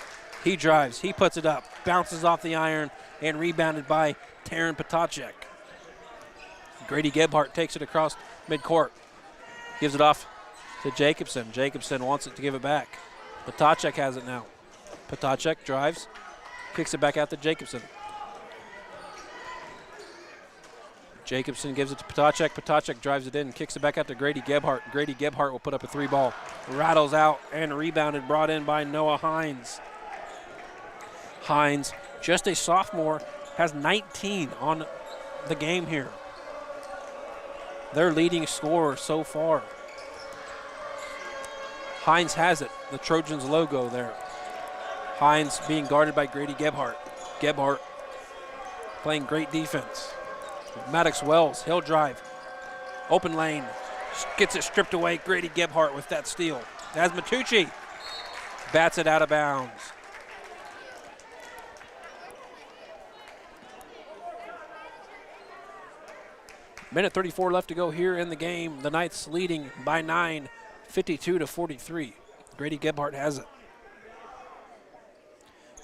He drives, he puts it up, bounces off the iron, and rebounded by Taryn Potacek. Grady Gebhardt takes it across midcourt, gives it off to Jacobson. Jacobson wants it to give it back. Potacek has it now. Potacek drives, kicks it back out to Jacobson. Jacobson gives it to Potacek. Potacek drives it in, kicks it back out to Grady Gebhardt. Grady Gebhardt will put up a three ball. Rattles out and rebounded, brought in by Noah Hines. Hines, just a sophomore, has 19 on the game here. Their leading scorer so far. Hines has it, the Trojans logo there. Hines being guarded by Grady Gebhardt. Gebhardt playing great defense. Maddox Wells, he'll drive. Open lane, gets it stripped away. Grady Gebhardt with that steal. As Matucci bats it out of bounds. Minute 34 left to go here in the game. The Knights leading by 9, 52-43. Grady Gebhardt has it.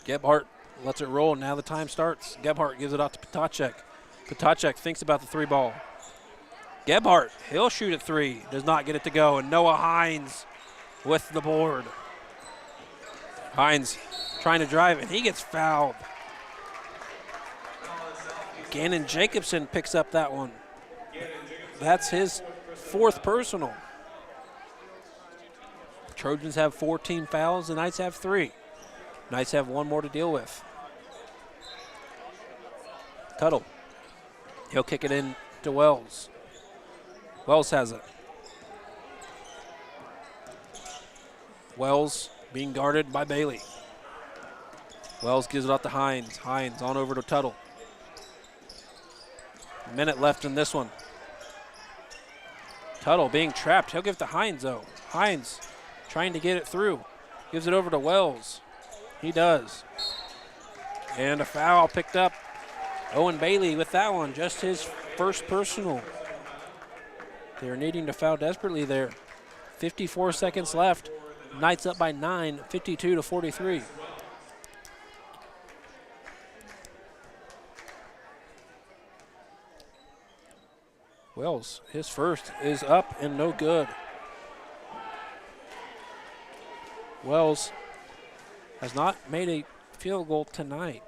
Gebhardt lets it roll. Now the time starts. Gebhardt gives it out to Potacek. Potacek thinks about the three ball. Gebhardt, he'll shoot a three. Does not get it to go. And Noah Hines with the board. Hines trying to drive, and he gets fouled. Gannon Jacobson picks up that one. That's his fourth personal. The Trojans have 14 fouls. The Knights have 3. Knights have one more to deal with. Tuttle. He'll kick it in to Wells. Wells has it. Wells being guarded by Bailey. Wells gives it out to Hines. Hines on over to Tuttle. A minute left in this one. Tuttle being trapped. He'll give it to Hines, though. Hines trying to get it through. Gives it over to Wells. He does. And a foul picked up. Owen Bailey with that one. Just his first personal. They're needing to foul desperately there. 54 seconds left. Knights up by 9, 52-43. Wells, his first is up and no good. Wells has not made a field goal tonight.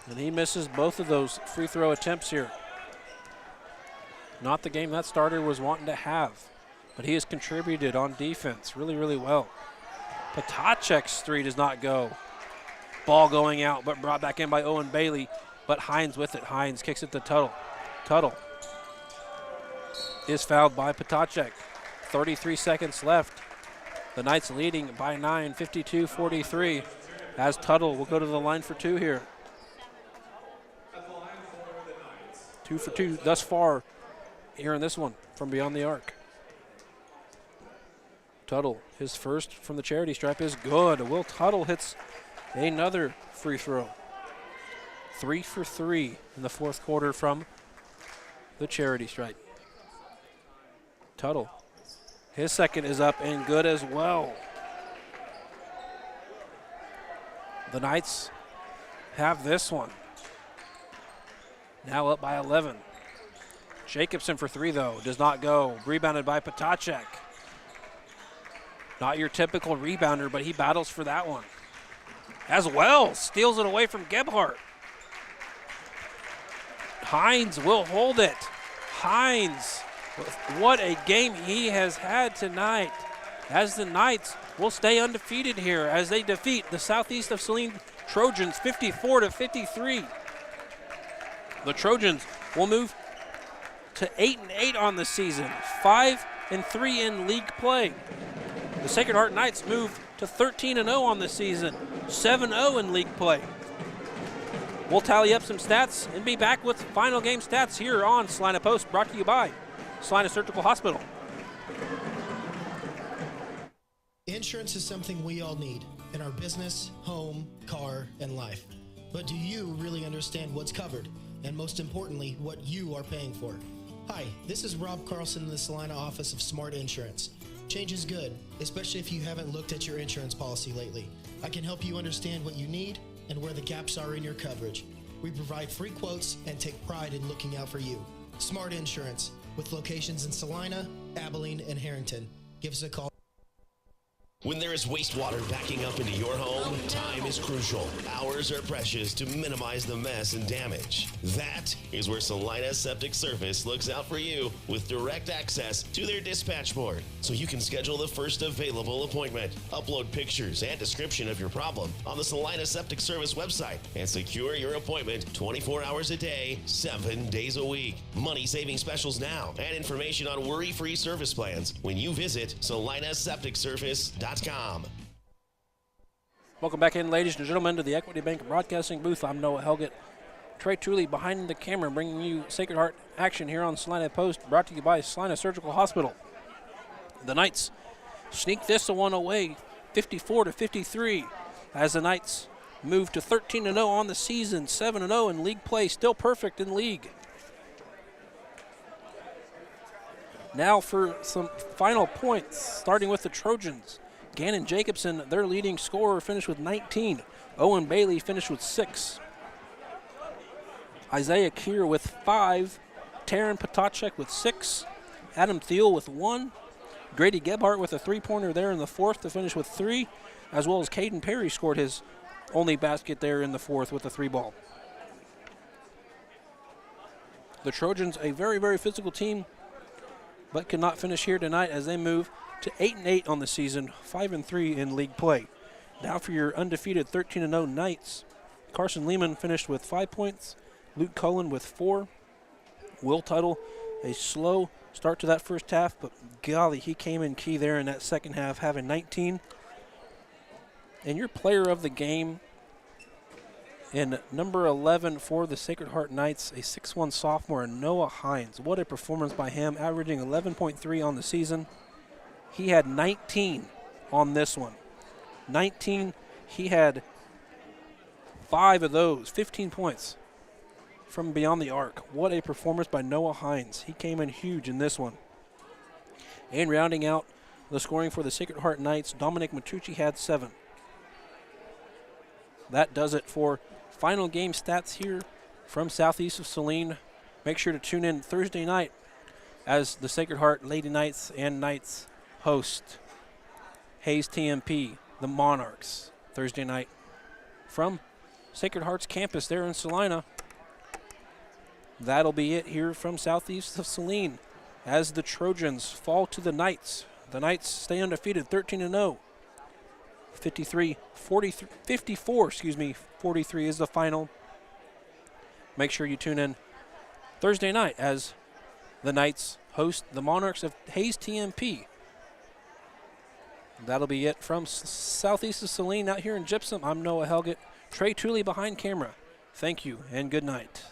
And he misses both of those free throw attempts here. Not the game that starter was wanting to have, but he has contributed on defense really, really well. Potacek's three does not go. Ball going out, but brought back in by Owen Bailey, but Hines with it. Hines kicks it to Tuttle. Tuttle is fouled by Potacek. 33 seconds left. The Knights leading by 9, 52-43, as Tuttle will go to the line for 2 here. 2 for 2 thus far here in this one from beyond the arc. Tuttle, his first from the charity stripe is good. Will Tuttle hits another free throw. 3 for 3 in the fourth quarter from the charity stripe. Tuttle, his second is up and good as well. The Knights have this one. Now up by 11. Jacobson for 3 though, does not go. Rebounded by Potacek. Not your typical rebounder, but he battles for that one. As well, steals it away from Gebhardt. Hines will hold it. Hines, what a game he has had tonight. As the Knights will stay undefeated here as they defeat the Southeast of Saline Trojans 54-53. The Trojans will move to 8-8 on the season, 5-3 in league play. The Sacred Heart Knights move to 13-0 on the season, 7-0 in league play. We'll tally up some stats and be back with final game stats here on Salina Post, brought to you by Salina Surgical Hospital. Insurance is something we all need in our business, home, car, and life. But do you really understand what's covered? And most importantly, what you are paying for? Hi, this is Rob Carlson in the Salina office of Smart Insurance. Change is good, especially if you haven't looked at your insurance policy lately. I can help you understand what you need and where the gaps are in your coverage. We provide free quotes and take pride in looking out for you. Smart Insurance, with locations in Salina, Abilene, and Harrington. Give us a call. When there is wastewater backing up into your home, time is crucial. Hours are precious to minimize the mess and damage. That is where Salina Septic Service looks out for you with direct access to their dispatch board, so you can schedule the first available appointment, upload pictures and description of your problem on the Salina Septic Service website, and secure your appointment 24 hours a day, 7 days a week. Money-saving specials now and information on worry-free service plans when you visit salinasepticservice.com. Welcome back in, ladies and gentlemen, to the Equity Bank Broadcasting booth. I'm Noah Helgett. Trey Tooley behind the camera, bringing you Sacred Heart action here on Salina Post, brought to you by Salina Surgical Hospital. The Knights sneak this one away, 54-53, as the Knights move to 13-0 on the season, 7-0 in league play, still perfect in league. Now for some final points, starting with the Trojans. Gannon Jacobson, their leading scorer, finished with 19. Owen Bailey finished with 6. Isaiah Keir with 5. Taryn Potacek with 6. Adam Thiel with 1. Grady Gebhardt with a 3-pointer there in the fourth to finish with 3, as well as Caden Perry scored his only basket there in the fourth with a 3-ball. The Trojans, a very, very physical team, but could not finish here tonight as they move to 8-8 on the season, 5-3 in league play. Now for your undefeated 13-0 Knights. Carson Lehman finished with 5 points. Luke Cullen with 4. Will Tuttle, a slow start to that first half, but golly, he came in key there in that second half, having 19. And your player of the game, in number 11 for the Sacred Heart Knights, a 6'1 sophomore, Noah Hines. What a performance by him, averaging 11.3 on the season. He had 19 on this one. 19, he had 5 of those, 15 points from beyond the arc. What a performance by Noah Hines. He came in huge in this one. And rounding out the scoring for the Sacred Heart Knights, Dominic Matucci had 7. That does it for final game stats here from southeast of Saline. Make sure to tune in Thursday night as the Sacred Heart Lady Knights and Knights host Hayes TMP, the Monarchs, Thursday night from Sacred Heart's campus there in Salina. That'll be it here from southeast of Saline as the Trojans fall to the Knights. The Knights stay undefeated, 13-0. 43 is the final. Make sure you tune in Thursday night as the Knights host the Monarchs of Hayes TMP. That'll be it from southeast of Saline out here in Gypsum. I'm Noah Helgett. Trey Tooley behind camera. Thank you and good night.